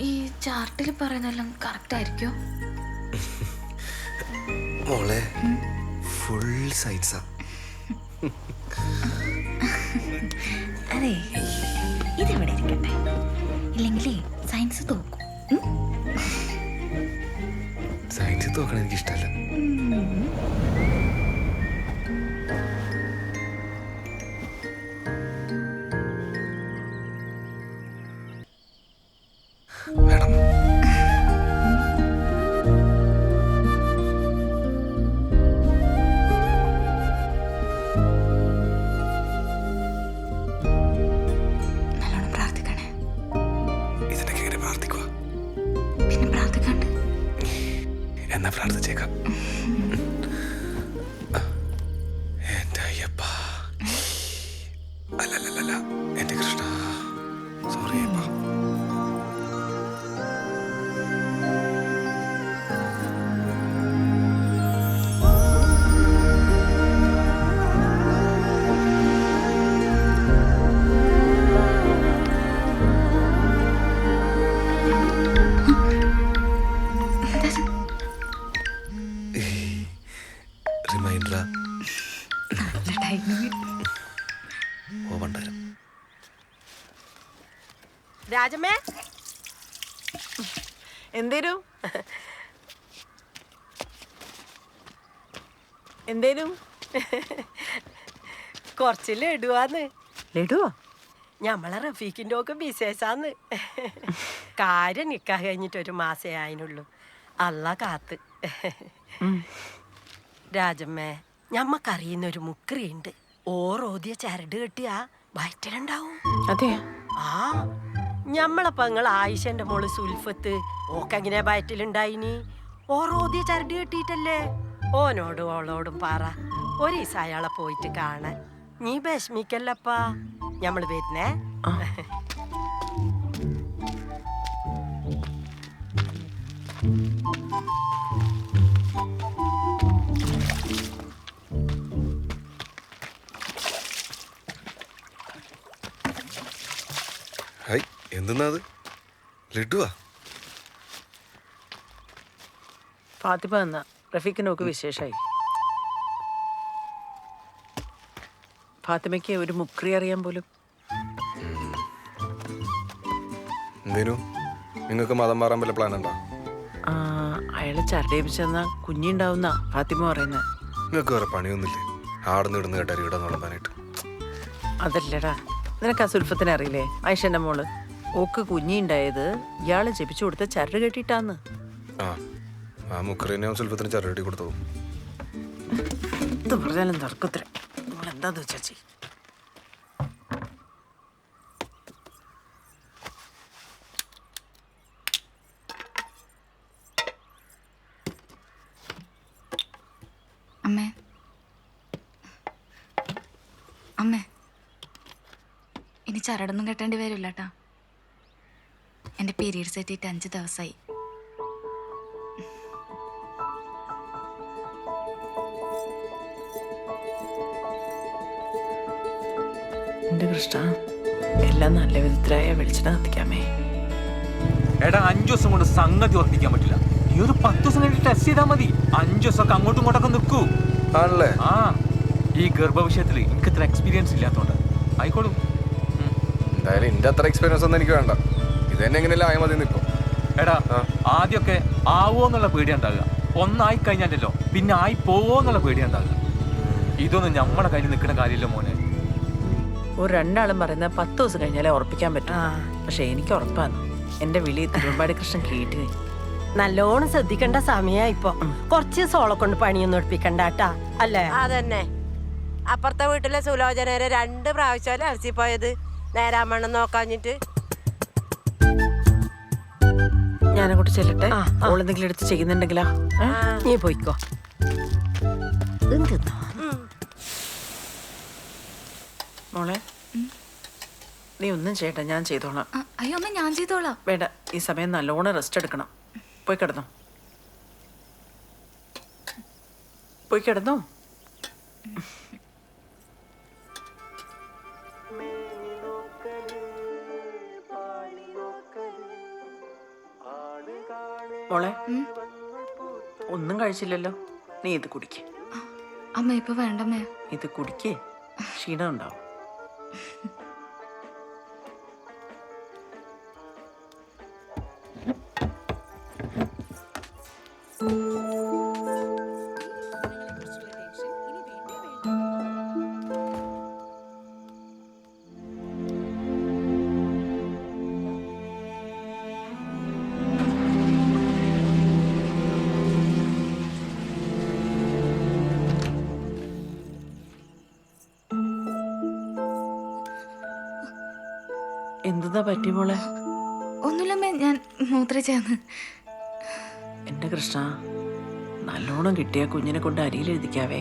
[SPEAKER 8] ഈ ചാർട്ടിൽ പറയുന്നതെല്ലാം കറക്റ്റ് ആയിരിക്കോ?
[SPEAKER 7] മോളെ ഫുൾ സയൻസാ.
[SPEAKER 8] അതെ, ഇതിവിടെ ഇരിക്കട്ടെ, ഇല്ലെങ്കിലേ സയൻസ് തോക്കും.
[SPEAKER 7] സയൻസ് തോക്കണം എനിക്കിഷ്ടമല്ല. മേഡം,
[SPEAKER 8] നല്ലോണം പ്രാർത്ഥിക്കണേ.
[SPEAKER 7] ഇതിനൊക്കെ എങ്ങനെ പ്രാർത്ഥിക്കുക?
[SPEAKER 8] പിന്നെ പ്രാർത്ഥിക്കണ്ട്.
[SPEAKER 7] എന്നാ പ്രാർത്ഥിച്ചേക്കാം. എന്റെ അയ്യപ്പ, അല്ലല്ലല്ല, എന്റെ കൃഷ്ണ, സോറി അയ്യപ്പ. റിമൈൻഡറാ. ഓവണ്ടായിരുന്നു.
[SPEAKER 10] രാജമ്മേ, എന്തേരും എന്തേരും കുറച്ച് ലഡുവാന്ന്. ലഡുവാ? ഞമ്മളെ റഫീഖിൻ്റെ ഒക്കെ വിശേഷാന്ന്. കാര്യം നിക്കാ കഴിഞ്ഞിട്ട് 1 മാസേ ആയിനുള്ളൂ. അല്ല കാത്ത്. രാജമ്മേ, ഞമ്മക്കറിയുന്നൊരു മുക്രിയുണ്ട്. ഓരോദിയ ചരട് കെട്ടിയാ വയറ്റിലുണ്ടാവും.
[SPEAKER 16] അതെ.
[SPEAKER 10] ആ, ഞമ്മളെ പെങ്ങൾ ആയിഷന്റെ മോള് സുൽഫത്ത് ഓക്കെങ്ങനെ വയറ്റിലുണ്ടായിനി ഓറോദിയ ചരട് കെട്ടിയിട്ടല്ലേ. ഓനോടും ഓളോടും പറ ഒരീസം അയാളെ പോയിട്ട് കാണാൻ. നീ വിഷമിക്കല്ലപ്പാ, ഞമ്മള് വരുന്നേ.
[SPEAKER 7] ഹായ്, എന്തെന്നാ അത്? ലഡുവാ?
[SPEAKER 20] ഫാത്തിമ എന്നാ റഫീഖിനൊക്കെ വിശേഷമായി. ഫാത്തിമയ്ക്ക് ഒരു മുക്രി അറിയാൻ പോലും.
[SPEAKER 7] എന്തേനു നിങ്ങൾക്ക് മതം മാറാൻ വല്ല പ്ലാൻ ഉണ്ടോ?
[SPEAKER 20] അയാള് ചരടേപ്പിച്ചെന്നാ കുഞ്ഞിണ്ടാവുന്ന ഫാത്തിമ പറയുന്നത്.
[SPEAKER 7] നിങ്ങൾക്ക് വേറെ പണിയൊന്നുമില്ലേ? ആടുന്ന് ഇടുന്ന് കേട്ടാൽ ഇവിടെ നോളമ്പാനായിട്ട്.
[SPEAKER 20] അതല്ലടാ, നിനക്ക് ആ സുൽഫത്തിനെ അറിയില്ലേ, ആയിഷന്റെ മോള്. ഓക്ക് കുഞ്ഞിണ്ടായത് ഇയാള് ജപിച്ചു കൊടുത്ത ചരട് കെട്ടിട്ടാന്ന്.
[SPEAKER 7] ആ മുക്കറിനെ സുൽഫത്തിന് ചരടി കൊടുത്തു.
[SPEAKER 20] എന്ത് പറഞ്ഞാലും തർക്കത്തില് എന്താന്ന് വെച്ചാ ചെയ്.
[SPEAKER 8] അമ്മേ അമ്മേ ഇനി ചരടൊന്നും കെട്ടേണ്ടി വരില്ല കേട്ടാ. എൻ്റെ പീരീഡ്സ് എത്തിയിട്ട് 5 ദിവസമായി.
[SPEAKER 20] എന്റെ കൃഷ്ണ, എല്ലാം നല്ല വിധത്തിലായ വെളിച്ചെണ്ണ കത്തിക്കാമേ.
[SPEAKER 2] എടാ 5 ദിവസം കൊണ്ട് സംഗതി ഉറപ്പിക്കാൻ പറ്റില്ല. ഈ ഒരു 10 ദിവസം കഴിഞ്ഞ് ടെസ്റ്റ് ചെയ്താൽ മതി. 5 ദിവസമൊക്കെ അങ്ങോട്ടും ഇങ്ങോട്ടൊക്കെ നിൽക്കൂ.
[SPEAKER 7] ആണല്ലേ?
[SPEAKER 2] ആ, ഈ ഗർഭവിഷയത്തിൽ എനിക്ക് ഇത്ര എക്സ്പീരിയൻസ് ഇല്ലാത്തതുകൊണ്ട് ആയിക്കോളും.
[SPEAKER 7] എന്തായാലും എന്റെ അത്ര എക്സ്പീരിയൻസ് ഒന്നും എനിക്ക് വേണ്ട. ഇത് തന്നെ എങ്ങനെയല്ല ആയ മതി ഇപ്പൊ.
[SPEAKER 2] എടാ ആദ്യമൊക്കെ ആവോ എന്നുള്ള പേടിയാ ഉണ്ടാകുക. ഒന്നായി കഴിഞ്ഞാലല്ലോ പിന്നെ ആയി പോവോ എന്നുള്ള പേടിയാ ഉണ്ടാകുക. ഇതൊന്നും നമ്മളെ കയ്യിൽ നിൽക്കുന്ന കാര്യമില്ല മോനെ.
[SPEAKER 20] ഒരു രണ്ടാളും പറയുന്ന 10 ദിവസം കഴിഞ്ഞാലേ ഉറപ്പിക്കാൻ പറ്റും. പക്ഷെ എനിക്ക് ഉറപ്പാണ്. എന്റെ വിളി തിരുവമ്പാടി കൃഷ്ണൻ കേട്ടി.
[SPEAKER 10] നല്ലോണം ശ്രദ്ധിക്കേണ്ട സമയാ ഇപ്പൊ. കുറച്ച് ദിവസം ഓളെ കൊണ്ട് പണിയൊന്നും എടുപ്പിക്കണ്ടാട്ടാ, അല്ലേ?
[SPEAKER 21] അതന്നെ. അപ്പുറത്തെ വീട്ടിലെ സുലോചനരെ 2 പ്രാവശ്യം അലസിപ്പോയത് നേരാമണ്ണം നോക്കാഞ്ഞിട്ട്.
[SPEAKER 20] ഞാനങ്ങോട്ട് ചെല്ലട്ടെ. ഓളെന്തെങ്കിലും എടുത്ത് ചെയ്യുന്നുണ്ടെങ്കിലാ
[SPEAKER 10] നീ പോയിക്കോ.
[SPEAKER 20] മോളെ നീ ഒന്നും ചെയ്യട്ടെ, ഞാൻ ചെയ്തോളാം.
[SPEAKER 8] അയ്യോ അമ്മ, ഞാൻ ചെയ്തോളാം.
[SPEAKER 20] വേണ്ട, ഈ സമയം നല്ലോണം റെസ്റ്റ് എടുക്കണം. പോയി കിടന്നോ, പോയി കിടന്നോ. മോളെ ഒന്നും കഴിച്ചില്ലല്ലോ, നീ ഇത് കുടിക്കേ.
[SPEAKER 8] അമ്മ ഇപ്പൊ വേണ്ടമ്മേ.
[SPEAKER 20] ഇത് കുടിക്കേ, ക്ഷീണം ഉണ്ടാവും. എന്താ പറ്റി മോളെ?
[SPEAKER 8] ഒന്നുമില്ലമ്മേ, ഞാൻ മൂത്രച്ചാന്ന്.
[SPEAKER 20] എന്റെ കൃഷ്ണ, നല്ലോണം കിട്ടിയ കുഞ്ഞിനെ കൊണ്ട് അരിയിൽ എഴുതിക്കാവേ.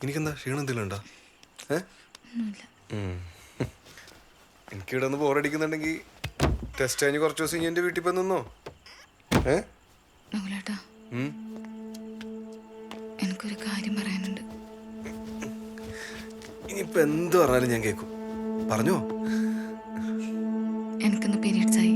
[SPEAKER 7] എനിക്കെന്താ ക്ഷീണം എന്തെങ്കിലും ഉണ്ടോ? എനിക്കിവിടെ ഒന്ന് ബോറടിക്കുന്നുണ്ടെങ്കിൽ ടെസ്റ്റ് കഴിഞ്ഞ് കുറച്ച് ദിവസം ഇനി എൻ്റെ വീട്ടിൽ പോയി നിന്നോ.
[SPEAKER 8] എനിക്കൊരു കാര്യം പറയാനുണ്ട്.
[SPEAKER 7] ഇനിയിപ്പോ എന്ത് പറഞ്ഞാലും ഞാൻ കേൾക്കും. പറഞ്ഞോ.
[SPEAKER 8] എനിക്കൊന്ന് പീരീഡ്സ് ആയി.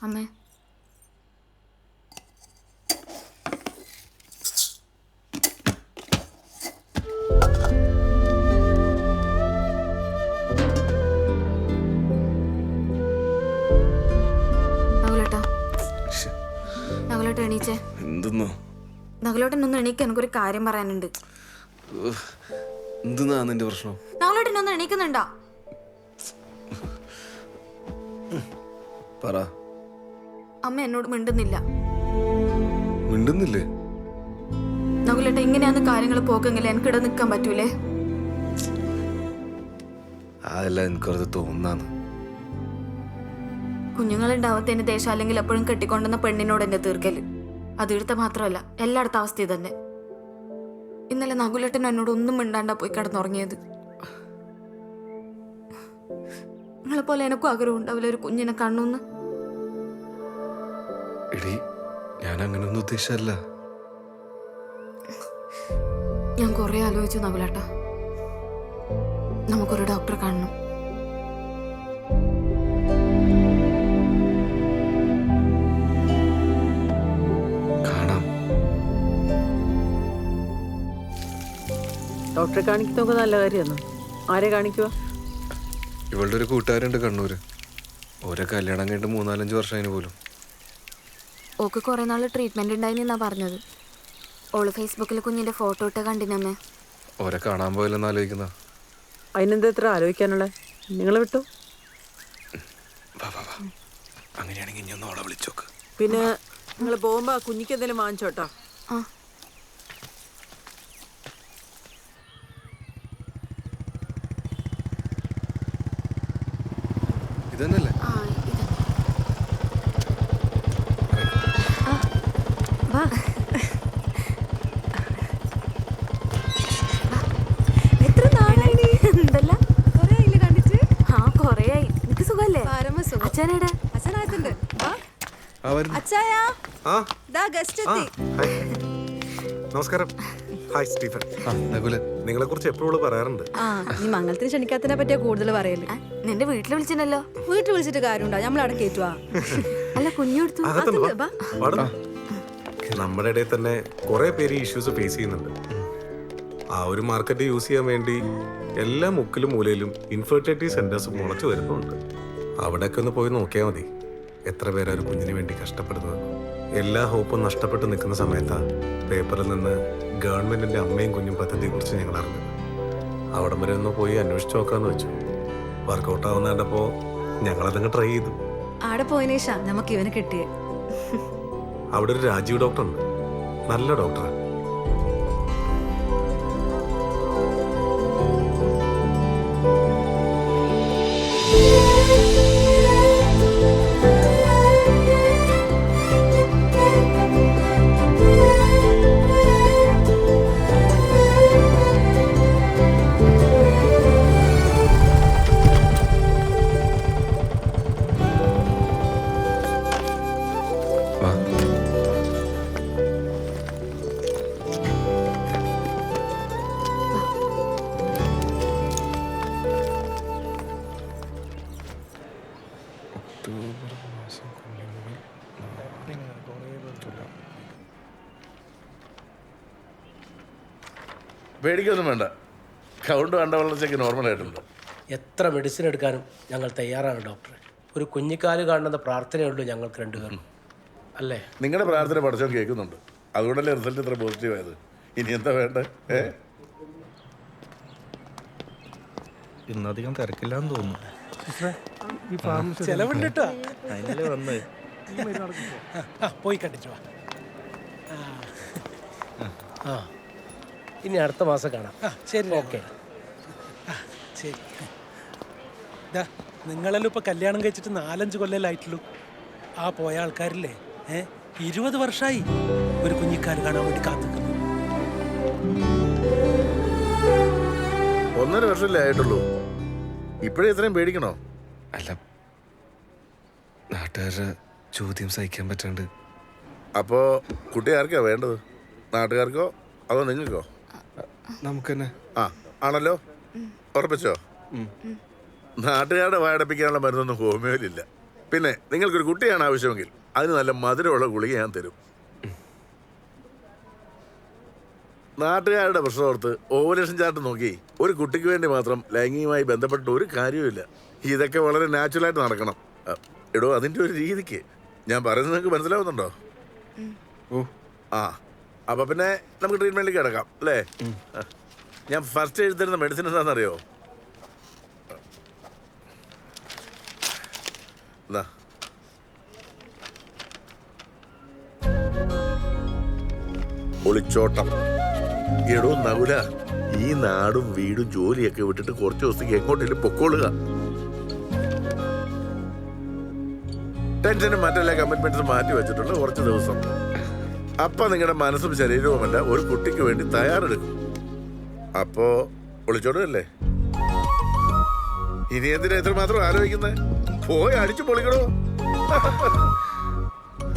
[SPEAKER 8] അമ്മേ നകുലേട്ട എണീച്ചേ.
[SPEAKER 7] എന്തെന്നോ
[SPEAKER 8] നകുലേട്ടൻ ഒന്ന് എണീക്ക്, എനിക്കൊരു കാര്യം പറയാനുണ്ട്.
[SPEAKER 7] എന്തെന്നാ നിന്റെ പ്രശ്നം?
[SPEAKER 8] നകുലേട്ടൻ ഒന്ന് എണീക്കുന്നുണ്ടോ?
[SPEAKER 7] പറ.
[SPEAKER 8] അമ്മ എന്നോട് മിണ്ടുന്നില്ല.
[SPEAKER 7] മിണ്ടുന്നില്ലേ?
[SPEAKER 8] നകുലേട്ട ഇങ്ങനെയാന്ന് കാര്യങ്ങൾ പോക്കെങ്കിൽ എനിക്കിടെ നിൽക്കാൻ പറ്റൂലേ?
[SPEAKER 7] അതല്ല എനിക്കത് തോന്നാന്ന്.
[SPEAKER 8] കുഞ്ഞുങ്ങളുണ്ടാവത്തേന് ദേശം അല്ലെങ്കിൽ എപ്പോഴും കെട്ടിക്കൊണ്ടുവന്ന പെണ്ണിനോട് എന്റെ തീർക്കല്. അത് ഇവിടുത്തെ മാത്രമല്ല, എല്ലായിടത്തെ അവസ്ഥ തന്നെ. ഇന്നലെ നകുലേട്ടൻ എന്നോട് ഒന്നും മിണ്ടാണ്ടാ പോയി കിടന്നുറങ്ങിയത്. നിങ്ങളെപ്പോലെ എനിക്കും ആഗ്രഹം ഉണ്ടാവില്ല ഒരു കുഞ്ഞിനെ കാണുന്ന്.
[SPEAKER 7] എടി, ഞാൻ അങ്ങനൊന്നും ഉദ്ദേശിച്ചല്ല.
[SPEAKER 8] ഞാൻ കുറെ ആലോചിച്ചു നകുലേട്ട, നമുക്കൊരു ഡോക്ടറെ കാണണം.
[SPEAKER 20] ഡോക്ടറെ കാണിക്കുന്നതൊക്കെ നല്ല കാര്യമാണ്. ആരെ കാണിക്കുക?
[SPEAKER 7] ഇവളുടെ ഒരു കൂട്ടുകാരുണ്ട് കണ്ണൂര്. ഓരോ കല്യാണം കഴിഞ്ഞിട്ട് 3-4 വർഷം അതിന് പോലും.
[SPEAKER 8] ഓക്ക് കുറെ നാള് ട്രീറ്റ്മെന്റ് ഉണ്ടായിന്നാ പറഞ്ഞത്. ഓള് ഫേസ്ബുക്കിൽ കുഞ്ഞിന്റെ ഫോട്ടോ ഇട്ട് കണ്ടിനമ്മേ.
[SPEAKER 7] ഓരെ കാണാൻ പോയല്ലെന്ന് ആലോചിക്കുന്ന.
[SPEAKER 20] അതിനെന്താ ഇത്ര ആലോചിക്കാനുള്ള? നിങ്ങൾ വിട്ടു.
[SPEAKER 7] അങ്ങനെയാണെങ്കിൽ ഇനി ഒന്ന് ഓളെ വിളിച്ചോക്ക്.
[SPEAKER 20] പിന്നെ നിങ്ങൾ പോകുമ്പോ കുഞ്ഞിക്ക് എന്തെങ്കിലും വാങ്ങിച്ചോട്ടോ.
[SPEAKER 7] ഇതന്നല്ലേ?
[SPEAKER 8] അച്ഛനെടാ?
[SPEAKER 18] അച്ഛനായിട്ടുണ്ട്.
[SPEAKER 7] അച്ഛായാ.
[SPEAKER 3] നമസ്കാരം. Hi Stephen. നിങ്ങളെ കുറിച്ച് എപ്പോഴും പറയാറുണ്ട്.
[SPEAKER 16] നീ മംഗളത്തിന് ക്ഷണിക്കാത്തതിനെ പറ്റിയാ കൂടുതൽ പറയല്.
[SPEAKER 8] നിന്റെ വീട്ടിൽ വിളിച്ചിട്ടല്ലോ.
[SPEAKER 16] വീട്ടിൽ വിളിച്ചിട്ട് കാര്യമുണ്ടോ? നമ്മളവിടെ കേറ്റുവാ.
[SPEAKER 8] അല്ല കുഞ്ഞെടുത്തു.
[SPEAKER 3] നമ്മുടെ ഇടയിൽ തന്നെ കുറെ പേര് ഇഷ്യൂസ് ഫേസ് ചെയ്യുന്നുണ്ട്. ആ ഒരു മാർക്കറ്റ് യൂസ് ചെയ്യാൻ വേണ്ടി എല്ലാ മുക്കിലും മൂലയിലും ഇൻഫെർട്ടിലിറ്റി സെന്റേഴ്സ് മുളച്ചു വരുന്നുണ്ട്. അവിടെയൊക്കെ ഒന്ന് പോയി നോക്കിയാൽ മതി. എത്ര പേരാ ഒരു കുഞ്ഞിന് വേണ്ടി കഷ്ടപ്പെടുന്നത്. എല്ലാ ഹോപ്പും നഷ്ടപ്പെട്ട് നിൽക്കുന്ന സമയത്താണ് പേപ്പറിൽ നിന്ന് ഗവൺമെന്റിന്റെ അമ്മയും കുഞ്ഞും പദ്ധതിയെ കുറിച്ച് ഞങ്ങൾ അറിഞ്ഞു. അവിടം വരെ ഒന്ന് പോയി അന്വേഷിച്ച് നോക്കാന്ന് വെച്ചു. വർക്കൗട്ട് ആവുന്ന കണ്ടപ്പോ ഞങ്ങളതങ്ങ് ട്രൈ ചെയ്തു.
[SPEAKER 16] ആടെ പോയതിനേശാ നമുക്ക് ഇവന് കിട്ടിയേ.
[SPEAKER 3] അവിടെ ഒരു രാജീവ് ഡോക്ടർ ഉണ്ട്, നല്ല ഡോക്ടറാണ്.
[SPEAKER 22] പേടിക്കൊന്നും വേണ്ട. കൗണ്ട് വേണ്ട, വളർച്ചയ്ക്ക് നോർമലായിട്ടുണ്ട്.
[SPEAKER 23] എത്ര മെഡിസിൻ എടുക്കാനും ഞങ്ങൾ തയ്യാറാണ് ഡോക്ടർ. ഒരു കുഞ്ഞിക്കാല് കാണുന്ന പ്രാർത്ഥനയുള്ളൂ ഞങ്ങൾക്ക് രണ്ടുപേരും, അല്ലേ?
[SPEAKER 22] നിങ്ങളുടെ പ്രാർത്ഥന പഠിച്ചോ കേൾക്കുന്നുണ്ട്. അതുകൊണ്ടല്ലേ റിസൾട്ട് ഇത്ര പോസിറ്റീവ് ആയത്. ഇനി എന്താ വേണ്ടേ?
[SPEAKER 4] ഇന്നധികം തിരക്കില്ലാന്ന് തോന്നുന്നു.
[SPEAKER 23] ചെലവുണ്ട് കേട്ടോ.
[SPEAKER 4] അതിനല്ലേ വന്നത്.
[SPEAKER 23] പോയി കണ്ടിച്ചു. ഇനി അടുത്ത മാസം കാണാം. ശരി, ഓക്കെ. ശരി. നിങ്ങളെല്ലാം ഇപ്പൊ കല്യാണം കഴിച്ചിട്ട് 4-5 കൊല്ലമായിട്ടുള്ളൂ. ആ പോയ ആൾക്കാരില്ലേ 20 വർഷമായി ഒരു കുഞ്ഞിക്കാല് കാണാൻ വേണ്ടി കാത്തിക്കുന്നു.
[SPEAKER 22] 1.5 വർഷമല്ലേ ആയിട്ടുള്ളൂ. ഇപ്പോഴേ ഇത്രയും പേടിക്കണോ?
[SPEAKER 7] അല്ല, നാട്ടുകാരുടെ ചോദ്യം സഹിക്കാൻ പറ്റാണ്ട്.
[SPEAKER 22] അപ്പോ കുട്ടി ആർക്കാ വേണ്ടത്? നാട്ടുകാർക്കോ അതോ നിങ്ങൾക്കോ?
[SPEAKER 7] നമുക്ക് തന്നെ.
[SPEAKER 22] ആണല്ലോ, ഉറപ്പിച്ചോ? നാട്ടുകാരുടെ വായടപ്പിക്കാനുള്ള മരുന്നൊന്നും ഹോമിയോയിലില്ല. പിന്നെ നിങ്ങൾക്കൊരു കുട്ടിയാണ് ആവശ്യമെങ്കിൽ അതിന് നല്ല മധുരമുള്ള ഗുളിക ഞാൻ തരും. നാട്ടുകാരുടെ പ്രശ്നോർത്ത് ഓവലേഷൻ ചാർട്ട് നോക്കി ഒരു കുട്ടിക്ക് വേണ്ടി മാത്രം ലൈംഗികമായി ബന്ധപ്പെട്ട ഒരു കാര്യവുമില്ല. ഇതൊക്കെ വളരെ നാച്ചുറലായിട്ട് നടക്കണം. എടോ അതിൻ്റെ ഒരു രീതിക്ക് ഞാൻ പറയുന്നത് നിങ്ങൾക്ക് മനസ്സിലാവുന്നുണ്ടോ? ആ അപ്പൊ പിന്നെ നമുക്ക് ട്രീറ്റ്മെന്റിലേക്ക് കിടക്കാം അല്ലേ? ഞാൻ ഫസ്റ്റ് എഴുതരുന്ന മെഡിസിൻ എന്താണെന്നറിയോ? എന്താ ഒളിച്ചോട്ടം. എടോ നകുല, ഈ നാടും വീടും ജോലിയൊക്കെ വിട്ടിട്ട് കുറച്ച് ദിവസത്തേക്ക് എങ്ങോട്ടേലും പൊക്കോളുക. ടെൻഷനും മറ്റെല്ലാ കമ്മിറ്റ്മെന്റ്സും മാറ്റി വെച്ചിട്ടുണ്ട് കുറച്ച് ദിവസം. അപ്പൊ നിങ്ങളുടെ മനസ്സും ശരീരവുമല്ല ഒരു കുട്ടിക്ക് വേണ്ടി തയ്യാറെടുക്കും. അപ്പോ ഒളിച്ചോടല്ലേ? ഇനി എന്തിനാ എത്രമാത്രം ആലോചിക്കുന്നത്? പോയി അടിച്ചു പൊളിക്കണോ?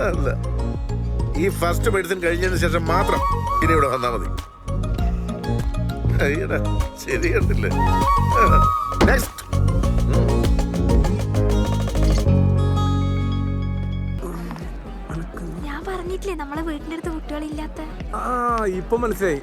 [SPEAKER 22] അല്ല, ഈ ഫസ്റ്റ് മെഡിസിൻ കഴിഞ്ഞതിന് ശേഷം മാത്രം ഇനി ഇവിടെ വന്നാൽ മതി. അയ്യടാ ശരിയല്ലേ? നെക്സ്റ്റ്.
[SPEAKER 9] ഞാൻ പറഞ്ഞിട്ടില്ലേ നമ്മളെ വീട്ടിന്റെ അടുത്ത് കുട്ടികളില്ലാത്ത.
[SPEAKER 3] ഇപ്പൊ മനസ്സിലായി.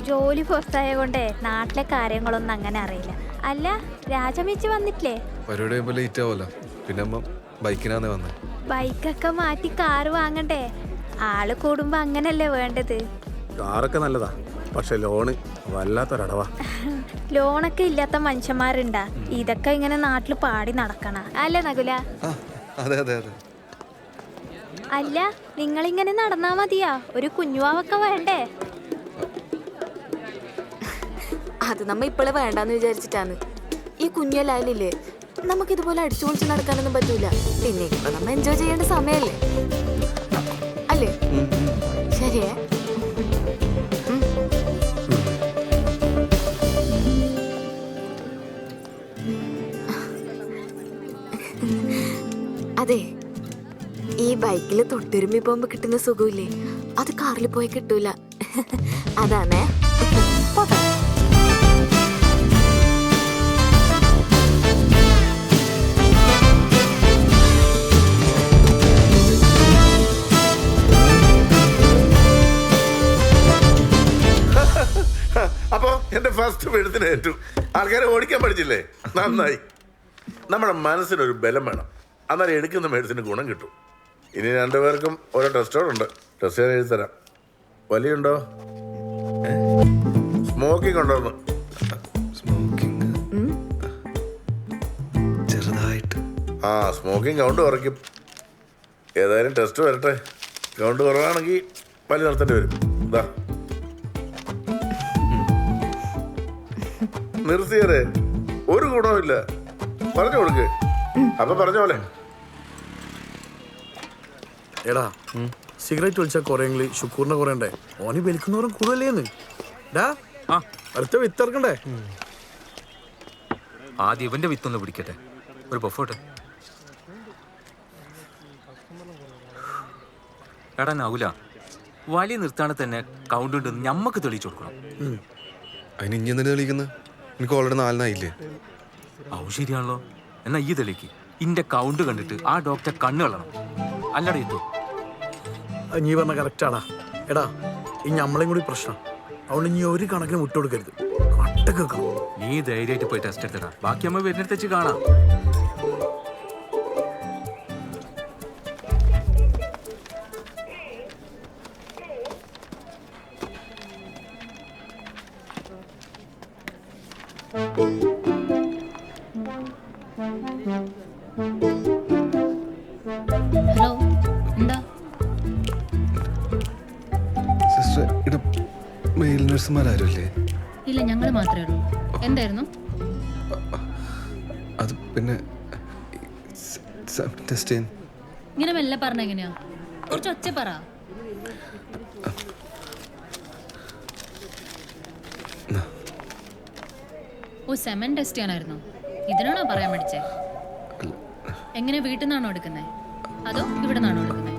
[SPEAKER 9] ജോലി പുറത്തായ കൊണ്ടേ നാട്ടിലെ കാര്യങ്ങളൊന്നും അങ്ങനെ അറിയില്ല. അല്ല, രാജമേച്ചി വന്നിട്ടില്ലേ?
[SPEAKER 7] പരിപാടി ലേറ്റ് ആവല്ലോ. പിന്നെ അമ്മ ബൈക്കിനാന്നേ വന്നേ.
[SPEAKER 9] ബൈക്കൊക്കെ മാറ്റി കാറ് വാങ്ങണ്ടേ? ആള് കൂടുമ്പോ അങ്ങനല്ലേ വേണ്ടത്.
[SPEAKER 3] കാറൊക്കെ നല്ലതാ, പക്ഷെ ലോണ് വല്ലാത്തൊരടവാ.
[SPEAKER 9] ലോണൊക്കെ ഇല്ലാത്ത മനുഷ്യന്മാരുണ്ടാ? ഇതൊക്കെ ഇങ്ങനെ നാട്ടിൽ പാടി നടക്കണ അല്ലേ നകുല?
[SPEAKER 7] അതെ അതെ അതെ.
[SPEAKER 9] അല്ല, നിങ്ങളിങ്ങനെ നടന്നാ മതിയാ? ഒരു കുഞ്ഞുവാവൊക്കെ വേണ്ടേ?
[SPEAKER 8] അത് നമ്മ ഇപ്പോഴേ വേണ്ടാന്ന് വിചാരിച്ചിട്ടാണ്. ഈ കുഞ്ഞല്ലാലില്ലേ, നമുക്കിതുപോലെ അടിച്ചു പൊളിച്ച് നടക്കാനൊന്നും പറ്റൂല. പിന്നെ ഇപ്പൊ നമ്മ എൻജോയ് ചെയ്യേണ്ട സമയല്ലേ അല്ലേ? ശരിയേ? അതെ, ഈ ബൈക്കിൽ തൊട്ടുരുമ്പി പോകുമ്പോ കിട്ടുന്ന സുഖമില്ലേ, അത് കാറിൽ പോയി കിട്ടൂല. അതാണേ.
[SPEAKER 22] അപ്പൊ എന്റെ ഫസ്റ്റ് മെഡിസിൻ ഏറ്റു. ആൾക്കാരെ ഓടിക്കാൻ പഠിച്ചില്ലേ? നന്നായി. നമ്മുടെ മനസ്സിനൊരു ബലം വേണം, എന്നാലും എടുക്കുന്ന മെഡിസിന് ഗുണം കിട്ടും. ഇനി രണ്ടുപേർക്കും ഓരോ ടെസ്റ്റോടുണ്ട്. ടെസ്റ്റ് ഞാൻ എഴുതി തരാം. വലിയുണ്ടോ? സ്മോക്കിംഗ് ഉണ്ടോന്ന്?
[SPEAKER 7] ചെറുതായിട്ട്.
[SPEAKER 22] ആ, സ്മോക്കിംഗ് കൗണ്ട് കുറയ്ക്കും. ഏതായാലും ടെസ്റ്റ് വരട്ടെ. കൗണ്ട് കുറവാണെങ്കിൽ വലിയ നിർത്തേണ്ടി വരും. ഇതാ നിർത്തിയതേ, ഒരു ഗുണവുമില്ല. പറഞ്ഞു കൊടുക്ക്. അപ്പൊ പറഞ്ഞ പോലെ.
[SPEAKER 6] എടാ, സിഗരറ്റ് വലിച്ചാൽ കുറയെങ്കിൽ ഷുക്കൂറിനെ കുറയണ്ടേ? ഓന് വലിക്കുന്നവരും കൂടുതലേന്ന്. അടുത്ത വിത്തിറക്കണ്ടേ?
[SPEAKER 2] ആദ്യം ഇവന്റെ വിത്തൊന്ന് പിടിക്കട്ടെ. ഒരു പൊഫോട്ടെ. എടാ നൗല, വലിയ നിർത്താണെ തന്നെ കൗണ്ട് ഉണ്ടെന്ന് ഞമ്മക്ക് തെളിയിച്ചു കൊടുക്കണം.
[SPEAKER 7] അതിന് ഇനി എന്തിനാ തെളിയിക്കുന്നത്? എനിക്ക് ഓൾറെഡി 4
[SPEAKER 2] ഔ ശരിയാണല്ലോ. എന്നാ ഈ തെളിക്ക്. ഇന്റെ കൗണ്ട് കണ്ടിട്ട് ആ ഡോക്ടർ കണ്ണ് കളണം. അല്ലടാ ഇത്തു.
[SPEAKER 6] നീ പറഞ്ഞ കറക്റ്റാടാ. എടാ, ഈ നമ്മളെയും കൂടി പ്രശ്നം. അതുകൊണ്ട് നീ ഒരു കണക്കിന് വിട്ടുകൊടുക്കരുത്. കട്ടക്ക്
[SPEAKER 2] നീ ധൈര്യമായിട്ട് പോയി ടെസ്റ്റ് എടുത്തടാ. ബാക്കി അമ്മ വരുന്നിടത്ത് വെച്ച് കാണാം.
[SPEAKER 1] ഹലോ, എന്താ?
[SPEAKER 7] സിസ്റ്റർ, ഇവിടെ മെയിൽ നഴ്സുമാരാരുമില്ലേ?
[SPEAKER 1] ഇല്ല, ഞങ്ങൾ മാത്രമേ ഉള്ളൂ. എന്തായിരുന്നു?
[SPEAKER 7] അത് പിന്നെ ടെസ്റ്റ് ചെയ്യാൻ.
[SPEAKER 1] ഇങ്ങനെ മെല്ലെ പറഞ്ഞ എങ്ങനെയാ? കുറച്ച് ഒച്ച പറ. ഓ, സെമൻ ടെസ്റ്റ് ചെയ്യാനായിരുന്നു. ഇതിനാണോ പറയാൻ പഠിച്ചേ? എങ്ങനെ, വീട്ടിൽ നിന്നാണോ എടുക്കുന്നത് അതോ ഇവിടെ നിന്നാണോ എടുക്കുന്നത്?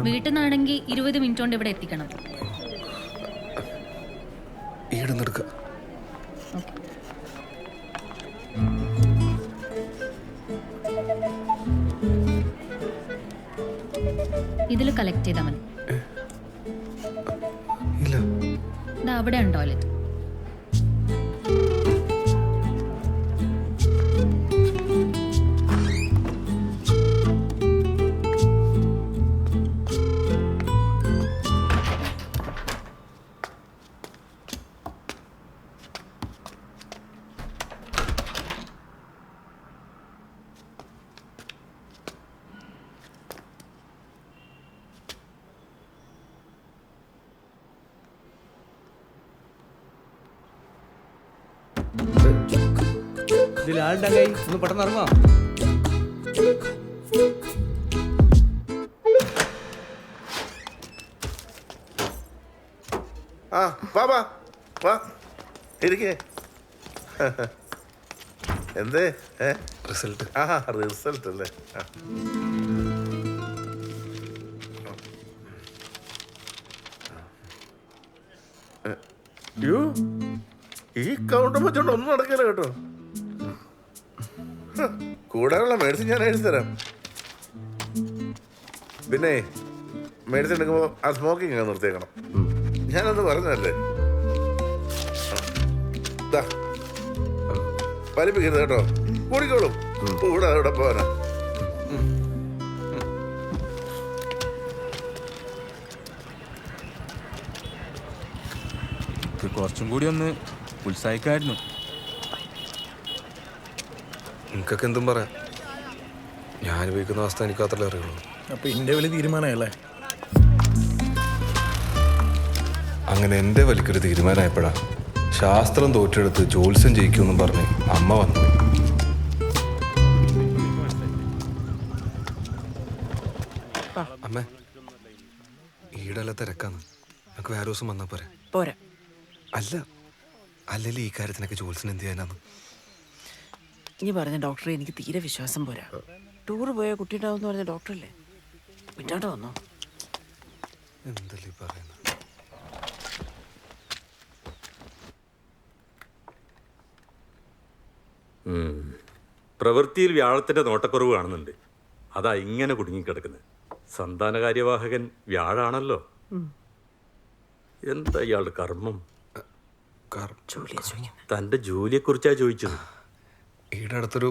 [SPEAKER 1] വീട്ടിൽ നിന്നാണെങ്കിൽ 20 മിനിറ്റ് കൊണ്ട് ഇവിടെ എത്തിക്കണം. ഇതിൽ കളക്ട് ചെയ്താൽ മതി.
[SPEAKER 7] ഇല്ല,
[SPEAKER 1] ഇത് അവിടെയാണ് ടോയ്ലറ്റ്.
[SPEAKER 13] ഇതിലാളുടെ കൈ ഒന്ന് പെട്ടെന്ന് ഇറങ്ങോ.
[SPEAKER 22] ആ വാ വാ വാ ഇരിക്കേ. എന്തേ
[SPEAKER 7] റിസൾട്ട്?
[SPEAKER 22] ആ റിസൾട്ട് അല്ലേ. യ്യോ, ഈ കൗണ്ടർ വെച്ചോണ്ട് ഒന്നും നടക്കില്ല കേട്ടോ. കൂടാനുള്ള മെഡിസിൻ ഞാൻ എഴുതി തരാം. പിന്നെ മെഡിസിൻ എടുക്കുമ്പോൾ ആ സ്മോക്കിംഗ് അങ്ങ് നിർത്തിയേക്കണം. ഞാനത് പറഞ്ഞതല്ലേ. വലിപ്പിക്കരുത് കേട്ടോ, കൂടിക്കോളും. കൂടെ അവിടെ പോവാനാ.
[SPEAKER 2] കുറച്ചും കൂടി ഒന്ന് ഉത്സാഹിക്കായിരുന്നു.
[SPEAKER 7] നിനക്കൊക്കെ എന്തും പറയാം. ഞാൻ അനുഭവിക്കുന്ന അവസ്ഥ എനിക്ക് അത്രേ അറിയുള്ളൂ.
[SPEAKER 6] അപ്പൊ എന്റെ വലിയ തീരുമാനമല്ലേ?
[SPEAKER 7] അങ്ങനെ എൻ്റെ വലിക്കൊരു തീരുമാനമായപ്പോഴാ ശാസ്ത്രം തോറ്റെടുത്ത് ജ്യോത്സ്യം ജയിക്കുമെന്നും പറഞ്ഞ് അമ്മ വന്നു. അമ്മേ, ഈടല്ല തിരക്കാന്ന്. നമുക്ക് വേറെ ദിവസം വന്നാ പോരെ?
[SPEAKER 20] പോരാ.
[SPEAKER 7] അല്ല, അല്ലെങ്കിൽ ഈ കാര്യത്തിനൊക്കെ ജ്യോത്സ്യൻ എന്ത് ചെയ്യാനാന്ന്?
[SPEAKER 20] ഇനി പറഞ്ഞ ഡോക്ടറെ എനിക്ക് തീരെ വിശ്വാസം പോരാ. ടൂറ് പോയ കുട്ടി ഉണ്ടാവും പറഞ്ഞ ഡോക്ടറല്ലേ, പിന്നോട്ട് വന്നോ.
[SPEAKER 7] എന്തല്ലേ പറയുന്നത്?
[SPEAKER 14] പ്രവൃത്തിയിൽ വ്യാഴത്തിന്റെ നോട്ടക്കുറവ് കാണുന്നുണ്ട്. അതാ ഇങ്ങനെ കുടുങ്ങിക്കിടക്കുന്നത്. സന്താനകാര്യവാഹകൻ വ്യാഴാണല്ലോ. എന്താ ഇയാളുടെ കർമ്മം? തന്റെ ജോലിയെ കുറിച്ചാ ചോദിച്ചത്.
[SPEAKER 7] ഈടെ അടുത്തൊരു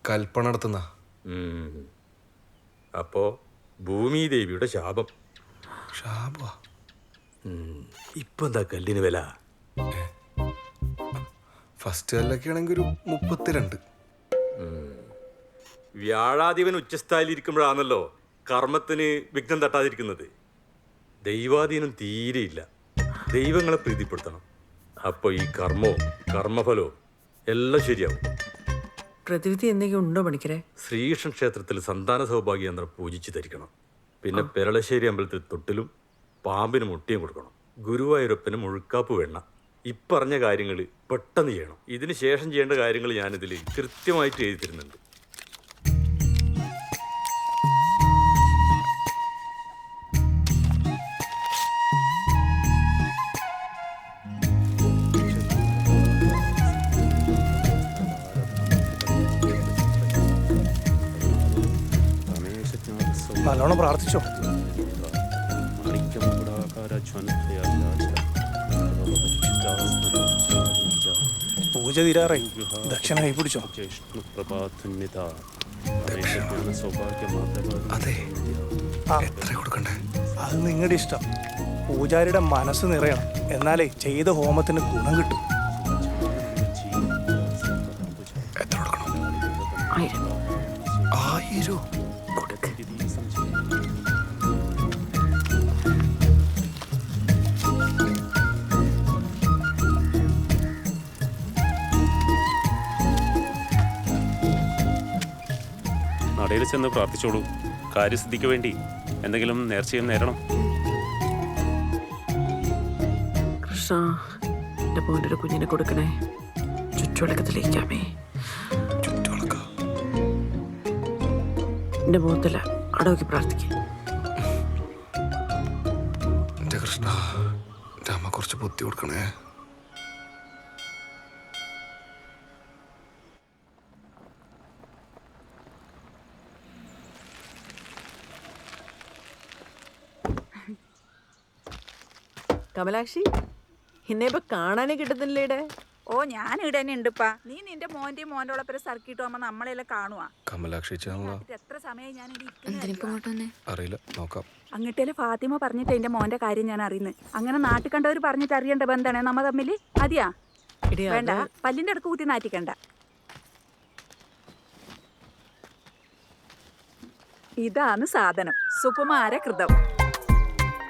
[SPEAKER 7] കൽപ്പന നടത്തുന്ന.
[SPEAKER 14] അപ്പോ ഭൂമി ദേവിയുടെ ശാപം. ഇപ്പൊ എന്താ കല്ലിന് വില?
[SPEAKER 7] ഫസ്റ്റ് കല്ലൊക്കെ ആണെങ്കിൽ ഒരു 32.
[SPEAKER 14] വ്യാഴാധിപൻ ഉച്ചസ്ഥായിലിരിക്കുമ്പോഴാണല്ലോ കർമ്മത്തിന് വിഘ്നം തട്ടാതിരിക്കുന്നത്. ദൈവാധീനം തീരെയില്ല. ദൈവങ്ങളെ പ്രീതിപ്പെടുത്തണം. അപ്പൊ ഈ കർമ്മവും കർമ്മഫലവും എല്ലാം ശരിയാവും.
[SPEAKER 20] പ്രതിവിധി എന്തെങ്കിലും ഉണ്ടോ പണിക്കരെ?
[SPEAKER 14] ശ്രീകൃഷ്ണ ക്ഷേത്രത്തിൽ സന്താന സൗഭാഗ്യയന്ത്രം പൂജിച്ചു ധരിക്കണം. പിന്നെ പെരളശ്ശേരി അമ്പലത്തിൽ തൊട്ടിലും പാമ്പിന് മുട്ടിയും കൊടുക്കണം. ഗുരുവായൂരപ്പന് മുഴുക്കാപ്പ് വേണ്ട. ഇപ്പറഞ്ഞ കാര്യങ്ങൾ പെട്ടെന്ന് ചെയ്യണം. ഇതിന് ശേഷം ചെയ്യേണ്ട കാര്യങ്ങൾ ഞാനിതിൽ കൃത്യമായിട്ട് എഴുതി തരുന്നുണ്ട്.
[SPEAKER 23] നല്ലോണം പ്രാർത്ഥിച്ചോ. പൂജ തീരാറായി. ദക്ഷിണ കൈ പിടിച്ചോ. അത് നിങ്ങളുടെ ഇഷ്ടം. പൂജാരിയുടെ മനസ്സ് നിറയണം. എന്നാലേ ചെയ്ത ഹോമത്തിന് ഗുണം കിട്ടും.
[SPEAKER 7] എത്ര കൊടുക്കണം? 1000.
[SPEAKER 19] നടയിൽ ചെന്ന് പ്രാർത്ഥിച്ചോളൂ. കാര്യസിദ്ധിക്ക് വേണ്ടി എന്തെങ്കിലും നേർച്ചയും നേരണം.
[SPEAKER 20] കൃഷ്ണ, എൻ്റെ മോൻ്റെ ഒരു കുഞ്ഞിനെ കൊടുക്കണേ. ചുറ്റുവിളക്കത്തിലേക്കാമേ. എൻ്റെ മുഖത്തില്ല, അടവയ്ക്ക് പ്രാർത്ഥിക്കാം.
[SPEAKER 7] എൻ്റെ കൃഷ്ണ, എൻ്റെ അമ്മ കുറച്ച് ബുദ്ധി കൊടുക്കണേ.
[SPEAKER 20] കമലാക്ഷി എന്നെ ഇപ്പൊ കാണാനേ കിട്ടുന്നില്ലേടെ.
[SPEAKER 11] ഓ ഞാൻ ഇവിടെ തന്നെ ഉണ്ടിപ്പാ. നീ നിന്റെ മോന്റെയും മോന്റെ ഉള്ളപ്പോ സർക്കിട്ട് പോകുമ്പോ നമ്മളെല്ലാം കാണുവാ.
[SPEAKER 7] കമലാക്ഷി
[SPEAKER 11] എത്ര സമയം ഞാൻ
[SPEAKER 7] അറിയില്ല, നോക്കാം.
[SPEAKER 11] അങ്ങട്ടേല് ഫാത്തിമ പറഞ്ഞിട്ട് എന്റെ മോന്റെ കാര്യം ഞാൻ അറിയുന്നത്. അങ്ങനെ നാട്ടിൽ കണ്ടവർ പറഞ്ഞിട്ട് അറിയേണ്ട ബന്ധാണ് നമ്മ തമ്മില്. അതിയാ വേണ്ട, പല്ലിന്റെ അടുക്ക് കൂത്തി നാറ്റിക്കണ്ട. ഇതാണ് സാധനം, സുകുമാര കൃതം.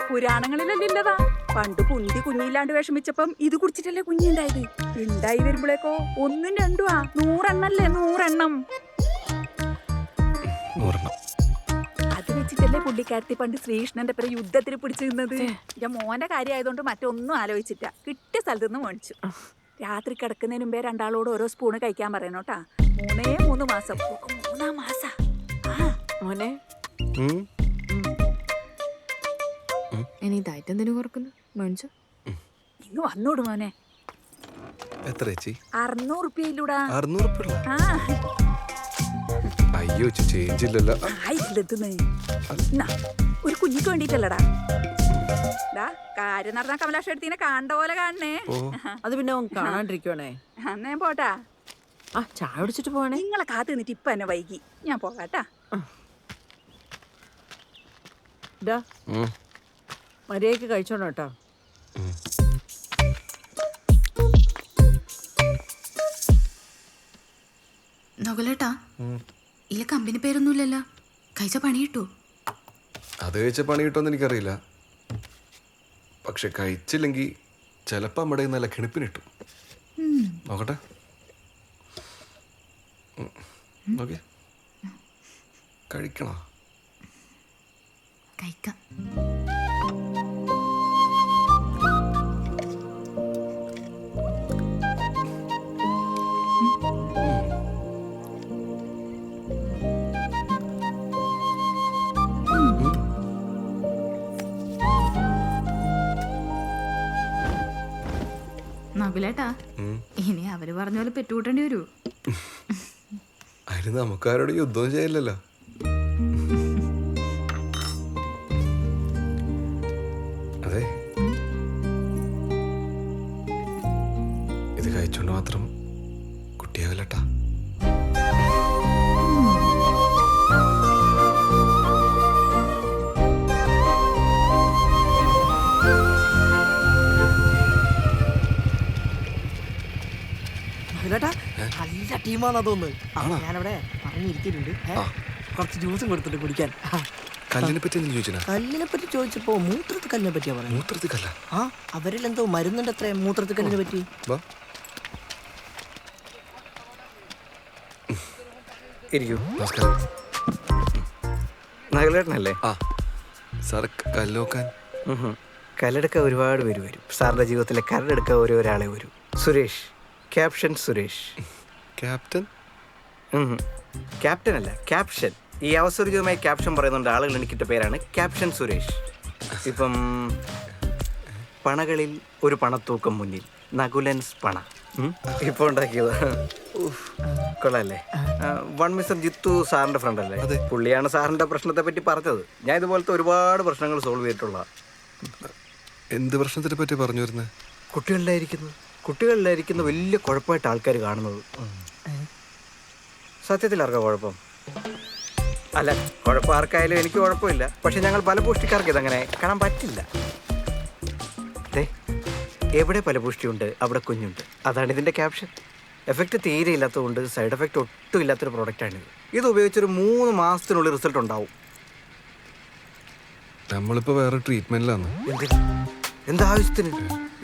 [SPEAKER 11] പുരാണങ്ങളിലല്ലതാ. പണ്ട് കുന്തി കുഞ്ഞില്ലാണ്ട് വിഷമിച്ചപ്പം ഇത് കുടിച്ചിട്ടല്ലേ കുഞ്ഞിണ്ടായത്. ഉണ്ടായി വരുമ്പോഴേക്കോ 1 2 100 എണ്ണല്ലേ, 100 എണ്ണം. അത് വെച്ചിട്ടല്ലേ പുള്ളിക്കാരത്തി പണ്ട് ശ്രീകൃഷ്ണന്റെ പേര് യുദ്ധത്തിന് പിടിച്ചു നിന്നത്. ഞാൻ മോന്റെ കാര്യം ആയതുകൊണ്ട് മറ്റൊന്നും ആലോചിച്ചിട്ട. കിട്ടിയ സ്ഥലത്ത് നിന്ന് മേടിച്ചു. രാത്രി കിടക്കുന്നതിന് മുമ്പേ രണ്ടാളോട് ഓരോ സ്പൂണ് കഴിക്കാൻ പറയണോട്ടാ. 3 മാസം. 3 മാസാ
[SPEAKER 20] മോനെ.
[SPEAKER 8] ഇനി ഇതായിട്ട് എന്തിനു കുറക്കുന്നു മേടിച്ചു.
[SPEAKER 11] ഇങ്ങ് വന്നോട് മോനെ.
[SPEAKER 7] എത്ര ചേച്ചി?
[SPEAKER 11] 600 റുപ്യയിലൂടാ.
[SPEAKER 7] 600 അയ്യോ ചേഞ്ച് ഇല്ലല്ലോ.
[SPEAKER 11] ഒരു കുഞ്ഞിക്ക് വേണ്ടിട്ടല്ലടാ. കാര്യം നടന്ന കമലാക്ഷ എടുത്തിനെ കാണണ്ട പോലെ കാണണേ.
[SPEAKER 20] അത് പിന്നെ കാണാണ്ടിരിക്കുവാണേ.
[SPEAKER 11] അന്നേ പോട്ടാ.
[SPEAKER 20] ചായ കുടിച്ചിട്ട് പോവാണേ.
[SPEAKER 11] നിങ്ങളെ കാത്തു നിന്നിട്ട് ഇപ്പൊ എന്നെ വൈകി. ഞാൻ പോകാട്ടാ.
[SPEAKER 20] മര്യാദക്ക് കഴിച്ചോണം കേട്ടോ.
[SPEAKER 8] നകുലേട്ടാ, ഇല്ല കമ്പനി പേരൊന്നുമില്ലല്ലോ. കഴിച്ച പണി കിട്ടൂ?
[SPEAKER 7] അത് കഴിച്ച പണി കിട്ടുമെന്ന് എനിക്കറിയില്ല. പക്ഷെ കഴിച്ചില്ലെങ്കിൽ ചിലപ്പോൾ നമ്മുടെ നല്ല കിണിപ്പിനിട്ടു. നോക്കട്ടെ. ഓക്കെ, കഴിക്കണോ?
[SPEAKER 8] കഴിക്കാം. നകുലേട്ടാ, ഇനി അവര് പറഞ്ഞ പോലെ പെറ്റുകൂട്ടേണ്ടി വരൂ.
[SPEAKER 7] അതിന് നമുക്കാരോട് യുദ്ധം ചെയ്യില്ലല്ലോ. അതെ, ഇത് കഴിച്ചോണ്ട് മാത്രം കുട്ടിയാവില്ലട്ടാ.
[SPEAKER 5] നല്ല ടീമാണെന്ന് തോന്നുന്നു. ഞാനവിടെ പറഞ്ഞിരിക്കുന്നുണ്ട്. കുറച്ച് ജ്യൂസും കൊടുത്തിട്ട് കുടിക്കാൻ.
[SPEAKER 7] കല്ലിനെ പറ്റി ചോദിച്ചാ?
[SPEAKER 5] കല്ലിനെ പറ്റി ചോദിച്ചപ്പോ മൂത്രത്തി കല്ലിനെ പറ്റിയാ പറയുന്നത്.
[SPEAKER 7] മൂത്രത്തി കല്ല?
[SPEAKER 5] അവരിലെന്തോ മരുന്നുണ്ട് അത്രേ മൂത്രത്തി കല്ലിനെ പറ്റി.
[SPEAKER 7] നമസ്കാരം.
[SPEAKER 4] നഗലേട്ടനല്ലേ?
[SPEAKER 7] സാർ കല്ലോക്കാൻ
[SPEAKER 4] കല്ലെടുക്കാൻ ഒരുപാട് പേര് വരും. സാറിന്റെ ജീവിതത്തിലെ കല്ലെടുക്കാൻ ഒരാളെ വരും. Suresh, caption Suresh.
[SPEAKER 7] Captain?
[SPEAKER 4] Captain അല്ല, ക്യാപ്ഷൻ. ഈ അവസരമായി ക്യാപ്ഷൻ പറയുന്നുണ്ട് ആളുകൾ എനിക്കിട്ട പേരാണ് ക്യാപ്ഷൻ സുരേഷ്. ഇപ്പം പണകളിൽ ഒരു പണത്തൂക്കം മുന്നിൽ, നകുലൻസ് പണ ഇപ്പൊ ഉണ്ടാക്കിയത്. കൊള്ളാല്ലേ? വൺ മിസ്റ്റർ ജിത്തു സാറിന്റെ ഫ്രണ്ട് അല്ലേ? പുള്ളിയാണ് സാറിന്റെ പ്രശ്നത്തെ പറ്റി പറഞ്ഞത്. ഞാൻ ഇതുപോലത്തെ ഒരുപാട് പ്രശ്നങ്ങൾ സോൾവ് ചെയ്തിട്ടുള്ള.
[SPEAKER 7] എന്ത് പ്രശ്നത്തിനെ പറ്റി പറഞ്ഞു വരുന്നത്?
[SPEAKER 4] കുട്ടികളിലായിരിക്കുന്ന വലിയ കുഴപ്പമായിട്ട് ആൾക്കാർ കാണുന്നത്. സത്യത്തിൽ ആർക്കാ കുഴപ്പം? അല്ല, കുഴപ്പം ആർക്കായാലും എനിക്ക് കുഴപ്പമില്ല. പക്ഷെ ഞങ്ങൾ ഫലപുഷ്ടിക്കാർക്ക് ഇതങ്ങനെ കാണാൻ പറ്റില്ല. എവിടെ ഫലപുഷ്ടിയുണ്ട് അവിടെ കുഞ്ഞുണ്ട്. അതാണ് ഇതിൻ്റെ ക്യാപ്ഷൻ. എഫക്റ്റ് തീരെ ഇല്ലാത്തതുകൊണ്ട് സൈഡ് എഫക്റ്റ് ഒട്ടും ഇല്ലാത്തൊരു പ്രോഡക്റ്റാണിത്. ഇത് ഉപയോഗിച്ചൊരു 3 മാസത്തിനുള്ളിൽ റിസൾട്ട് ഉണ്ടാവും.
[SPEAKER 7] നമ്മളിപ്പോ വേറെ ട്രീറ്റ്മെന്റിലാണ്.
[SPEAKER 4] എന്താവശ്യത്തിന്?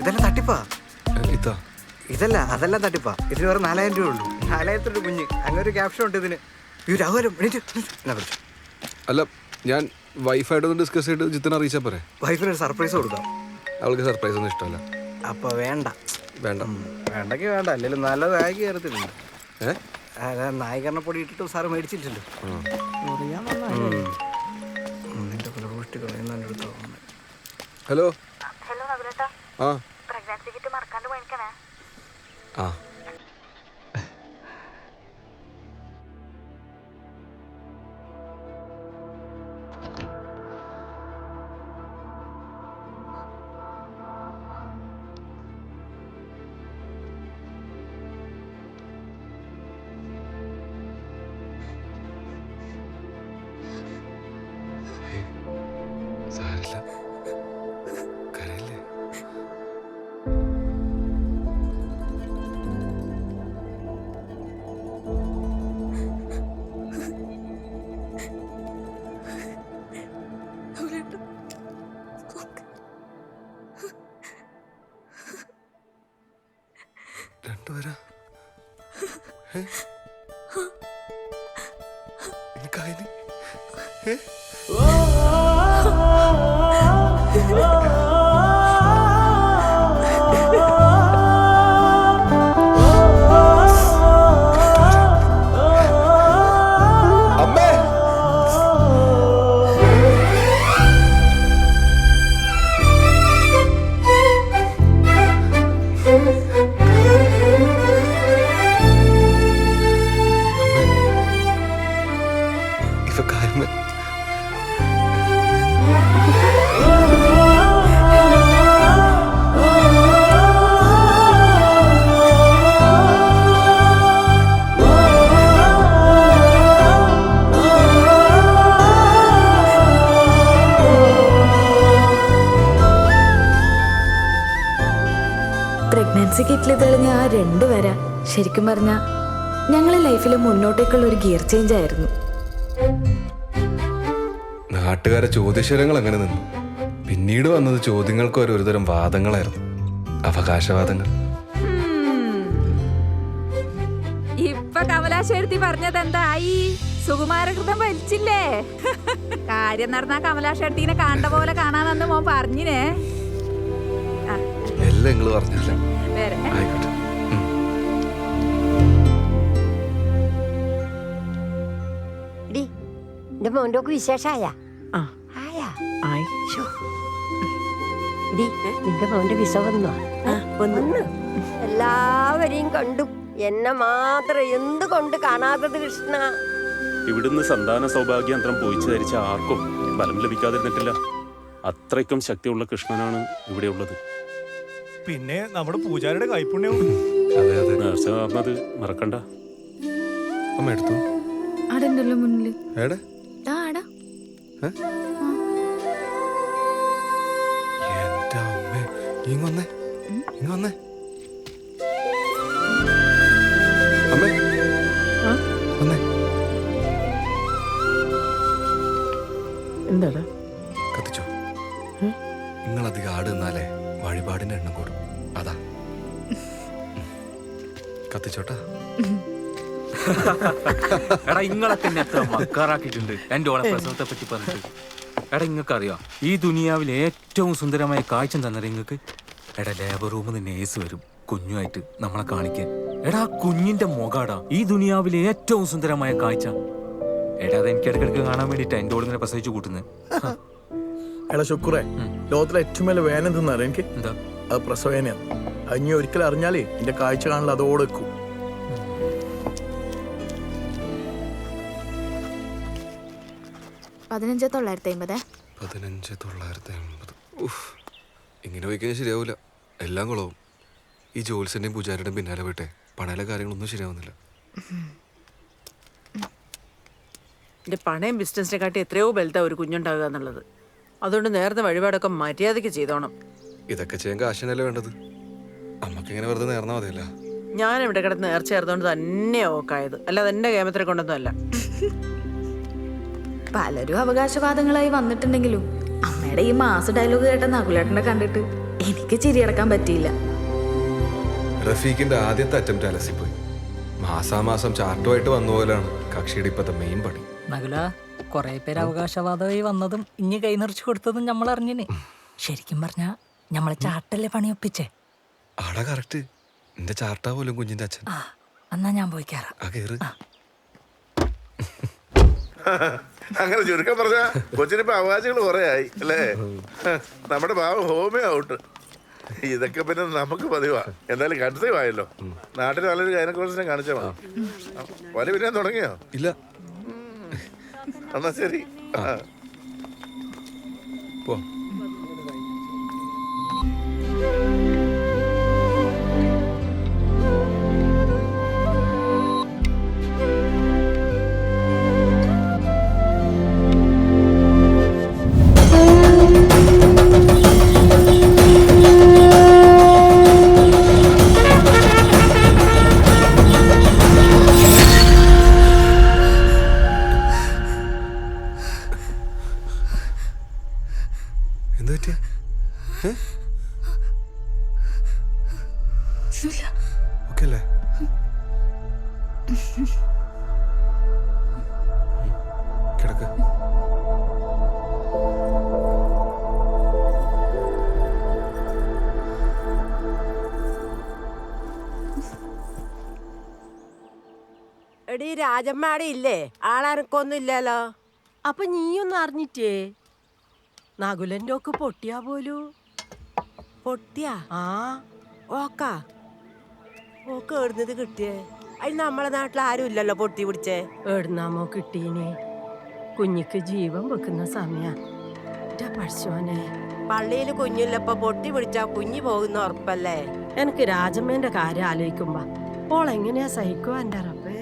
[SPEAKER 4] ഇതെല്ലാം തട്ടിപ്പാ.
[SPEAKER 7] ഇതല്ല,
[SPEAKER 4] അതെല്ലാം തട്ടിപ്പാ. ഇതിന് വേറെ 4000 രൂപ ഉള്ളൂ. 4000 രൂപ കുഞ്ഞ്. അങ്ങനെ ഒരു ക്യാപ്ഷൻ ഉണ്ട് ഇതിന്.
[SPEAKER 7] അല്ല, ഞാൻ വൈഫായിട്ടൊന്ന് ഡിസ്കസ് ചെയ്തിട്ട് ജിത്തിനെ അറിയിച്ചാൽ പോരെ?
[SPEAKER 4] വൈഫിന് ഒരു സർപ്രൈസ് കൊടുക്കാം.
[SPEAKER 7] അവൾക്ക് സർപ്രൈസ് ഒന്നും ഇഷ്ടമല്ല.
[SPEAKER 4] അപ്പൊ വേണ്ട. വേണ്ടെങ്കിൽ വേണ്ട. അല്ലെങ്കിൽ നല്ല നായിക കയറത്തില്ല. നായികരണ പൊടി ഇട്ടിട്ട് സാറ് മേടിച്ചില്ലല്ലോ.
[SPEAKER 7] ഹലോ. ആ ആ
[SPEAKER 8] പ്രഗ്നൻസി കിറ്റിൽ തെളിഞ്ഞ ആ 2 വര ശരിക്കും പറഞ്ഞാൽ ഞങ്ങളെ ലൈഫിൽ മുന്നോട്ടേക്കുള്ള ഒരു ഗിയർ ചേഞ്ച് ആയിരുന്നു.
[SPEAKER 7] നാട്ടുകാരെ ചോദ്യശരങ്ങൾ അങ്ങനെ നിന്നു. പിന്നീട് വന്നത് ചോദ്യങ്ങൾക്ക് ഒരുതരം വാദങ്ങളായിരുന്നു, അവകാശവാദങ്ങൾ.
[SPEAKER 11] ഇപ്പൊ കമലാശെടുത്തി പറഞ്ഞത് എന്തായി? സുകുമാരകൃതം വലിച്ചില്ലേ? കാര്യം നടന്ന കമലാശെടുത്തിനെ കണ്ട പോലെ കാണാനെന്ന് മോൻ പറഞ്ഞിനെ.
[SPEAKER 7] എല്ലാം നിങ്ങൾ പറഞ്ഞല്ലേ.
[SPEAKER 11] വേറെ
[SPEAKER 7] ആയിക്കോട്ടെ.
[SPEAKER 12] എന്റെ മോന്റോക്ക് വിശേഷായ നിന്റെ മോന്റെ വിസ വന്നോ? വന്നു. എല്ലാവരെയും കണ്ടു, എന്നെ മാത്രം എന്തുകൊണ്ട് കാണാത്തത് കൃഷ്ണ?
[SPEAKER 19] ഇവിടുന്ന് സന്താന സൗഭാഗ്യന്ത്രം പോയിച്ചു ധരിച്ച ആർക്കും ഫലം ലഭിക്കാതിരുന്നിട്ടില്ല. അത്രയ്ക്കും ശക്തിയുള്ള കൃഷ്ണനാണ് ഇവിടെ ഉള്ളത്.
[SPEAKER 13] പിന്നെ നമ്മുടെ പൂജാരിയുടെ കൈപ്പുണ്യവും.
[SPEAKER 19] നേർച്ച നടന്നത് മറക്കണ്ട.
[SPEAKER 7] അമ്മ എടുത്തു
[SPEAKER 8] അടണ്ടല്ലോ മുന്നിൽ.
[SPEAKER 7] എവിടെ? എന്റെ അമ്മേ, ഇങ്ങൊന്നേ ഇങ്ങൊന്നേ. അമ്മേ വന്നേ.
[SPEAKER 20] എന്താടാ?
[SPEAKER 7] കത്തിച്ചോ. നിങ്ങളധികം ആട് നിന്നാലേ വഴിപാടിന്റെ എണ്ണം കൂടും, അതാ. കത്തിച്ചോട്ടാ.
[SPEAKER 2] എടാ ഇങ്ങളൊക്കെ എന്നെ എത്ര മക്കാറാക്കിയിട്ടുണ്ട് എന്റെ ഓളെ പ്രസവത്തെ പറ്റി പറഞ്ഞിട്ട്. എടാ ഇങ്ങക്ക് അറിയാം, ഈ ദുനിയാവിൽ ഏറ്റവും സുന്ദരമായ കാഴ്ച തന്നത് ഇങ്ങക്ക്. എടാ ലേബർ റൂമിൽ നിന്ന് നേഴ്സ് വരും കുഞ്ഞുമായിട്ട് നമ്മളെ കാണിക്കാൻ. എടാ കുഞ്ഞിന്റെ മുഖാടാ ഈ ദുനിയാവിലെ ഏറ്റവും സുന്ദരമായ കാഴ്ച. എടാ അത് എനിക്ക് ഇടയ്ക്കിടയ്ക്ക് കാണാൻ വേണ്ടിട്ടാ എന്റെ ഓളിങ്ങനെ പ്രസവിച്ചു കൂട്ടുന്നത്.
[SPEAKER 6] എടാ ശുക്രേ, ലോകത്തിലെ ഏറ്റവും വലിയ വേന എന്തെന്നറിയാം എനിക്ക്?
[SPEAKER 2] എന്താ?
[SPEAKER 6] അത് പ്രസവേനയാണ്. അത് ഇനി ഒരിക്കലും അറിഞ്ഞാലേ എന്റെ കാഴ്ച കാണില്ല അതോടെ വെക്കും.
[SPEAKER 8] 15,950.
[SPEAKER 7] 15,950. ഇങ്ങനെ പോയി കഴിഞ്ഞാൽ ശരിയാവില്ല, എല്ലാം കുളവും. ഈ ജോത്സ്യന്റെയും പൂജാരിയുടെയും പിന്നാലെ പോയിട്ടെ പണയിലെ കാര്യങ്ങളൊന്നും ശരിയാവുന്നില്ല.
[SPEAKER 20] എൻ്റെ പണയം ബിസിനസിനെ കാട്ടി എത്രയോ വലുതാ ഒരു കുഞ്ഞുണ്ടാകുക എന്നുള്ളത്. അതുകൊണ്ട് നേരത്തെ വഴിപാടൊക്കെ മര്യാദയ്ക്ക് ചെയ്തോണം.
[SPEAKER 7] ഇതൊക്കെ ചെയ്യാൻ കാശിനല്ലേ വേണ്ടത്? അമ്മക്ക് ഇങ്ങനെ വെറുതെ നേർന്നാ മതിയല്ല.
[SPEAKER 20] ഞാൻ ഇവിടെ കിടന്ന് നേർച്ച ചേർത്തോണ്ട് തന്നെയാ ഓക്കായത്, അല്ലാതെ എൻ്റെ കേമത്തിനെ കൊണ്ടൊന്നും അല്ല.
[SPEAKER 8] പലരും അവകാശവാദങ്ങളായി വന്നിട്ടുണ്ടെങ്കിലും അമ്മയുടെ ഈ മാസ് ഡയലോഗ് കേട്ട നകുലേട്ടനെ കണ്ടിട്ട് എനിക്ക് ചിരിയടക്കാൻ പറ്റിയില്ല.
[SPEAKER 7] റഫീഖിന്റെ ആദ്യത്തെ അറ്റംപ്റ്റ് അലസിപ്പോയി. മാസാമാസം ചാർട്ടുമായിട്ട് വന്ന പോലാണ് കക്ഷിയുടെ ഇപ്പത്തെ മെയിൻ പണി.
[SPEAKER 17] നകുല, കുറെ പേര് അവകാശവാദമായി വന്നതും ഇനി കൈ നിറച്ചു കൊടുത്തതും നമ്മൾ അറിഞ്ഞിന്. ശരിക്കും പറഞ്ഞാ നമ്മളെ ചാട്ടല്ലേ പണിയൊപ്പിച്ചേ.
[SPEAKER 7] ആടാ കറക്റ്റ്, എന്റെ ചാർട്ടാ പോലും കുഞ്ഞിന്റെ അച്ഛൻ.
[SPEAKER 17] എന്നാ ഞാൻ പോയി കയറാം.
[SPEAKER 22] അങ്ങനെ ചുരുക്കം പറഞ്ഞ കൊച്ചിനിപ്പോ അവകാശങ്ങൾ കുറെ ആയി അല്ലേ? നമ്മുടെ ഭാവം ഹോമിയോ ഔട്ട്. ഇതൊക്കെ പിന്നെ നമുക്ക് പതിവാ. എന്തായാലും കൺസീവ് ആയല്ലോ. നാട്ടിൽ നല്ലൊരു ഗൈനക്കോളജിസ്റ്റിനെ കാണിച്ചാൽ മതി. പനി പിന്നെ തുടങ്ങിയോ?
[SPEAKER 7] ഇല്ല.
[SPEAKER 22] എന്നാ ശരി.
[SPEAKER 7] പോ. കിടക്ക്.
[SPEAKER 12] എടീ രാജമ്മാടെ ഇല്ലേ? ആളനക്കൊന്നും ഇല്ലല്ലോ. അപ്പൊ നീയൊന്നും അറിഞ്ഞിട്ടേ? നകുലന്റെ ഒക്കെ പൊട്ടിയാ പോലൂ. പൊട്ടിയാ? ആ ഓക്കാ. ഓക്ക് എവിടുന്നത് കിട്ടിയേ? അതിന് നമ്മളെ നാട്ടിൽ ആരും ഇല്ലല്ലോ പൊട്ടി പിടിച്ചേ. എവിടുന്നാമോ കിട്ടീനെ? കുഞ്ഞിക്ക് ജീവൻ വെക്കുന്ന സമയ. പഠിച്ചോനെ, പള്ളിയിൽ കുഞ്ഞില്ലപ്പോ പൊട്ടി പിടിച്ചാ കുഞ്ഞി പോകുന്ന ഉറപ്പല്ലേ? എനിക്ക് രാജമ്മേന്റെ കാര്യം ആലോചിക്കുമ്പോ ഓളെങ്ങനെയാ സഹിക്കുവാ എന്റെ റബ്ബേ.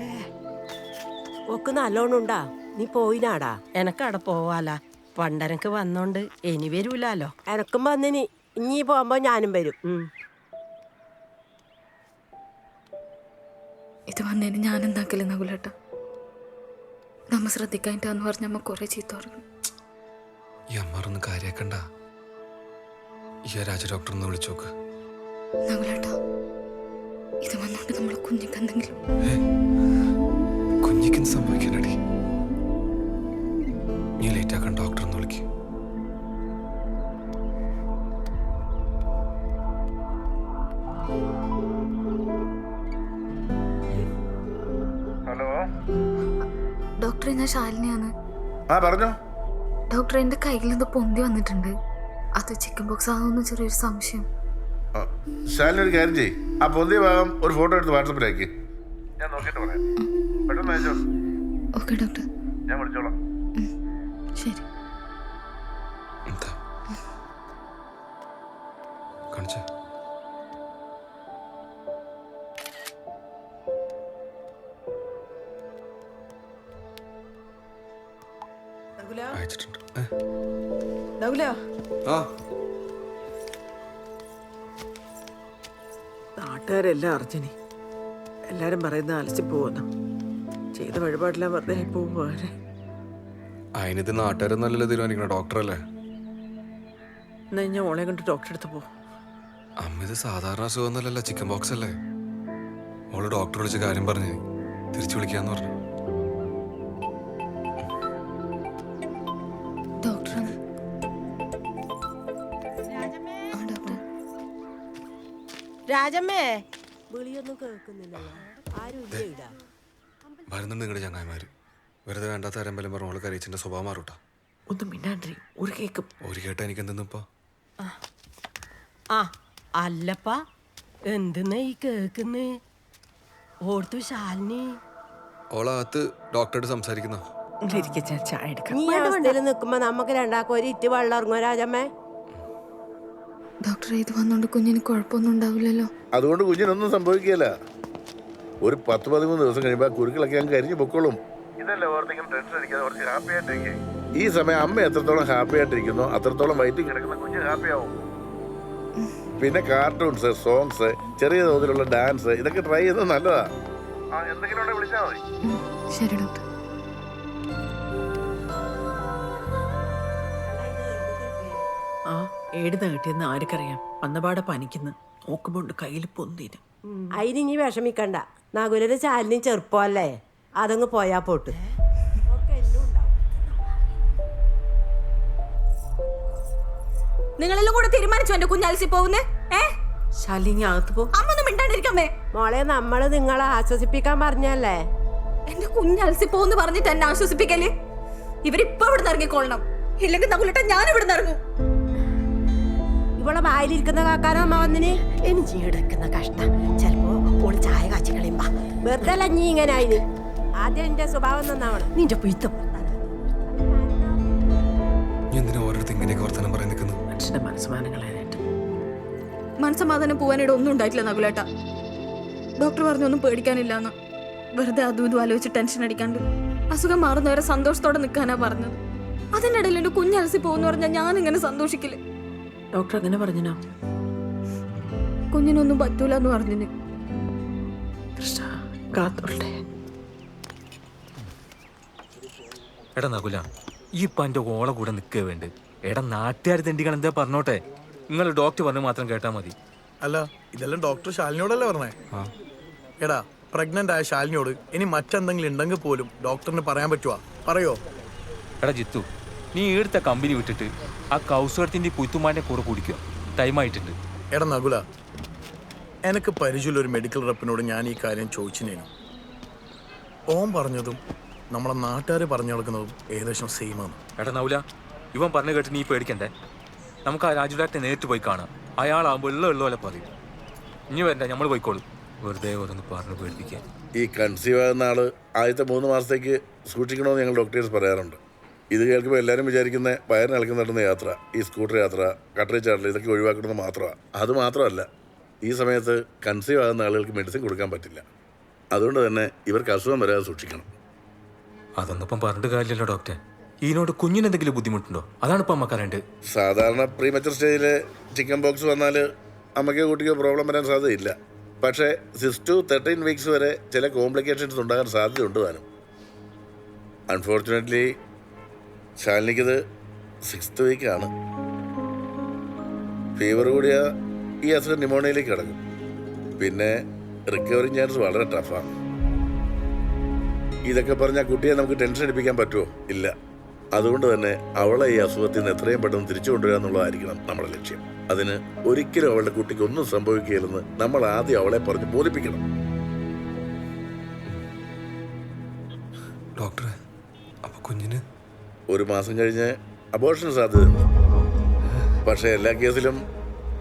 [SPEAKER 12] ഓക്ക് നല്ലോണം ഉണ്ടാ? നീ പോയിനാടാ? എനക്കവിടെ പോവാല. പണ്ടെനക്ക് വന്നോണ്ട് ഇനി വരൂലോ. എനക്കും വന്നിനി. ഇനി പോകുമ്പോ ഞാനും വരും.
[SPEAKER 8] ഇത് വന്നതിന് ഞാൻ എന്താക്കല്ലേ നകുലേട്ട? നമ്മ ശ്രദ്ധിക്കാനിട്ടാന്ന് പറഞ്ഞ അമ്മ കുറെ ചീത്ത പറഞ്ഞു.
[SPEAKER 7] ഈ അമ്മാറൊന്നും കാര്യാക്കണ്ട. ഈ രാജ ഡോക്ടറൊന്ന് വിളിച്ചോക്ക്.
[SPEAKER 8] നകുലേട്ട, ഇത് വന്നോണ്ട് നമ്മളെ കുഞ്ഞിക്ക് എന്തെങ്കിലും
[SPEAKER 7] കുഞ്ഞിക്ക് സംഭവിക്കാനടി? നീ ലേറ്റ് ആക്കാൻ ഡോക്ടറൊന്ന് വിളിക്കും.
[SPEAKER 22] ഹലോ
[SPEAKER 8] ഡോക്ടറെ, ഞാൻ ശാലിനിയാണ്.
[SPEAKER 22] ആ പറഞ്ഞോ.
[SPEAKER 8] ഡോക്ടർ, എന്റെ കയ്യിൽ എന്തോ പൊന്തി വന്നിട്ടുണ്ട്. അത് ചിക്കൻ ബോക്സ് ആണെന്ന് ചെറിയൊരു സംശയം.
[SPEAKER 22] ശാലിനി ഒരു കാര്യം ചെയ്യ്. ആ പൊന്തിയ ഭാഗം ഒരു ഫോട്ടോ എടുത്ത് വാട്സപ്പിലേക്ക്. ഞാൻ നോക്കിയിട്ട് പറയാം. പെട്ടെന്ന് അയച്ചോ.
[SPEAKER 8] ഓക്കെ ഡോക്ടർ,
[SPEAKER 22] ഞാൻ വിളിച്ചോളാം.
[SPEAKER 8] ശരി.
[SPEAKER 7] എന്താ കാണിച്ചേ? അയച്ചിട്ടുണ്ട്. ആ
[SPEAKER 20] നാട്ടുകാരെല്ലാം അർജുനി. എല്ലാരും പറയുന്ന അലച്ചു പോകുന്നു. ചെയ്ത വഴിപാടെല്ലാം വെറുതെ പോവാനെ.
[SPEAKER 7] അതിനിത് നാട്ടുകാരൊന്നല്ലല്ലോ തീരുമാനിക്കണം, ഡോക്ടറല്ലേ?
[SPEAKER 20] എന്നാ ഞാൻ ഓളെ കൊണ്ട് ഡോക്ടറെ അടുത്ത് പോകും.
[SPEAKER 7] അമ്മ, ഇത് സാധാരണ അസുഖമൊന്നുമല്ലല്ലോ, ചിക്കൻ ബോക്സ് അല്ലേ? ഓള് ഡോക്ടർ വിളിച്ച കാര്യം പറഞ്ഞ് തിരിച്ചു വിളിക്കാന്ന് പറഞ്ഞു.
[SPEAKER 12] രാജമ്മേ, വിളിയൊന്നും കേൾക്കുന്നില്ലല്ലോ. ആരും ഇല്ല.
[SPEAKER 7] വരുന്നുണ്ട് നിങ്ങളുടെ ചങ്ങായിമാര്. വെറുതെ വേണ്ടാത്ത ആരമ്പലം പറഞ്ഞു ഓള് കരയിച്ചിന്റെ സ്വഭാവം മാറൂട്ടാ.
[SPEAKER 20] ഒന്നും മിണ്ടാണ്ടി. ഒരു കേക്കും
[SPEAKER 7] ഒരു കേട്ടാ എനിക്ക് എന്തെന്നിപ്പോ?
[SPEAKER 12] ആ അല്ലപ്പാ, എന്തെന്നാ ഈ കേക്കുന്നേ? ഓർത്തു ശാലിനി
[SPEAKER 7] ഓളകത്ത് ഡോക്ടറോട് സംസാരിക്കുന്ന.
[SPEAKER 12] നീ അവസ്ഥയിൽ നിൽക്കുമ്പോ നമുക്ക് രണ്ടാക്കും ഒരു ഇറ്റ് വെള്ളം ഇറങ്ങുമോ രാജമ്മേ?
[SPEAKER 8] ഡോക്ടറെ, ഇത് വന്നോണ്ട് കുഞ്ഞിന് കുഴപ്പമൊന്നും ഉണ്ടാവില്ലല്ലോ?
[SPEAKER 22] അതുകൊണ്ട് കുഞ്ഞിനൊന്നും സംഭവിക്കുകയില്ല. ഒരു 10-13 ദിവസം കഴിയുമ്പോൾ കുരുക്കളൊക്കെ അങ്ങ് കരിഞ്ഞു പൊക്കോളും. ഇതല്ലേ ഓർത്തിങ്ങനെ ടെൻഷൻ അടിക്കാതെ കുറച്ച് ഹാപ്പി ആയിട്ടിരിക്കേ. ഈ സമയം അമ്മ എത്രത്തോളം ഹാപ്പി ആയിട്ടിരിക്കുന്നോ അത്രത്തോളം വയറ്റിൽ കിടക്കുന്ന കുഞ്ഞ് ഹാപ്പി ആവും. പിന്നെ കാർട്ടൂൺസ്, സോങ്സ്, ചെറിയ തോതിലുള്ള ഡാൻസ് ഇതൊക്കെ ട്രൈ ചെയ്യുന്നത് നല്ലതാ. എന്തെങ്കിലും ഉണ്ടെങ്കിൽ വിളിച്ചാൽ മതി.
[SPEAKER 8] ശരി ഡോക്ടർ.
[SPEAKER 20] ആ ഏടുന്ന കിട്ടിയെന്ന് ആർക്കറിയാം. വന്നപാടെ പനിക്കുന്നു. നോക്കുമ്പോണ്ട് കയ്യിൽ പൊന്തിന്.
[SPEAKER 12] അതിന് ഇനി വിഷമിക്കണ്ട. നകുലൊരു ശാലിനി ചെറുപ്പമല്ലേ, അതങ്ങ് പോയാ പോട്ട്.
[SPEAKER 11] നിങ്ങളെല്ലാം കൂടെ തീരുമാനിച്ചു എന്റെ കുഞ്ഞ് അലസി പോകുന്നേ?
[SPEAKER 20] ശാലിനി അകത്ത് പോ.
[SPEAKER 11] അമ്മൊന്നും മിണ്ടാണ്ടിരിക്കാമേ.
[SPEAKER 12] മോളെ, നമ്മള് നിങ്ങളെ ആശ്വസിപ്പിക്കാൻ പറഞ്ഞല്ലേ.
[SPEAKER 11] എന്റെ കുഞ്ഞ് അലസി പോകുന്നു പറഞ്ഞിട്ട് എന്നെ ആശ്വസിപ്പിക്കല്? ഇവരിപ്പോ ഇവിടെ ഇറങ്ങിക്കൊള്ളണം, ഇല്ലെങ്കിൽ നകുലേട്ടാ ഞാൻ ഇവിടെ ഇറങ്ങും.
[SPEAKER 12] ഇവിടെ വായിലിരിക്കുന്ന കാക്കാനോ അമ്മ വന്നിന്? എനിക്ക് എടുക്കുന്ന കഷ്ടം. ചിലപ്പോ ഓള് ചായ കാച്ചി കളിയുമ്പോ വെറുതെ നീ ഇങ്ങനെ ആയിന്. ആദ്യം എന്റെ സ്വഭാവം നന്നാവണം. നിന്റെ പൊയ്ത്തും
[SPEAKER 7] എന്തിനാ ഓരോരുത്തർ ഇങ്ങനെയൊക്കെ വർത്തമാനം പറയാൻ നിൽക്കുന്നത്?
[SPEAKER 20] മനുഷ്യന്റെ മനസ്സമാനങ്ങളായിട്ട്
[SPEAKER 11] മനസ്സമാധാനം പോവാനിടെ ഒന്നും ഉണ്ടായിട്ടില്ല നകുലേട്ടാ. ഡോക്ടർ പറഞ്ഞൊന്നും പേടിക്കാനില്ലാന്ന്. വെറുതെ അതും ഇതും ആലോചിച്ച് ടെൻഷൻ അടിക്കാണ്ട് അസുഖം മാറുന്നവരെ സന്തോഷത്തോടെ നിൽക്കാനാ പറഞ്ഞത്. അതിൻ്റെ ഇടയിൽ എന്റെ കുഞ്ഞ് അലസി പോകുന്നു പറഞ്ഞാൽ ഞാൻ ഇങ്ങനെ സന്തോഷിക്കില്ലേ?
[SPEAKER 20] ഡോക്ടർ അങ്ങനെ പറഞ്ഞോ?
[SPEAKER 11] കുഞ്ഞിനൊന്നും പറ്റൂല എന്ന് പറഞ്ഞിന്.
[SPEAKER 2] എടാ നകുല, ഈ ഇപ്പം എൻ്റെ ഓളെ കൂടെ നിൽക്കുക വേണ്ട. എടാ നാട്ടുകാർ തെണ്ടികൾ എന്താ പറഞ്ഞോട്ടെ, നിങ്ങൾ ഡോക്ടർ പറഞ്ഞു മാത്രം കേട്ടാൽ മതി.
[SPEAKER 6] അല്ല, ഇതെല്ലാം ഡോക്ടർ ശാലിനിയോടല്ലേ പറഞ്ഞേ? എടാ, പ്രഗ്നന്റ് ആയ ശാലിനിയോട് ഇനി മറ്റെന്തെങ്കിലും ഉണ്ടെങ്കിൽ പോലും ഡോക്ടറിന് പറയാൻ പറ്റുവാ? പറയോ?
[SPEAKER 2] എടാ ജിത്തു, നീ ഈടുത്ത കമ്പനി വിട്ടിട്ട് ആ കൗസുകടത്തിൻ്റെ കുത്തുമാൻ്റെ കൂടെ കുടിക്കുക. ടൈമായിട്ടുണ്ട്.
[SPEAKER 6] എടാ നകുല, എനിക്ക് പരിചയമുള്ള ഒരു മെഡിക്കൽ റെപ്പിനോട് ഞാൻ ഈ കാര്യം ചോദിച്ചിനേനു. ഓൻ പറഞ്ഞതും നമ്മളെ നാട്ടുകാർ പറഞ്ഞു നടക്കുന്നതും ഏകദേശം സെയിമാണ്.
[SPEAKER 2] എടാ നൗല, ഇവൻ പറഞ്ഞു കേട്ട് നീ പേടിക്കണ്ടേ? നമുക്ക് ആ രാജു ഡാക്ടറെ നേരിട്ട് പോയി കാണാം. അയാളാകുമ്പോൾ ഉള്ള പോലെ പറയും. ഇനി വേണ്ട, നമ്മൾ പോയിക്കോളും. വെറുതെ ഓരോന്ന് പറഞ്ഞു പേടിപ്പിക്കാൻ.
[SPEAKER 22] ഈ കൺസീവ് ആകുന്ന ആള് ആദ്യത്തെ 3 മാസത്തേക്ക് സൂക്ഷിക്കണമെന്ന് ഞങ്ങൾ ഡോക്ടേഴ്സ് പറയാറുണ്ട്. ഇത് കേൾക്കുമ്പോൾ എല്ലാവരും വിചാരിക്കുന്ന വയറിന് ഇളക്കി നടന്ന യാത്ര, ഈ സ്കൂട്ടർ യാത്ര, കട്ടറി ചാടൽ, ഇതൊക്കെ ഒഴിവാക്കണമെന്ന് മാത്രമാണ്. അത് മാത്രമല്ല, ഈ സമയത്ത് കൺസീവ് ആകുന്ന ആളുകൾക്ക് മെഡിസിൻ കൊടുക്കാൻ പറ്റില്ല. അതുകൊണ്ട് തന്നെ ഇവർക്ക് അസുഖം വരാതെ സൂക്ഷിക്കണം.
[SPEAKER 2] അതൊന്നും ഇപ്പം പറഞ്ഞിട്ട് കാര്യമില്ലല്ലോ ഡോക്ടർ. ഇതിനോട് കുഞ്ഞിനെന്തെങ്കിലും ബുദ്ധിമുട്ടുണ്ടോ? അതാണ് ഇപ്പം അമ്മ അറിയേണ്ടത്.
[SPEAKER 22] സാധാരണ പ്രീമച്ചർ സ്റ്റേജിൽ ചിക്കൻ ബോക്സ് വന്നാൽ അമ്മയ്ക്കോ കുട്ടിക്കോ പ്രോബ്ലം വരാൻ സാധ്യതയില്ല. പക്ഷേ 6 to 13 വീക്സ് വരെ ചില കോംപ്ലിക്കേഷൻസ് ഉണ്ടാകാൻ സാധ്യതയുണ്ട് താനും. Unfortunately ശാലിനിക്കത് 6th വീക്കാണ്. ഫീവർ കൂടിയ ഈ അസുഖം ന്യൂമോണിയയിലേക്ക് കിടക്കും. പിന്നെ റിക്കവറിങ് ചാൻസ് വളരെ ടഫാണ്. ഇതൊക്കെ പറഞ്ഞാൽ കുട്ടിയെ നമുക്ക് ടെൻഷൻ അടിപ്പിക്കാൻ പറ്റുമോ? ഇല്ല. അതുകൊണ്ട് തന്നെ അവളെ ഈ അസുഖത്തിൽ നിന്ന് എത്രയും പെട്ടെന്ന് തിരിച്ചു കൊണ്ടുവരിക എന്നുള്ളതായിരിക്കണം നമ്മുടെ ലക്ഷ്യം. അതിന് ഒരിക്കലും അവളുടെ കുട്ടിക്ക് ഒന്നും സംഭവിക്കുകയില്ലെന്ന് നമ്മൾ ആദ്യം അവളെ പറഞ്ഞ് ബോധിപ്പിക്കണം.
[SPEAKER 7] ഡോക്ടറെ, അപ്പൊ കുഞ്ഞിന്
[SPEAKER 22] 1 മാസം കഴിഞ്ഞ് അബോർഷൻ സാധ്യതയുണ്ട്. പക്ഷേ എല്ലാ കേസിലും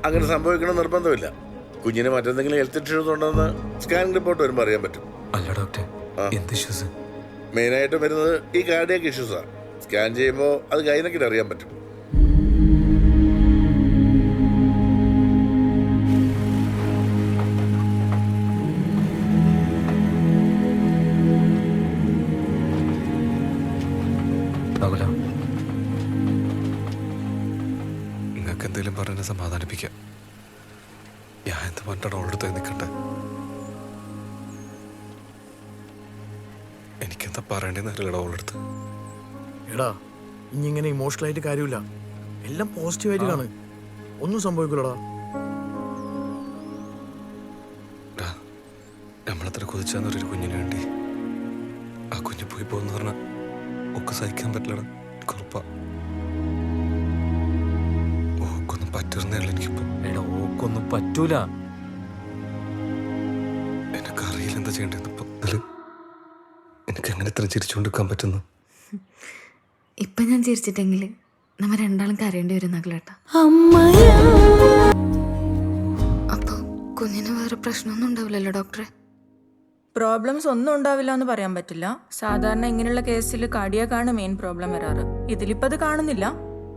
[SPEAKER 22] അങ്ങനെ സംഭവിക്കണം നിർബന്ധമില്ല. കുഞ്ഞിന് മറ്റെന്തെങ്കിലും ഹെൽത്ത് ഇഷ്യൂസ് ഉണ്ടെന്ന് സ്കാനിംഗ് റിപ്പോർട്ട് വരുമ്പോൾ അറിയാൻ പറ്റും.
[SPEAKER 2] അല്ല ഡോക്ടർ, എന്ത് ഇഷ്യൂസ്?
[SPEAKER 22] മെയിനായിട്ടും വരുന്നത് ഈ കാർഡിയാക് ഇഷ്യൂസാണ്. സ്കാൻ ചെയ്യുമ്പോൾ അത് ഗൈനക്കിൽ അറിയാൻ പറ്റും.
[SPEAKER 7] നിങ്ങൾക്ക് എന്തെങ്കിലും പറഞ്ഞ് സമാധാനിപ്പിക്കാം. ഞാൻ എന്ത് പറഞ്ഞിട്ടാണ് അവളുടെ നിൽക്കട്ടെ? എനിക്കെന്താ പറയേണ്ടതെന്ന് അറിയില്ലടാ അവളുടെ.
[SPEAKER 6] എടാ, ഇനി ഇങ്ങനെ ഇമോഷണൽ ആയിട്ട് കാര്യമില്ല. എല്ലാം പോസിറ്റീവായിട്ട് കാണും. ഒന്നും സംഭവിക്കില്ലടാ.
[SPEAKER 7] നമ്മളത്ര കൊതിച്ചാന്നൊരു കുഞ്ഞിന് വേണ്ടി ആ കുഞ്ഞ് പോയി പോകുന്ന പറഞ്ഞാൽ ഒക്കെ സഹിക്കാൻ പറ്റില്ലടാ. കുറപ്പാ ഓക്കൊന്നും പറ്റുന്നല്ല. എനിക്കിപ്പം
[SPEAKER 2] ഓക്കൊന്നും പറ്റൂല.
[SPEAKER 7] എനിക്കറിയില്ല എന്താ ചെയ്യേണ്ടത്. ഇപ്പം എനിക്ക് എങ്ങനെ ഇത്ര ചിരിച്ചുകൊണ്ടിരിക്കാൻ പറ്റുന്നു?
[SPEAKER 8] ഇപ്പൊ ഞാൻ ചിരിച്ചിട്ടെങ്കിൽ നമ്മ രണ്ടാളും കരയേണ്ടി വരും നഗലേട്ടാ. അപ്പൊ കുഞ്ഞിന് വേറെ പ്രശ്നമൊന്നും ഉണ്ടാവില്ലല്ലോ ഡോക്ടറെ?
[SPEAKER 10] പ്രോബ്ലംസ് ഒന്നും ഉണ്ടാവില്ല എന്ന് പറയാൻ പറ്റില്ല. സാധാരണ ഇങ്ങനെയുള്ള കേസിൽ കാർഡിയാക്കാണ് മെയിൻ പ്രോബ്ലം വരാറ്. ഇതിലിപ്പോൾ അത് കാണുന്നില്ല.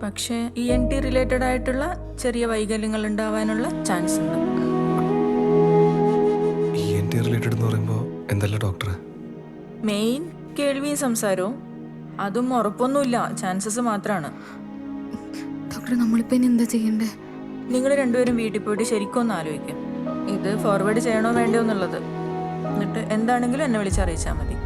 [SPEAKER 10] പക്ഷേ ENT റിലേറ്റഡ് ആയിട്ടുള്ള ചെറിയ വൈകല്യങ്ങൾ ഉണ്ടാവാനുള്ള ചാൻസ് ഉണ്ട്.
[SPEAKER 7] ENT റിലേറ്റഡ് എന്ന് പറയുമ്പോൾ എന്തല്ല ഡോക്ടറെ?
[SPEAKER 10] മെയിൻ കേൾവിയും സംസാരവും. അതും ഉറപ്പൊന്നുമില്ല, ചാൻസസ് മാത്രമാണ്.
[SPEAKER 8] ഡോക്ടർ, നമ്മളിപ്പോൾ ഇനി എന്താ ചെയ്യണ്ടേ?
[SPEAKER 10] നിങ്ങൾ രണ്ടുപേരും വീട്ടിൽ പോയിട്ട് ശരിക്കും ഒന്ന് ആലോചിക്കാം. ഇത് ഫോർവേഡ് ചെയ്യണോ വേണ്ടോ എന്നുള്ളത്. എന്നിട്ട് എന്താണെങ്കിലും എന്നെ വിളിച്ചറിയിച്ചാൽ മതി.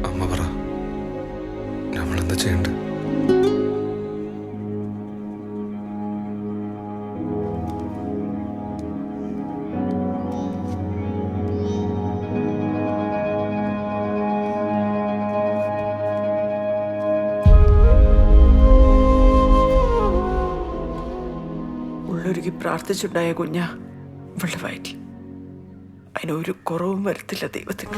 [SPEAKER 7] അമ്മ പറ, നമ്മളെന്താ ചെയ്യണ്ടേ?
[SPEAKER 20] ഉള്ളൊരുക്കി പ്രാർത്ഥിച്ചുണ്ടായ കുഞ്ഞാ ഇവളുടെ വയറ്റിൽ. അതിനൊരു കുറവും വരത്തില്ല ദൈവത്തിന്.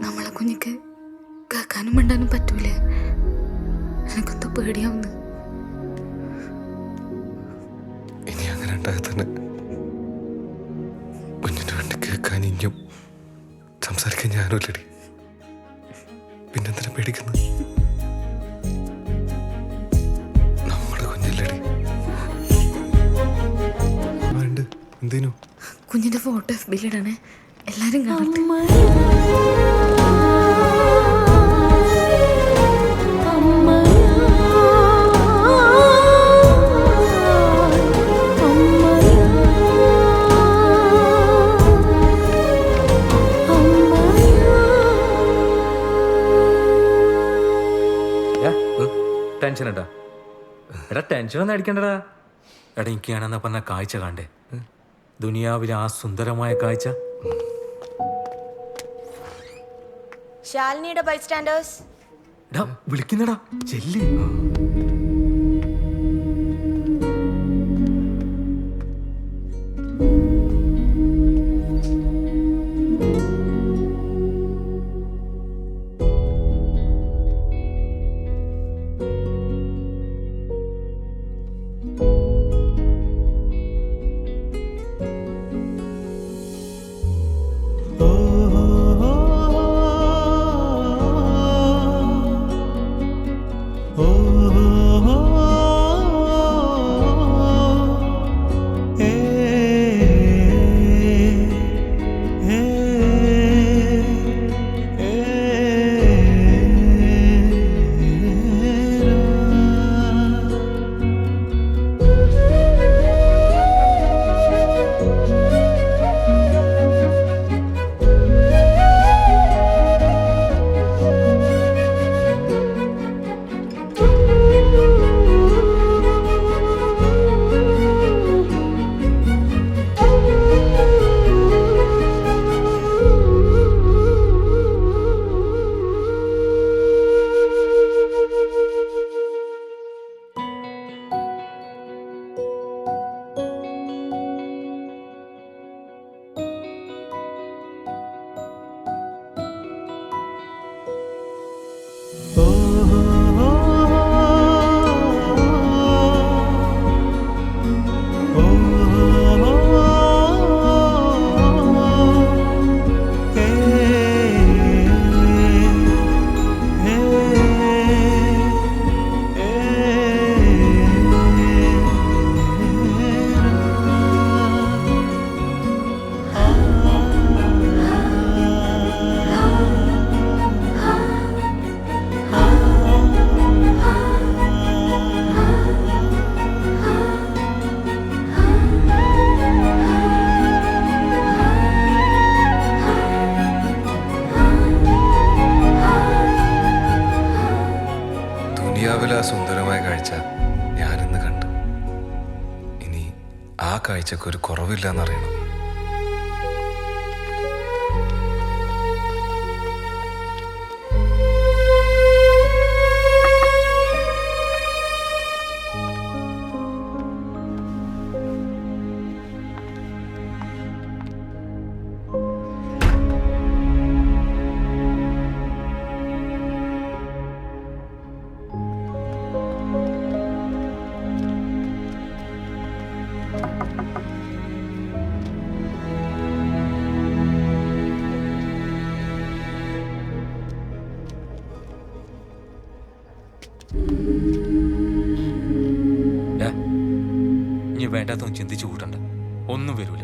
[SPEAKER 8] നമ്മളെ കുഞ്ഞിക്ക് കേൾക്കാനും മിണ്ടാനും പറ്റൂലേ? എനിക്കെന്തോ പേടിയാവുന്നു.
[SPEAKER 7] ഇനി അങ്ങനെ ഉണ്ടായാൽ തന്നെ കുഞ്ഞിന് വേണ്ടി കേൾക്കാൻ ഇനിയും സംസാരിക്കാൻ ഞാനുമില്ലടി. പിന്നെന്തിനാ പേടിക്കുന്നത്? നമ്മുടെ കുഞ്ഞല്ലടി. എന്തേനു?
[SPEAKER 8] കുഞ്ഞിന്റെ ഫോട്ടോ FB-ലിടണേ, എല്ലാരും കാണട്ടെ.
[SPEAKER 2] ടെൻഷൻ ഇട്ടാ എടാ ടെൻഷനൊന്നും അടിക്കണ്ടടാ. എടാ എനിക്കാണെന്നാ പറഞ്ഞ കാഴ്ച കാണണ്ടേ, ദുനിയാവിലെ ആ സുന്ദരമായ കാഴ്ച.
[SPEAKER 8] ശാലിനിയുടെ ബൈസ്റ്റാൻഡേഴ്സ്.
[SPEAKER 2] എടാ വിളിക്കുന്നടാ, ചെല്ലി.
[SPEAKER 7] ദുനിയാവിലെ ആ സുന്ദരമായ കാഴ്ച ഞാനിന്ന് കണ്ടു. ഇനി ആ കാഴ്ചക്ക് ഒരു കുറവില്ല എന്നറിയണം.
[SPEAKER 2] ഇനി വേണ്ടാത്തൊന്നും ചിന്തിച്ചു കൂട്ടണ്ട, ഒന്നും വരൂല.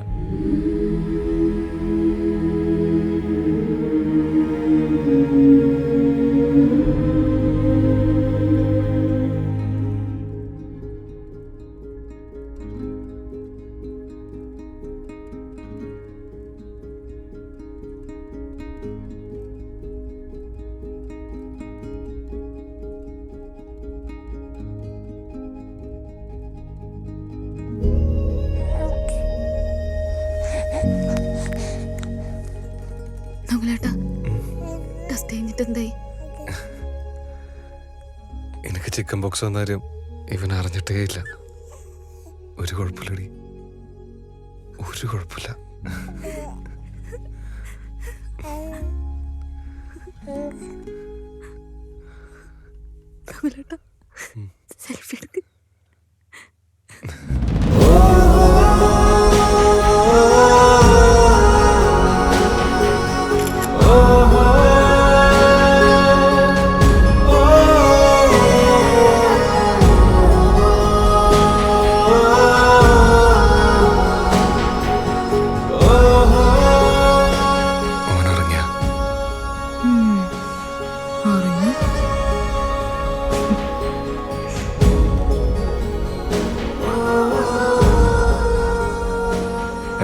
[SPEAKER 7] എനിക്ക് ചിക്കൻ ബോക്സ് വന്നാലും ഇവൻ അറിഞ്ഞിട്ടേ ഇല്ല. ഒരു കുഴപ്പമില്ലടി, ഒരു കുഴപ്പമില്ല.
[SPEAKER 11] സെൽഫി എടുക്ക്.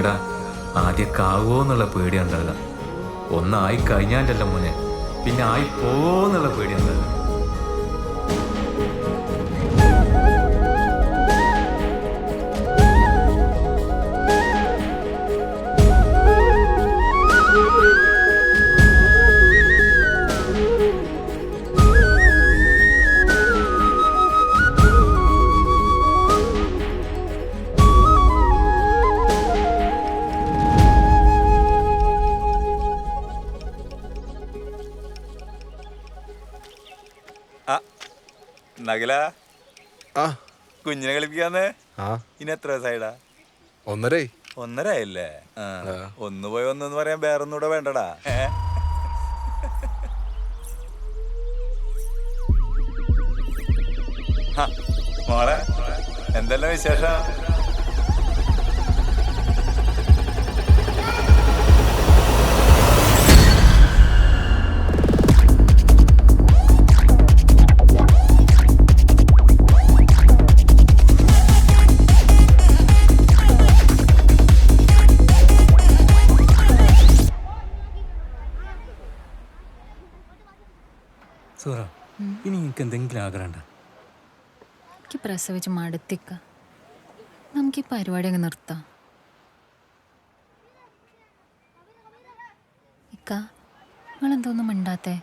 [SPEAKER 2] എടാ ആദ്യമൊക്കെ ആകുമോ എന്നുള്ള പേടിയുണ്ടാകുക, ഒന്നായി കഴിഞ്ഞാലല്ല മോനെ, പിന്നെ ആയി പോവോന്നുള്ള പേടിയുണ്ടാകുക.
[SPEAKER 15] നഗല
[SPEAKER 3] ആ
[SPEAKER 15] കുഞ്ഞിനെ കളിപ്പിക്കാന്ന്
[SPEAKER 3] ആ
[SPEAKER 15] ഇനി എത്ര വയസ്സായിടാ?
[SPEAKER 3] 1.5
[SPEAKER 15] 1.5 ആയില്ലേ? ഒന്ന് പോയി ഒന്നെന്ന് പറയാൻ വേറൊന്നുകൂടെ വേണ്ടടാ. മോളെ എന്തെല്ലാം വിശേഷം?
[SPEAKER 2] സൂറ, ഇനി നിങ്ങൾക്ക് എന്തെങ്കിലും ആഗ്രഹമുണ്ടോ?
[SPEAKER 1] എനിക്ക് പ്രസവിച്ച് മടുത്തിക്ക. നമുക്ക് ഈ പരിപാടി അങ്ങ് നിർത്താം. ഇക്ക, നിങ്ങളെന്തോന്നും മിണ്ടാത്തേ?